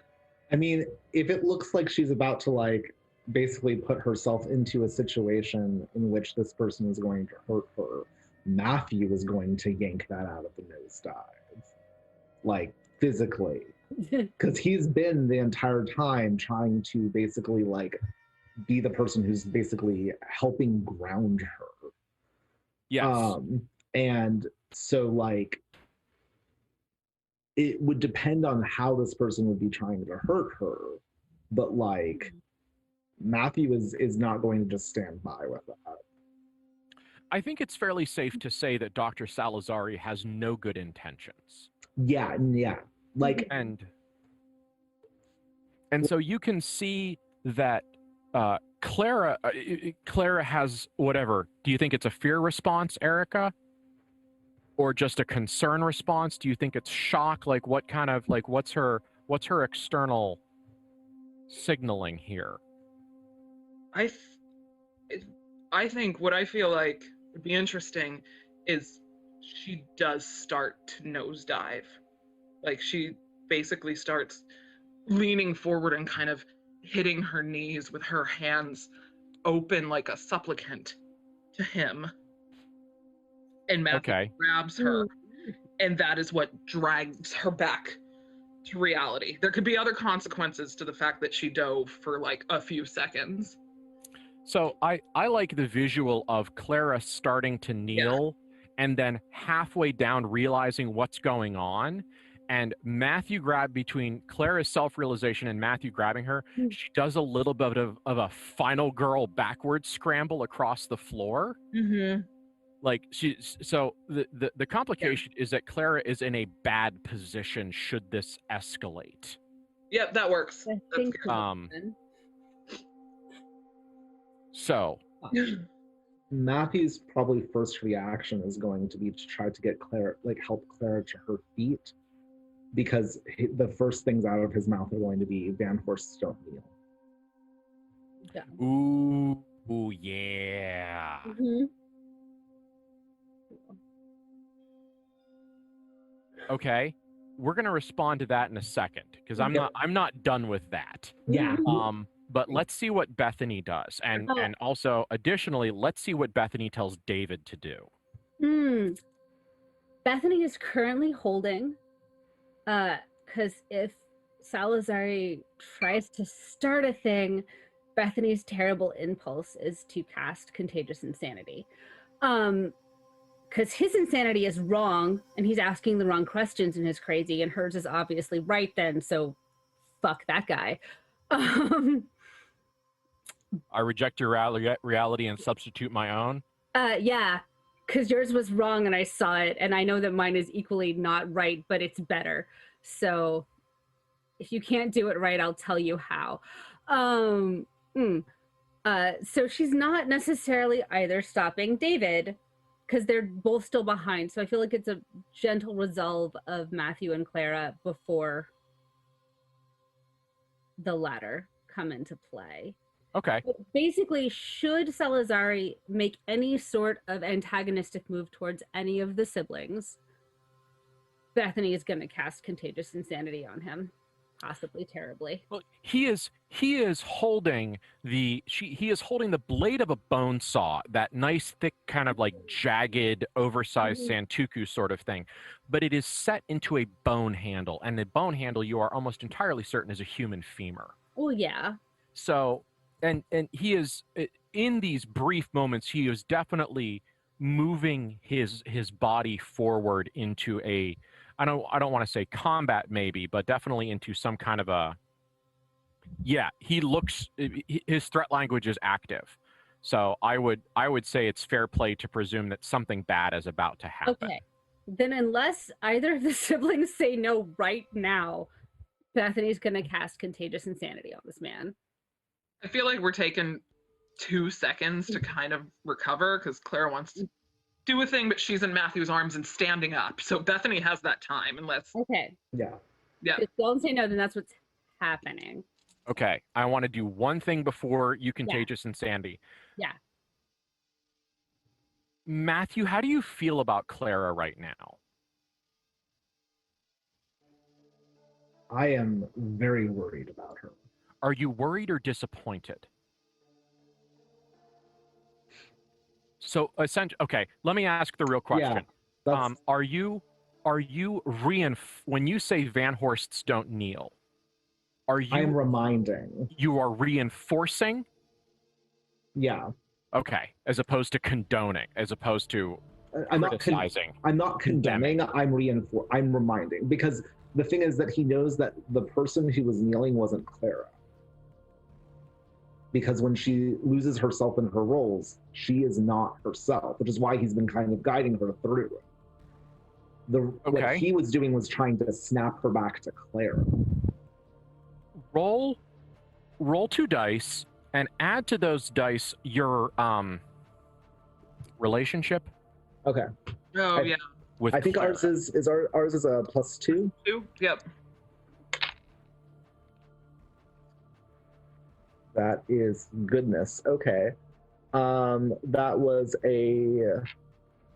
I mean, if it looks like she's about to like basically put herself into a situation in which this person is going to hurt her, Matthew is going to yank that out of the nosedive, like physically, because he's been the entire time trying to basically like be the person who's basically helping ground her. Yes. And so like it would depend on how this person would be trying to hurt her, but like Matthew is not going to just stand by with that. I think it's fairly safe to say that Dr. Salazari has no good intentions. Yeah. Like, And so you can see that Clara has whatever. Do you think it's a fear response, Erica? Or just a concern response? Do you think it's shock? Like what kind of, like what's her external signaling here? I think what I feel like would be interesting is she does start to nosedive. Like she basically starts leaning forward and kind of hitting her knees with her hands open like a supplicant to him. And Matthew grabs her, and that is what drags her back to reality. There could be other consequences to the fact that she dove for like a few seconds. So I like the visual of Clara starting to kneel and then halfway down realizing what's going on, and Matthew between Clara's self-realization and Matthew grabbing her, she does a little bit of a final girl backwards scramble across the floor. Mm-hmm. Like so the complication is that Clara is in a bad position should this escalate. Yep, that works. I think so Matthew's probably first reaction is going to be to try to get Clara, like help Clara to her feet, because the first things out of his mouth are going to be Van Horst's don't kneel. Yeah. Ooh, yeah. Mm-hmm. Okay, we're gonna respond to that in a second because I'm not done with that. Yeah. But let's see what Bethany does, and also additionally, let's see what Bethany tells David to do. Bethany is currently holding, because if Salazari tries to start a thing, Bethany's terrible impulse is to cast Contagious Insanity. Because his insanity is wrong, and he's asking the wrong questions and is crazy, and hers is obviously right then, so fuck that guy. I reject your reality and substitute my own. Yeah, because yours was wrong and I saw it, and I know that mine is equally not right, but it's better. So if you can't do it right, I'll tell you how. So she's not necessarily either stopping David, because they're both still behind. So I feel like it's a gentle resolve of Matthew and Clara before the latter come into play. Okay. But basically, should Salazari make any sort of antagonistic move towards any of the siblings, Bethany is going to cast Contagious Insanity on him, possibly terribly. Well, he is holding he is holding the blade of a bone saw, that nice thick kind of like jagged, oversized santuku sort of thing, but it is set into a bone handle, and the bone handle you are almost entirely certain is a human femur. Oh yeah. So, and he is in these brief moments, he is definitely moving his body forward into a, I don't want to say combat maybe, but definitely into some kind of a, yeah, he looks, his threat language is active. So I would say it's fair play to presume that something bad is about to happen. Okay. Then unless either of the siblings say no right now, Bethany's going to cast Contagious Insanity on this man. I feel like we're taking 2 seconds to kind of recover because Clara wants to do a thing, but she's in Matthew's arms and standing up. So Bethany has that time unless. Okay. Yeah. Yeah. If you don't say no, then that's what's happening. Okay. I want to do one thing before you Contagious Insanity. Yeah. Matthew, how do you feel about Clara right now? I am very worried about her. Are you worried or disappointed? So essentially, okay, let me ask the real question. Yeah, Are you when you say Van Horsts don't kneel, are you I'm reminding. you are reinforcing? Yeah. Okay, as opposed to condoning, as opposed to I'm not criticizing. I'm not condemning. I'm reminding, because the thing is that he knows that the person who was kneeling wasn't Clara. Because when she loses herself in her roles, she is not herself, which is why he's been kind of guiding her through. What he was doing was trying to snap her back to Clara. Roll 2 dice and add to those dice your relationship. Okay. Oh, yeah. With I think Clara. ours is a +2. 2? Yep. That is goodness. Okay. That was a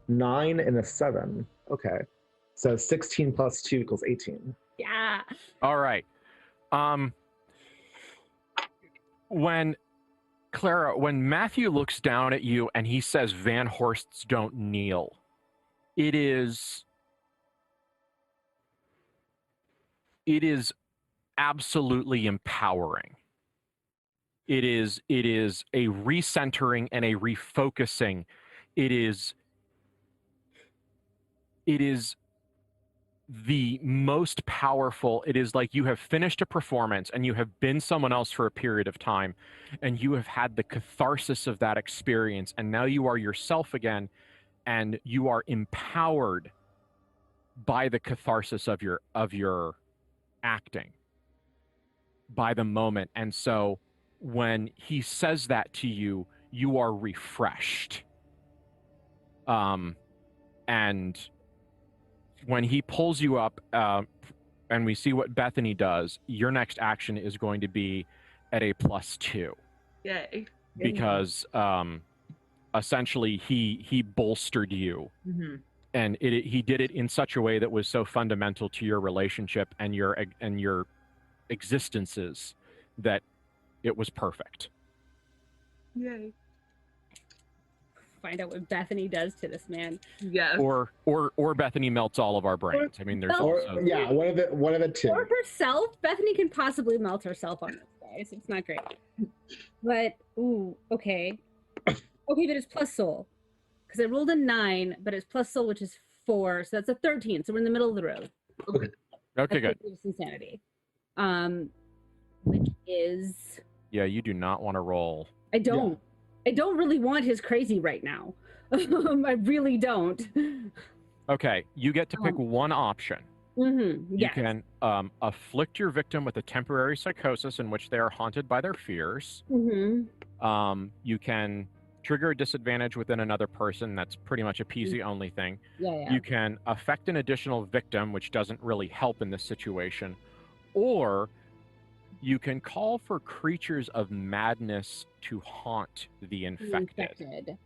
9 and a 7. Okay. So 16 + 2 = 18. Yeah. All right. When Matthew looks down at you and he says Van Horsts don't kneel, it is absolutely empowering. It is a recentering and a refocusing. It is the most powerful. It is like you have finished a performance and you have been someone else for a period of time and you have had the catharsis of that experience, and now you are yourself again and you are empowered by the catharsis of your acting, by the moment. And so when he says that to you, you are refreshed. And when he pulls you up, and we see what Bethany does, your next action is going to be at a +2. Yay. Because essentially he bolstered you. Mm-hmm. And he did it in such a way that was so fundamental to your relationship and your existences that it was perfect. Yay. Find out what Bethany does to this man. Yes. Or Bethany melts all all of our brains. I mean, there's also one of the two. Or herself. Bethany can possibly melt herself on this, guys. It's not great. But okay. Okay, but it's plus soul. Because I rolled a 9, but it's plus soul, which is 4, so that's a 13. So we're in the middle of the road. Okay, good. Insanity. Which is. Yeah, you do not want to roll. I don't. Yeah. I don't really want his crazy right now. I really don't. Okay, you get to pick one option. Mm-hmm. You can afflict your victim with a temporary psychosis in which they are haunted by their fears. Mm-hmm. You can trigger a disadvantage within another person. That's pretty much a PC only thing. Yeah. You can affect an additional victim, which doesn't really help in this situation. Or You can call for creatures of madness to haunt the infected.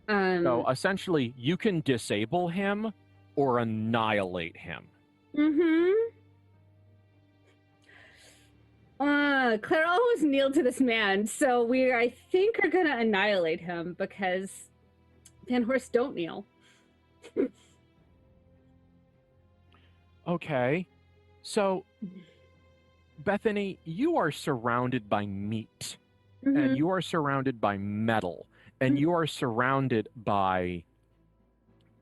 So essentially, you can disable him or annihilate him. Clara almost kneeled to this man, so we, I think, are gonna annihilate him because Van Horst don't kneel. Okay, so Bethany, you are surrounded by meat, and you are surrounded by metal, and you are surrounded by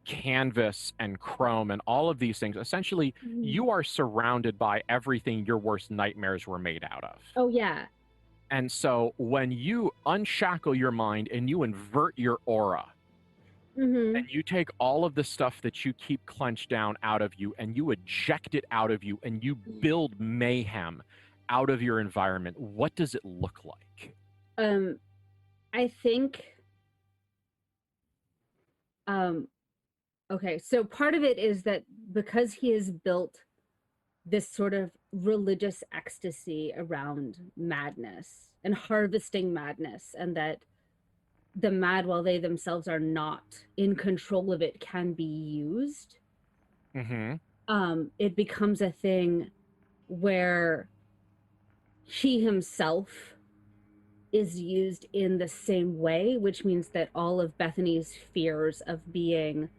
canvas and chrome and all of these things. Essentially, you are surrounded by everything your worst nightmares were made out of. Oh, yeah. And so when you unshackle your mind and you invert your aura, and you take all of the stuff that you keep clenched down out of you and you eject it out of you and you build mayhem out of your environment, what does it look like? I think okay, so part of it is that because he has built this sort of religious ecstasy around madness and harvesting madness, and that the mad, while they themselves are not in control of it, can be used. It becomes a thing where he himself is used in the same way, which means that all of Bethany's fears of being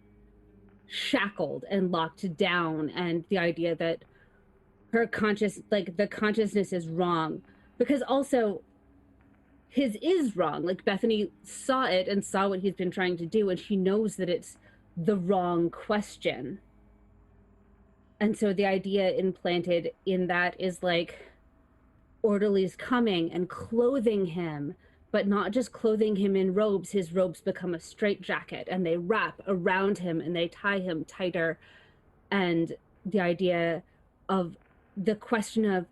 shackled and locked down, and the idea that her the consciousness is wrong, because also his is wrong. Like, Bethany saw it and saw what he's been trying to do, and she knows that it's the wrong question. And so the idea implanted in that is like orderlies coming and clothing him, but not just clothing him in robes. His robes become a straitjacket, and they wrap around him and they tie him tighter. And the idea of the question of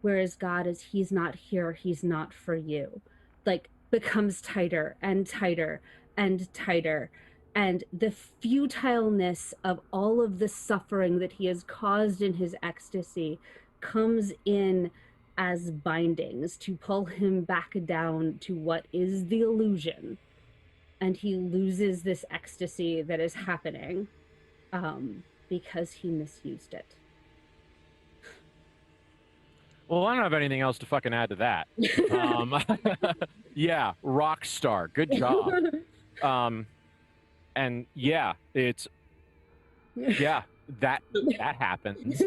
where is God, as he's not here, he's not for you, like, becomes tighter and tighter and tighter. And the futileness of all of the suffering that he has caused in his ecstasy comes in as bindings to pull him back down to what is the illusion. And he loses this ecstasy that is happening because he misused it. Well, I don't have anything else to fucking add to that. Yeah, rock star. Good job. And yeah, it's that happens.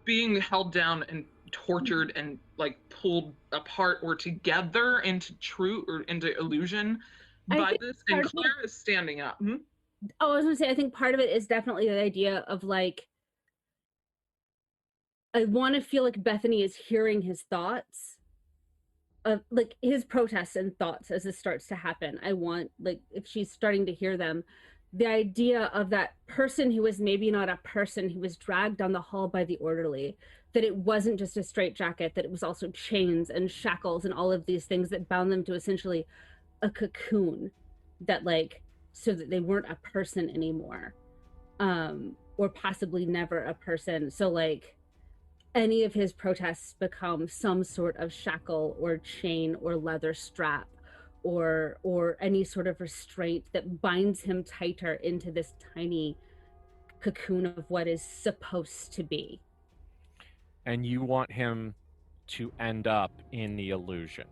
Being held down and tortured and like pulled apart or together into truth or into illusion by this, and Clara is standing up. Oh, I was gonna say, I think part of it is definitely the idea of like, I want to feel like Bethany is hearing his thoughts, of like his protests and thoughts as this starts to happen. I want, like, if she's starting to hear them, the idea of that person who was maybe not a person, who was dragged down the hall by the orderly, that it wasn't just a straitjacket, that it was also chains and shackles and all of these things that bound them to essentially a cocoon, that like, so that they weren't a person anymore, or possibly never a person. So like, any of his protests become some sort of shackle or chain or leather strap or any sort of restraint that binds him tighter into this tiny cocoon of what is supposed to be. And you want him to end up in the illusion.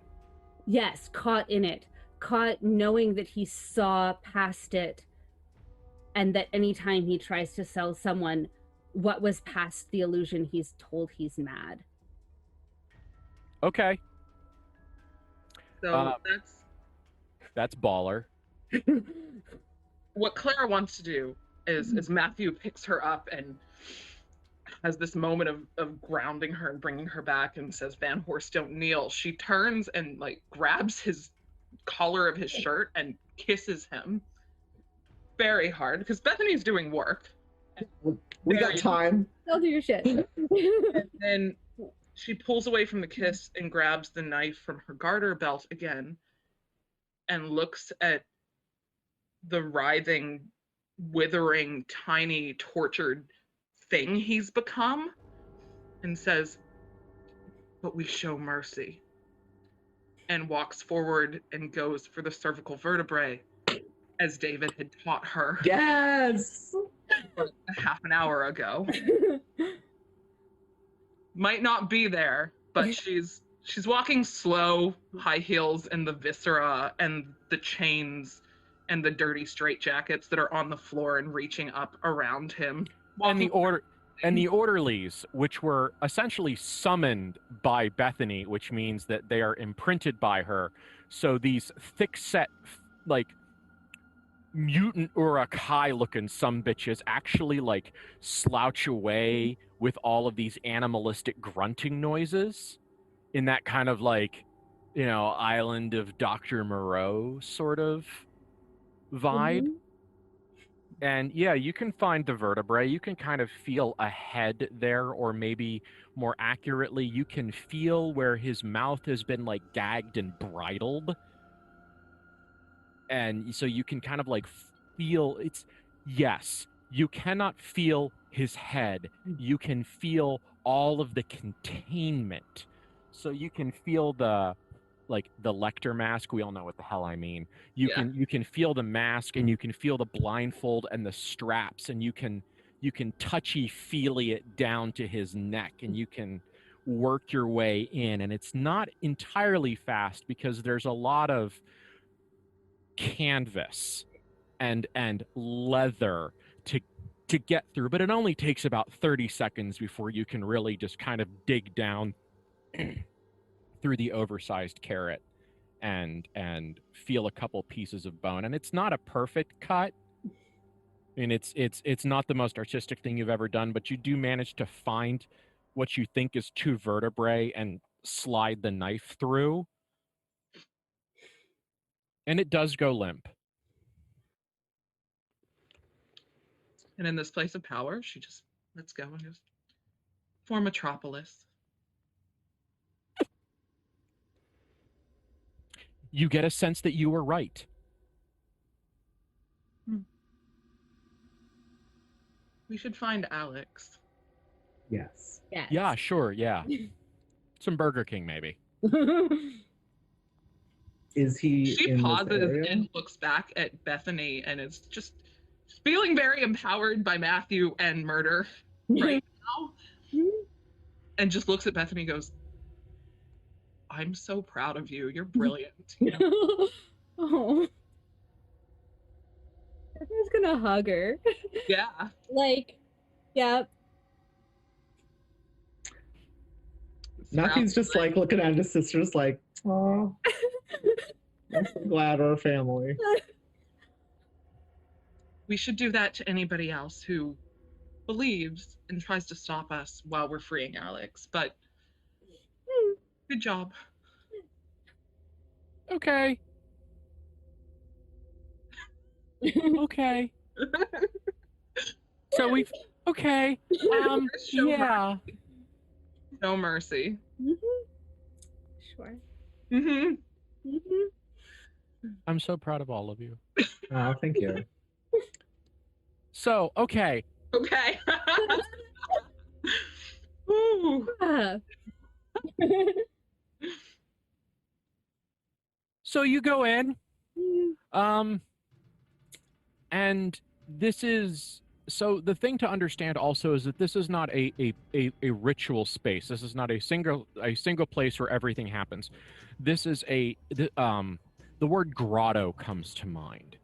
Yes, caught in it, caught knowing that he saw past it, and that anytime he tries to sell someone what was past the illusion, he's told he's mad. Okay. So that's baller. What Clara wants to do is Matthew picks her up and has this moment of grounding her and bringing her back and says, Van Horst, don't kneel. She turns and like grabs his collar of his shirt and kisses him very hard, because Bethany's doing work. We got time. Don't do your shit. And then she pulls away from the kiss and grabs the knife from her garter belt again and looks at the writhing, withering, tiny, tortured thing he's become and says, but we show mercy. And walks forward and goes for the cervical vertebrae, as David had taught her Yes. a half an hour ago. Might not be there, but she's walking slow, high heels, and the viscera and the chains and the dirty straitjackets that are on the floor and reaching up around him. And the orderlies, which were essentially summoned by Bethany, which means that they are imprinted by her. So these thick-set, like, mutant Urukai-looking sumbitches actually, like, slouch away with all of these animalistic grunting noises in that kind of, like, you know, Island of Dr. Moreau sort of vibe. And yeah, you can find the vertebrae. You can kind of feel a head there, or maybe more accurately, you can feel where his mouth has been like gagged and bridled. And so you can kind of like feel yes, you cannot feel his head. You can feel all of the containment. So you can feel the Lecter mask. We all know what the hell I mean. You can feel the mask, and you can feel the blindfold and the straps, and you can touchy-feely it down to his neck, and you can work your way in. And it's not entirely fast because there's a lot of canvas and leather to get through, but it only takes about 30 seconds before you can really just kind of dig down through the oversized carrot and feel a couple pieces of bone. And it's not a perfect cut. I mean, it's not the most artistic thing you've ever done, but you do manage to find what you think is two vertebrae and slide the knife through. And it does go limp. And in this place of power, she just lets go and goes, for Metropolis. You get a sense that you were right. We should find Alex. Yes. Yes. Yeah, sure, yeah. Some Burger King, maybe. Is he She in this pauses area? and looks back at Bethany and is just feeling very empowered by Matthew and murder right now. And just looks at Bethany and goes, I'm so proud of you. You're brilliant. You know? Oh. I was gonna hug her. Yeah. Like, yep. Matthew's just like looking at his sisters like, oh, I'm so glad we're a family. We should do that to anybody else who believes and tries to stop us while we're freeing Alex. But good job. Okay. Okay. So we've okay. Show Yeah. mercy. No mercy. Sure. I'm so proud of all of you. Oh, thank you. So, okay. Okay. Ooh. Ah. So you go in. And this is so the thing to understand also is that this is not a ritual space. This is not a single place where everything happens. This is the word grotto comes to mind.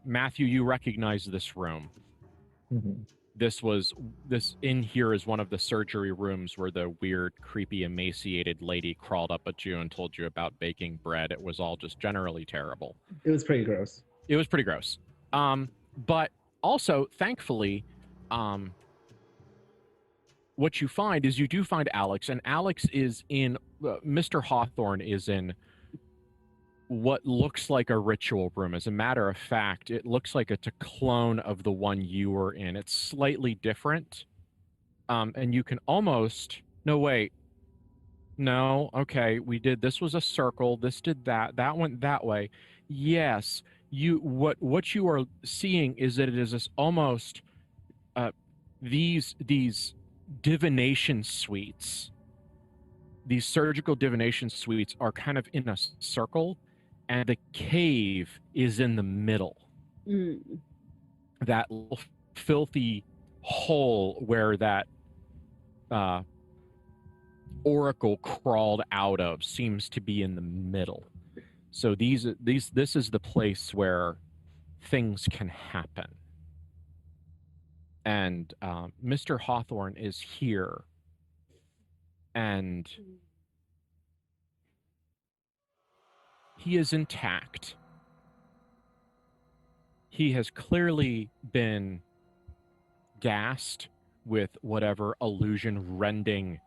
Matthew, you recognize this room. Mm-hmm. This in here is one of the surgery rooms where the weird, creepy, emaciated lady crawled up at you and told you about baking bread. It was all just generally terrible. It was pretty gross. It was pretty gross. But also, thankfully, what you find is you do find Alex, and Alex is in, Mr. Hawthorne is in what looks like a ritual room. As a matter of fact, it looks like it's a clone of the one you were in. It's slightly different. And you can almost, no, wait. No, okay, this was a circle, this did that went that way. Yes. What you are seeing is that it is this almost these divination suites these surgical divination suites are kind of in a circle, and the cave is in the middle. Mm. That little filthy hole where that oracle crawled out of seems to be in the middle. So this is the place where things can happen. And Mr. Hawthorne is here, and he is intact. He has clearly been gassed with whatever illusion-rending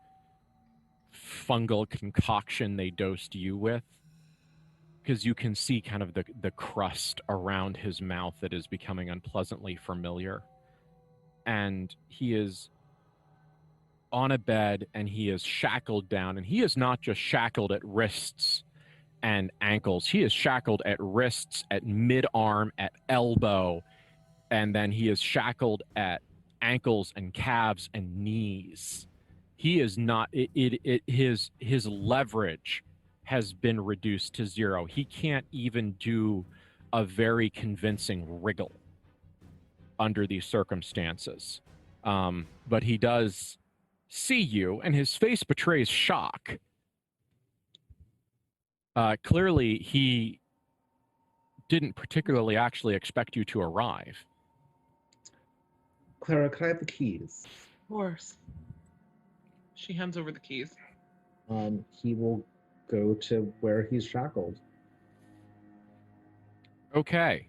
fungal concoction they dosed you with, because you can see kind of the crust around his mouth that is becoming unpleasantly familiar. And he is on a bed, and he is shackled down, and he is not just shackled at wrists and ankles. He is shackled at wrists, at mid-arm, at elbow, and then he is shackled at ankles and calves and knees. He is not, his leverage has been reduced to zero. He can't even do a very convincing wriggle under these circumstances. But he does see you, and his face betrays shock. Clearly, he didn't particularly actually expect you to arrive. Clara, can I have the keys? Of course. She hands over the keys. He will go to where he's shackled. Okay.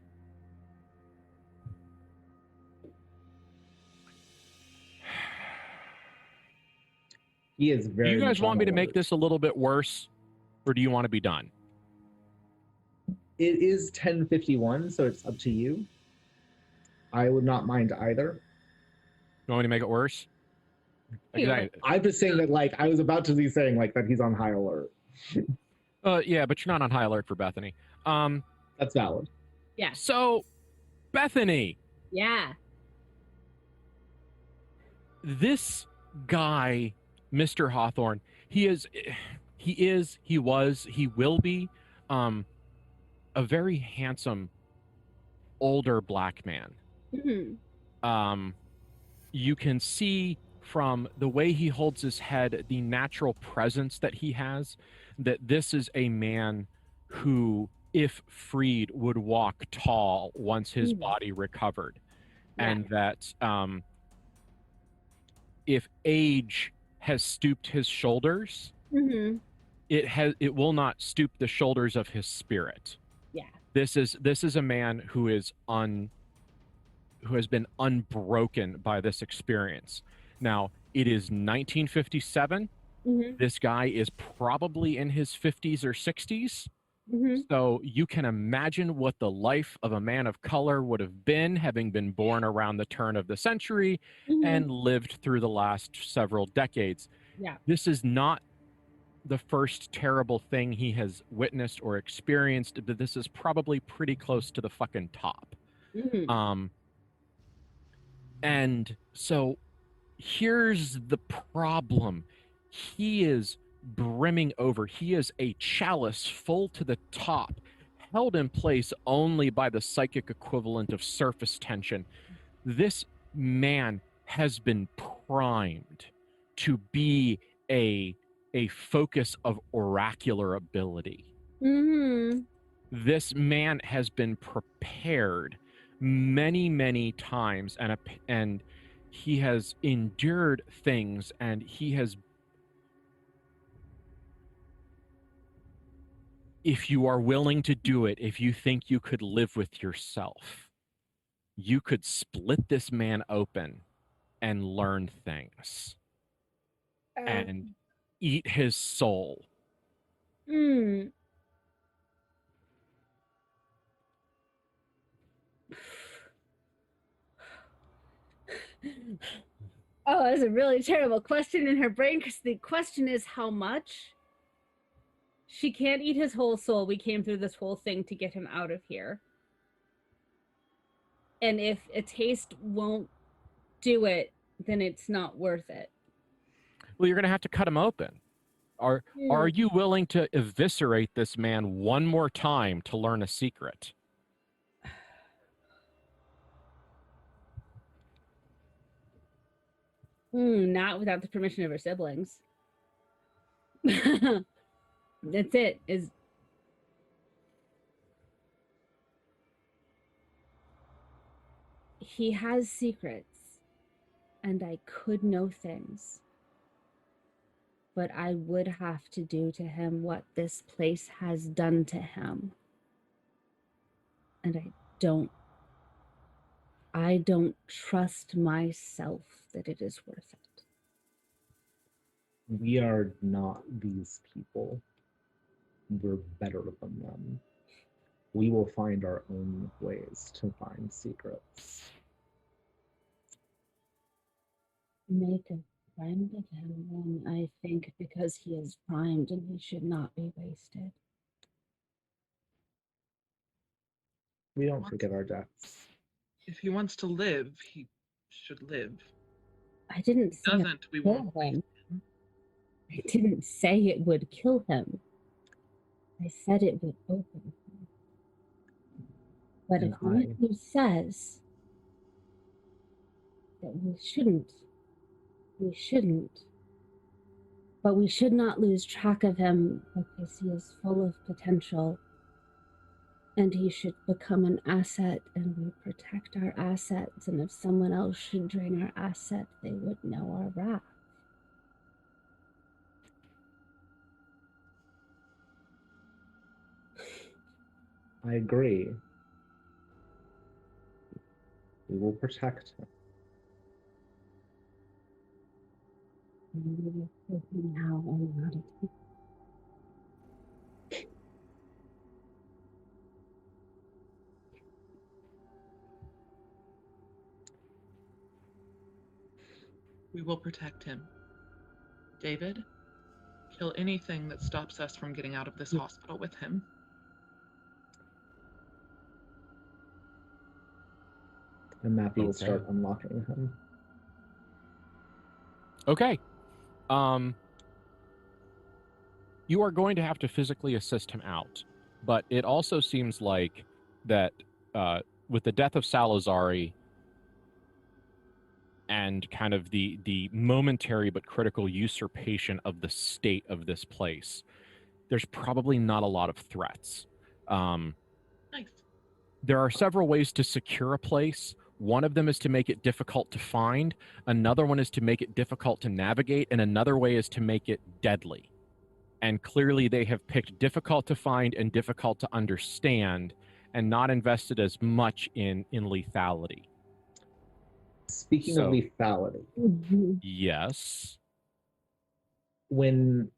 He is very. Do you guys much on want me to make alert. this a little bit worse, or do you want to be done? It is 10:51, so it's up to you. I would not mind either. You want me to make it worse? Yeah. I'm just saying that, like, I was about to be saying, like, that he's on high alert. Yeah, but you're not on high alert for Bethany. That's valid. Yeah. So, Bethany, Yeah. this guy, Mr. Hawthorne, he will be a very handsome older black man. Mm-hmm. You can see from the way he holds his head, the natural presence that he has, that this is a man who, if freed, would walk tall once his body recovered. Yeah. And that if age has stooped his shoulders, Mm-hmm. it will not stoop the shoulders of his spirit. Yeah. This is a man who has been unbroken by this experience. Now, it is 1957. Mm-hmm. This guy is probably in his 50s or 60s. Mm-hmm. So you can imagine what the life of a man of color would have been, having been born around the turn of the century Mm-hmm. and lived through the last several decades. Yeah. This is not the first terrible thing he has witnessed or experienced, but this is probably pretty close to the fucking top. Mm-hmm. And so here's the problem. He is brimming over. He is a chalice full to the top, held in place only by the psychic equivalent of surface tension. This man has been primed to be a focus of oracular ability. Mm-hmm. This man has been prepared many, many times, and he has endured things, and he has. If you are willing to do it, if you think you could live with yourself, you could split this man open and learn things and eat his soul. Mm. Oh, that's a really terrible question in her brain, because the question is how much? She can't eat his whole soul. We came through this whole thing to get him out of here. And if a taste won't do it, then it's not worth it. Well, you're going to have to cut him open. Are you willing to eviscerate this man one more time to learn a secret? Not without the permission of her siblings. That's it. He has secrets, and I could know things. But I would have to do to him what this place has done to him. And I don't trust myself that it is worth it. We are not these people. We're better than them. We will find our own ways to find secrets. Make a friend of him, then, I think, because he is primed and he should not be wasted. We don't forget our debts. If he wants to live, he should live. I didn't say it Doesn't, we kill won't waste him. him. I didn't say it would kill him. I said it would open him. But if Matthew says that we shouldn't. But we should not lose track of him because he is full of potential. And he should become an asset, and we protect our assets. And if someone else should drain our asset, they would know our wrath. I agree. We will protect him. Now or not. We will protect him. David, kill anything that stops us from getting out of this hospital with him. And Matthew will start Okay. unlocking him. Okay. You are going to have to physically assist him out, but it also seems like that with the death of Salazari and kind of the momentary but critical usurpation of the state of this place, there's probably not a lot of threats. Nice. There are several ways to secure a place. One of them is to make it difficult to find. Another one is to make it difficult to navigate. And another way is to make it deadly. And clearly they have picked difficult to find and difficult to understand and not invested as much in lethality. Speaking of lethality. Yes. When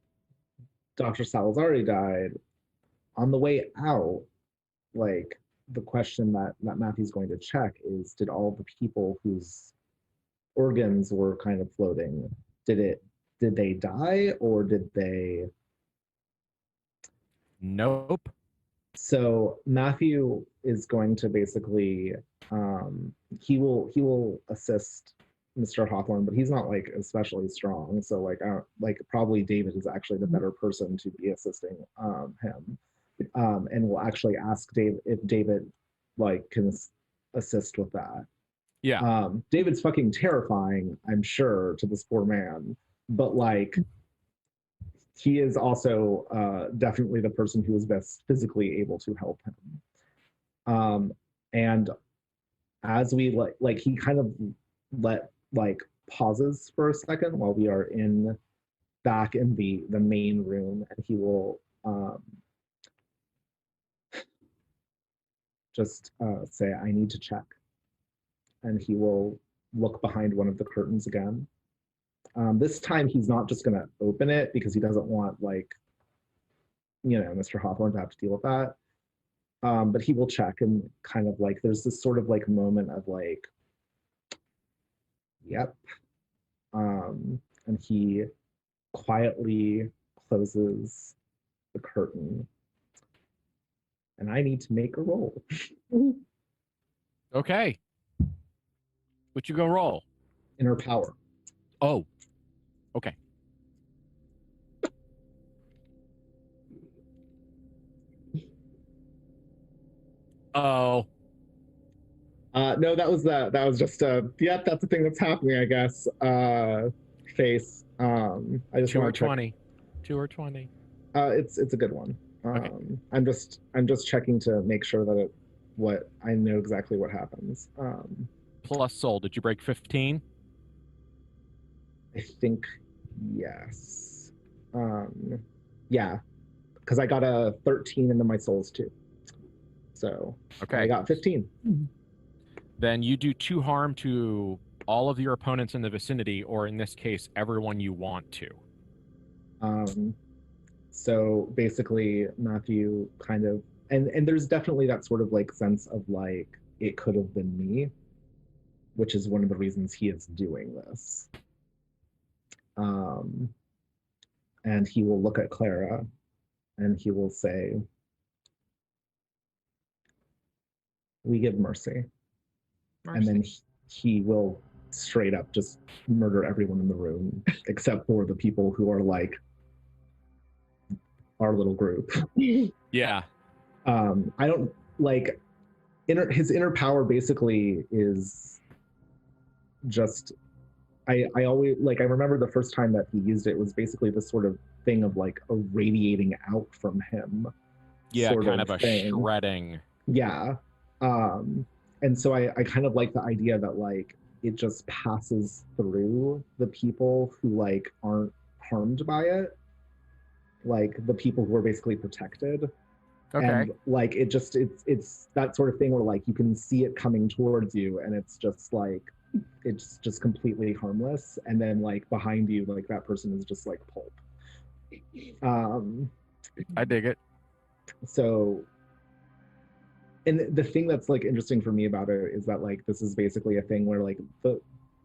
Dr. Salazari died, on the way out, like, the question that Matthew's going to check is, did all the people whose organs were kind of floating, did they die or did they? Nope. So Matthew is going to basically, he will assist Mr. Hawthorne, but he's not like especially strong. So like probably David is actually the better person to be assisting him. And we'll actually ask Dave if David like can assist with that. Yeah. David's fucking terrifying, I'm sure, to this poor man, but like he is also definitely the person who is best physically able to help him. And as we like he kind of pauses for a second while we are back in the main room, and he will just say, I need to check. And he will look behind one of the curtains again. This time he's not just gonna open it because he doesn't want Mr. Hawthorne to have to deal with that. But he will check, and kind of like there's this sort of like moment of like, yep. And he quietly closes the curtain. And I need to make a roll. Okay. What you go roll? Inner power. Oh. Okay. Oh, No, that was just yep, that's the thing that's happening, I guess. Face. I just 2 or want to check. 20. 2 or 20. It's a good one. Okay. I'm just checking to make sure that what I know exactly what happens. Plus soul. Did you break 15? I think yes. Yeah, because I got a 13 and then my souls too. So Okay. I got 15. Then you do 2 harm to all of your opponents in the vicinity, or in this case, everyone you want to. So basically, Matthew kind of, and there's definitely that sort of like sense of like it could have been me, which is one of the reasons he is doing this. And he will look at Clara and he will say, "We give mercy." And then he will straight up just murder everyone in the room except for the people who are like our little group. Yeah. I don't like his inner power basically is just I always like I remember the first time that he used it was basically this sort of thing of like a radiating out from him. Yeah, sort kind of a thing. shredding. Yeah. And so I kind of like the idea that like it just passes through the people who like aren't harmed by it, like the people who are basically protected. Okay. And like it's that sort of thing where like you can see it coming towards you and it's just like it's just completely harmless, and then like behind you like that person is just like pulp. I dig it. So, and the thing that's like interesting for me about it is that like this is basically a thing where like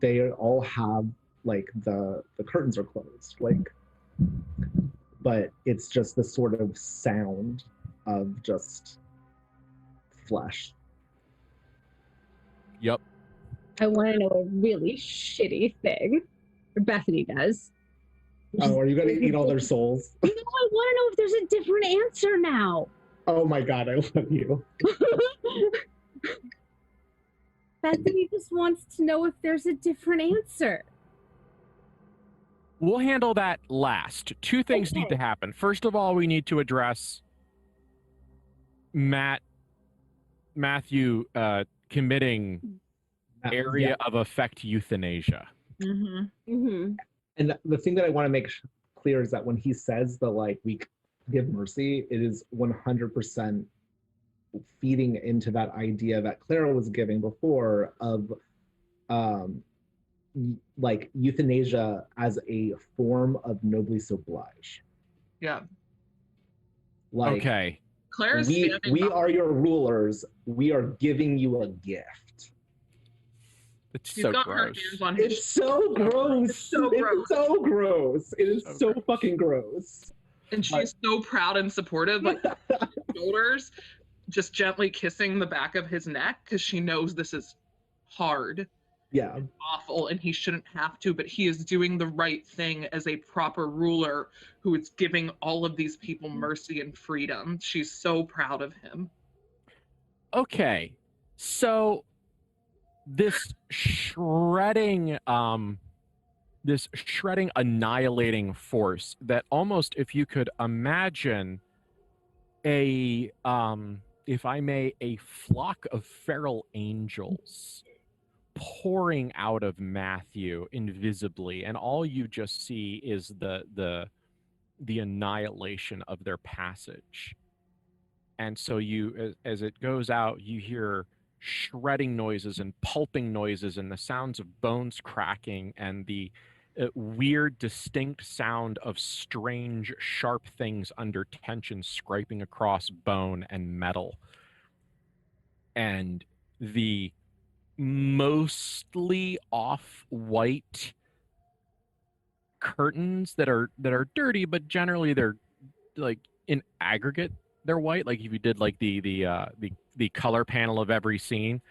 they all have like the curtains are closed, like, but it's just the sort of sound of just flesh. Yep. I want to know a really shitty thing. Bethany does. Oh, are you gonna eat all their souls? No, I want to know if there's a different answer now. Oh my god, I love you. Bethany just wants to know if there's a different answer. We'll handle that last. 2 things need to happen. First of all, we need to address Matthew committing area of effect euthanasia. And the thing that I want to make clear is that when he says that like we give mercy, it is 100% feeding into that idea that Clara was giving before of like euthanasia as a form of noblesse oblige. Yeah. Like, okay. Claire's we are your rulers. We are giving you a gift. It's She's so got gross. her hands on his It's so gross. It's so gross. It's so gross. It is so gross. fucking gross. And she's so proud and supportive, like shoulders, just gently kissing the back of his neck because she knows this is hard. Yeah. Awful, and he shouldn't have to, but he is doing the right thing as a proper ruler who is giving all of these people mercy and freedom. She's so proud of him. Okay. So this shredding annihilating force that almost, if you could imagine a if I may, a flock of feral angels pouring out of Matthew invisibly, and all you just see is the annihilation of their passage. And so you, as it goes out, you hear shredding noises and pulping noises and the sounds of bones cracking and the weird, distinct sound of strange, sharp things under tension scraping across bone and metal. And the mostly off-white curtains that are dirty, but generally they're like in aggregate they're white. Like if you did like the color panel of every scene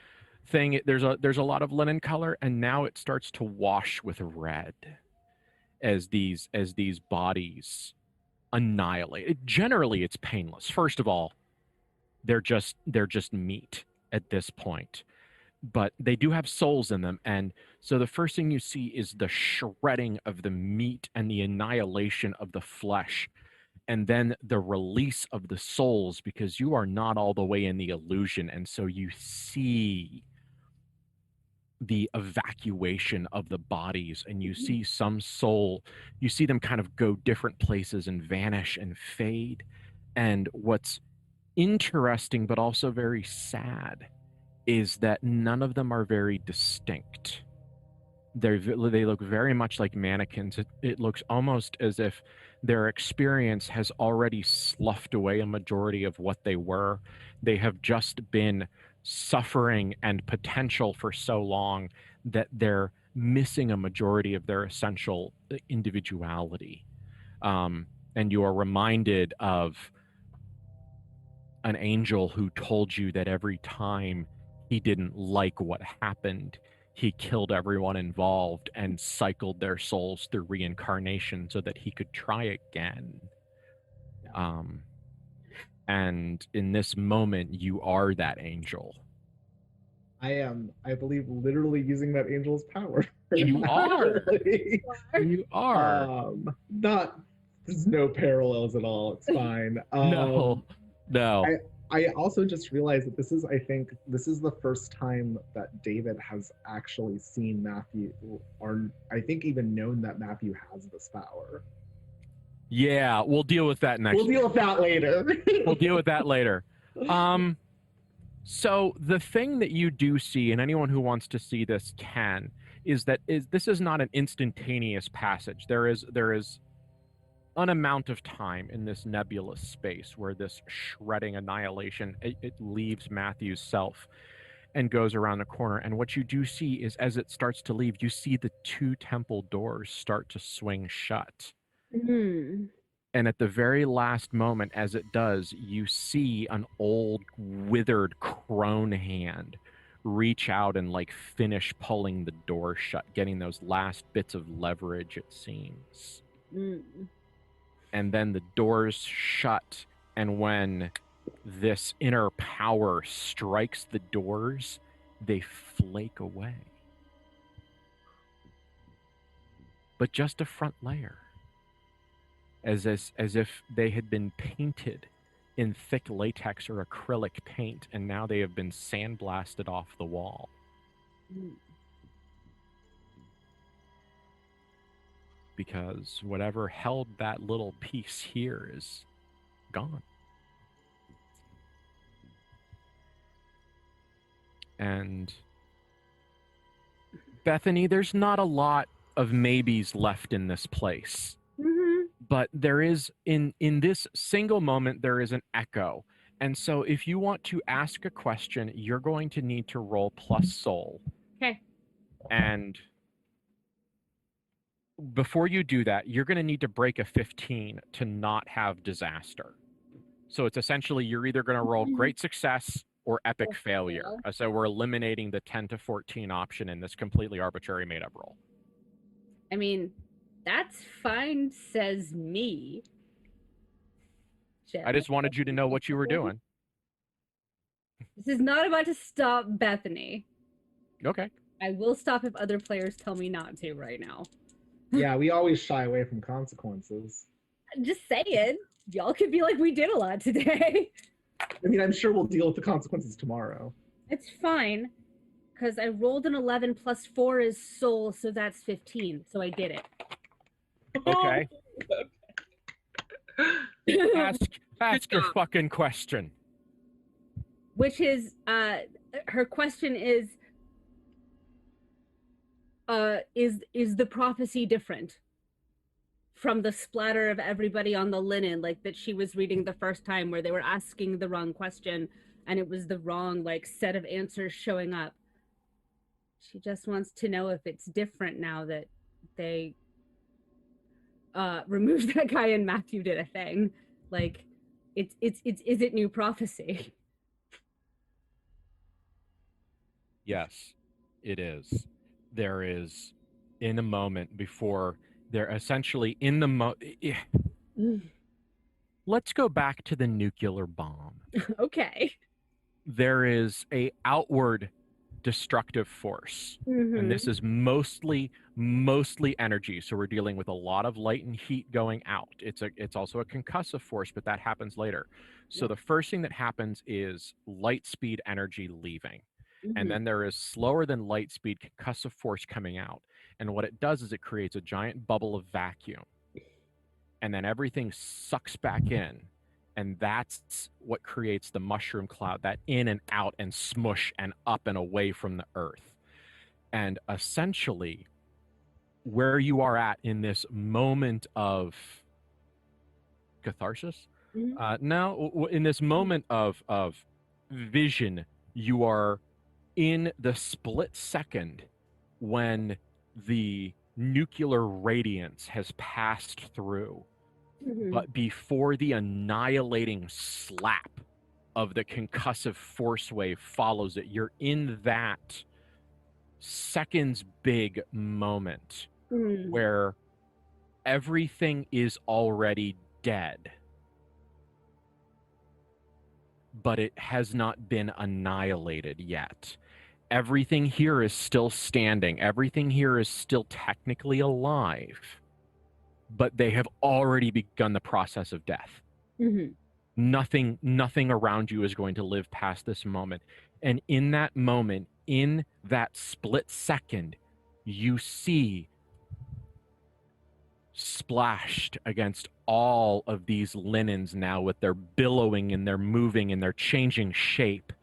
thing, there's a lot of linen color, and now it starts to wash with red as these bodies annihilate. Generally, it's painless. First of all, They're just meat at this point. But they do have souls in them, and so the first thing you see is the shredding of the meat and the annihilation of the flesh, and then the release of the souls, because you are not all the way in the illusion, and so you see the evacuation of the bodies, and you see some soul, you see them kind of go different places and vanish and fade. And what's interesting but also very sad is that none of them are very distinct. They look very much like mannequins. It looks almost as if their experience has already sloughed away a majority of what they were. They have just been suffering and potential for so long that they're missing a majority of their essential individuality. And you are reminded of an angel who told you that every time he didn't like what happened, he killed everyone involved and cycled their souls through reincarnation so that he could try again. And in this moment, you are that angel. I am, I believe, literally using that angel's power. You are. You are. Not, there's no parallels at all. It's fine. No. I also just realized that I think this is the first time that David has actually seen Matthew, or I think even known that Matthew has this power. Yeah, we'll deal with that next. We'll deal with that later. We'll deal with that later. So the thing that you do see, and anyone who wants to see this can, is that this is not an instantaneous passage. There is an amount of time in this nebulous space where this shredding annihilation, it leaves Matthew's self and goes around the corner. And what you do see is, as it starts to leave, you see the two temple doors start to swing shut. Mm. And at the very last moment, as it does, you see an old, withered crone hand reach out and like finish pulling the door shut, getting those last bits of leverage, it seems. Mm. And then the doors shut, and when this inner power strikes the doors, they flake away. But just a front layer. As if they had been painted in thick latex or acrylic paint, and now they have been sandblasted off the wall. Mm. Because whatever held that little piece here is gone. And Bethany, there's not a lot of maybes left in this place. Mm-hmm. But there is, in this single moment, there is an echo. And so if you want to ask a question, you're going to need to roll plus soul. Okay. And before you do that, you're going to need to break a 15 to not have disaster. So it's essentially, you're either going to roll great success or epic failure. So we're eliminating the 10 to 14 option in this completely arbitrary made-up roll. I mean, that's fine, says me. I just wanted you to know what you were doing. This is not about to stop Bethany. Okay. I will stop if other players tell me not to right now. Yeah, we always shy away from consequences. Just saying. Y'all could be like, we did a lot today. I mean, I'm sure we'll deal with the consequences tomorrow. It's fine, because I rolled an 11 plus 4 is soul, so that's 15. So I did it. Okay. Ask your fucking question. Which is, her question is the prophecy different from the splatter of everybody on the linen, like that she was reading the first time, where they were asking the wrong question and it was the wrong like set of answers showing up? She just wants to know if it's different now that they removed that guy and Matthew did a thing. Like, is it new prophecy? Yes, it is. There is, in a moment before, they're essentially in the let's go back to the nuclear bomb. Okay. There is a outward destructive force, and this is mostly energy. So we're dealing with a lot of light and heat going out. It's also a concussive force, but that happens later. So the first thing that happens is light speed energy leaving. And then there is slower than light speed concussive force coming out. And what it does is it creates a giant bubble of vacuum. And then everything sucks back in. And that's what creates the mushroom cloud, that in and out and smush and up and away from the earth. And essentially, where you are at in this moment of catharsis, now in this moment of vision, you are in the split second when the nuclear radiance has passed through. But before the annihilating slap of the concussive force wave follows it, you're in that seconds big moment where everything is already dead, but it has not been annihilated yet. Everything here is still standing. Everything here is still technically alive, but they have already begun the process of death. Nothing around you is going to live past this moment. And in that moment, in that split second, you see splashed against all of these linens now with their billowing and their moving and their changing shape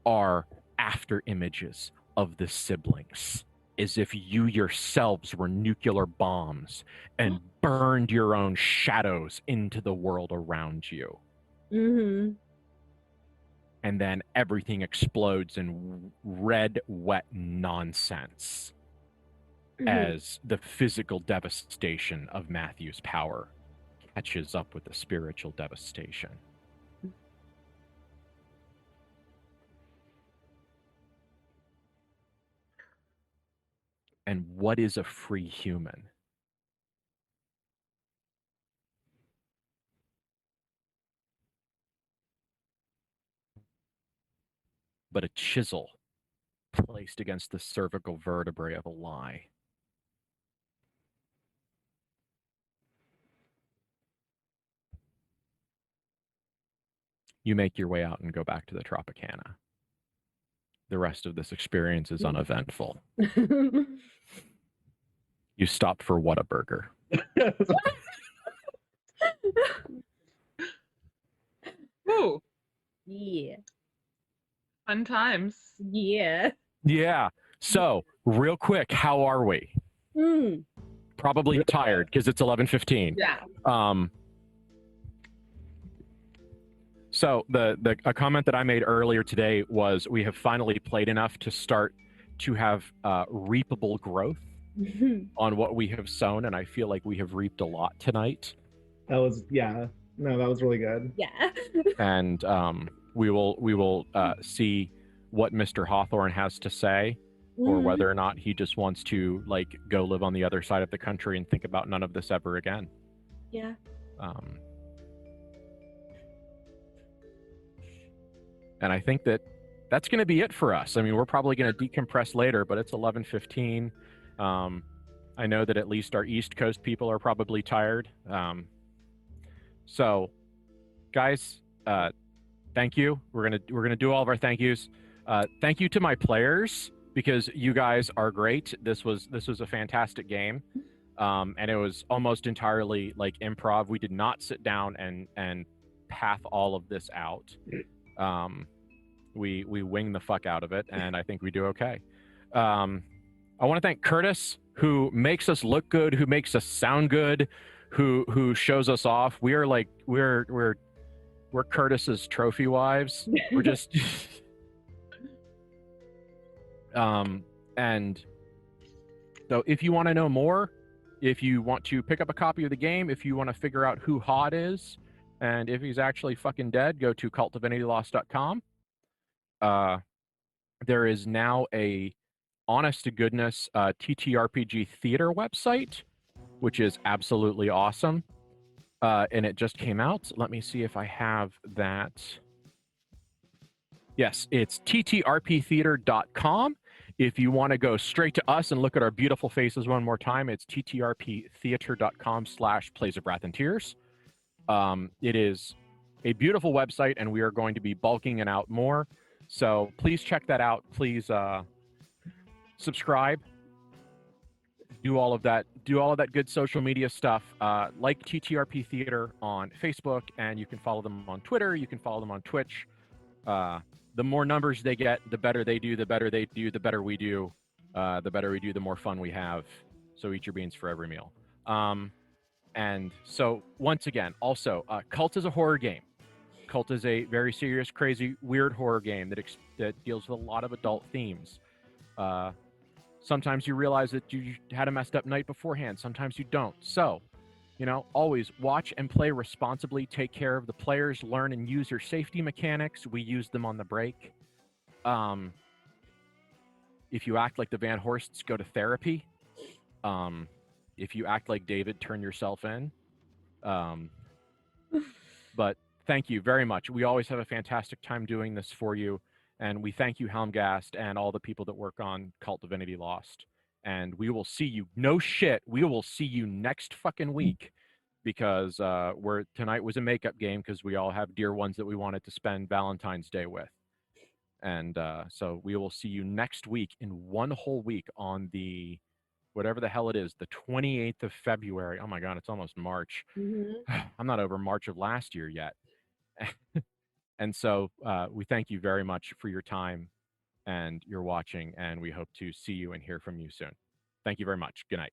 are after images of the siblings, as if you yourselves were nuclear bombs and burned your own shadows into the world around you. And then everything explodes in red, wet nonsense as the physical devastation of Matthew's power catches up with the spiritual devastation. And what is a free human? But a chisel placed against the cervical vertebrae of a lie. You make your way out and go back to the Tropicana. The rest of this experience is uneventful. You stopped for Whataburger. Ooh, Yeah. fun times. Yeah. Yeah. So, real quick, how are we? Probably tired because it's 11:15. Yeah. So a comment that I made earlier today was we have finally played enough to start to have reapable growth on what we have sown, and I feel like we have reaped a lot tonight. That was that was really good. Yeah. And we will see what Mr. Hawthorne has to say, or whether or not he just wants to like go live on the other side of the country and think about none of this ever again. Yeah. And I think that's going to be it for us. I mean, we're probably going to decompress later, but it's 11:15. I know that at least our East Coast people are probably tired. So, guys, thank you. We're gonna do all of our thank yous. Thank you to my players, because you guys are great. This was a fantastic game, and it was almost entirely like improv. We did not sit down and path all of this out. We wing the fuck out of it, and I think we do okay. I want to thank Curtis, who makes us look good, who makes us sound good, who shows us off. We are like we're Curtis's trophy wives. We're just and so if you want to know more, if you want to pick up a copy of the game, if you want to figure out who Hod is and if he's actually fucking dead, go to KULT there is now a honest to goodness ttrpg theater website, which is absolutely awesome. and it just came out. Let me see if I have that. Yes, it's ttrptheater.com. If you want to go straight to us and look at our beautiful faces one more time, it's ttrptheater.com/Plays of Wrath and Tears. It is a beautiful website, and we are going to be bulking it out more. So please check that out. Please subscribe. Do all of that. Do all of that good social media stuff. Like TTRP Theater on Facebook, and you can follow them on Twitter. You can follow them on Twitch. The more numbers they get, the better they do. The better they do, the better we do. The better we do, the more fun we have. So eat your beans for every meal. And so once again, also, KULT is a horror game. KULT is a very serious, crazy, weird horror game that deals with a lot of adult themes. Sometimes you realize that you had a messed up night beforehand. Sometimes you don't. So, always watch and play responsibly. Take care of the players. Learn and use your safety mechanics. We use them on the break. If you act like the Van Horsts, go to therapy. If you act like David, turn yourself in. But thank you very much. We always have a fantastic time doing this for you. And we thank you, Helmgast, and all the people that work on KULT Divinity Lost. And we will see you. No shit. We will see you next fucking week, because tonight was a makeup game because we all have dear ones that we wanted to spend Valentine's Day with. And so we will see you next week in one whole week on the whatever the hell it is, the 28th of February. Oh my God, it's almost March. Mm-hmm. I'm not over March of last year yet. And so we thank you very much for your time and your watching, and we hope to see you and hear from you soon. Thank you very much. Good night.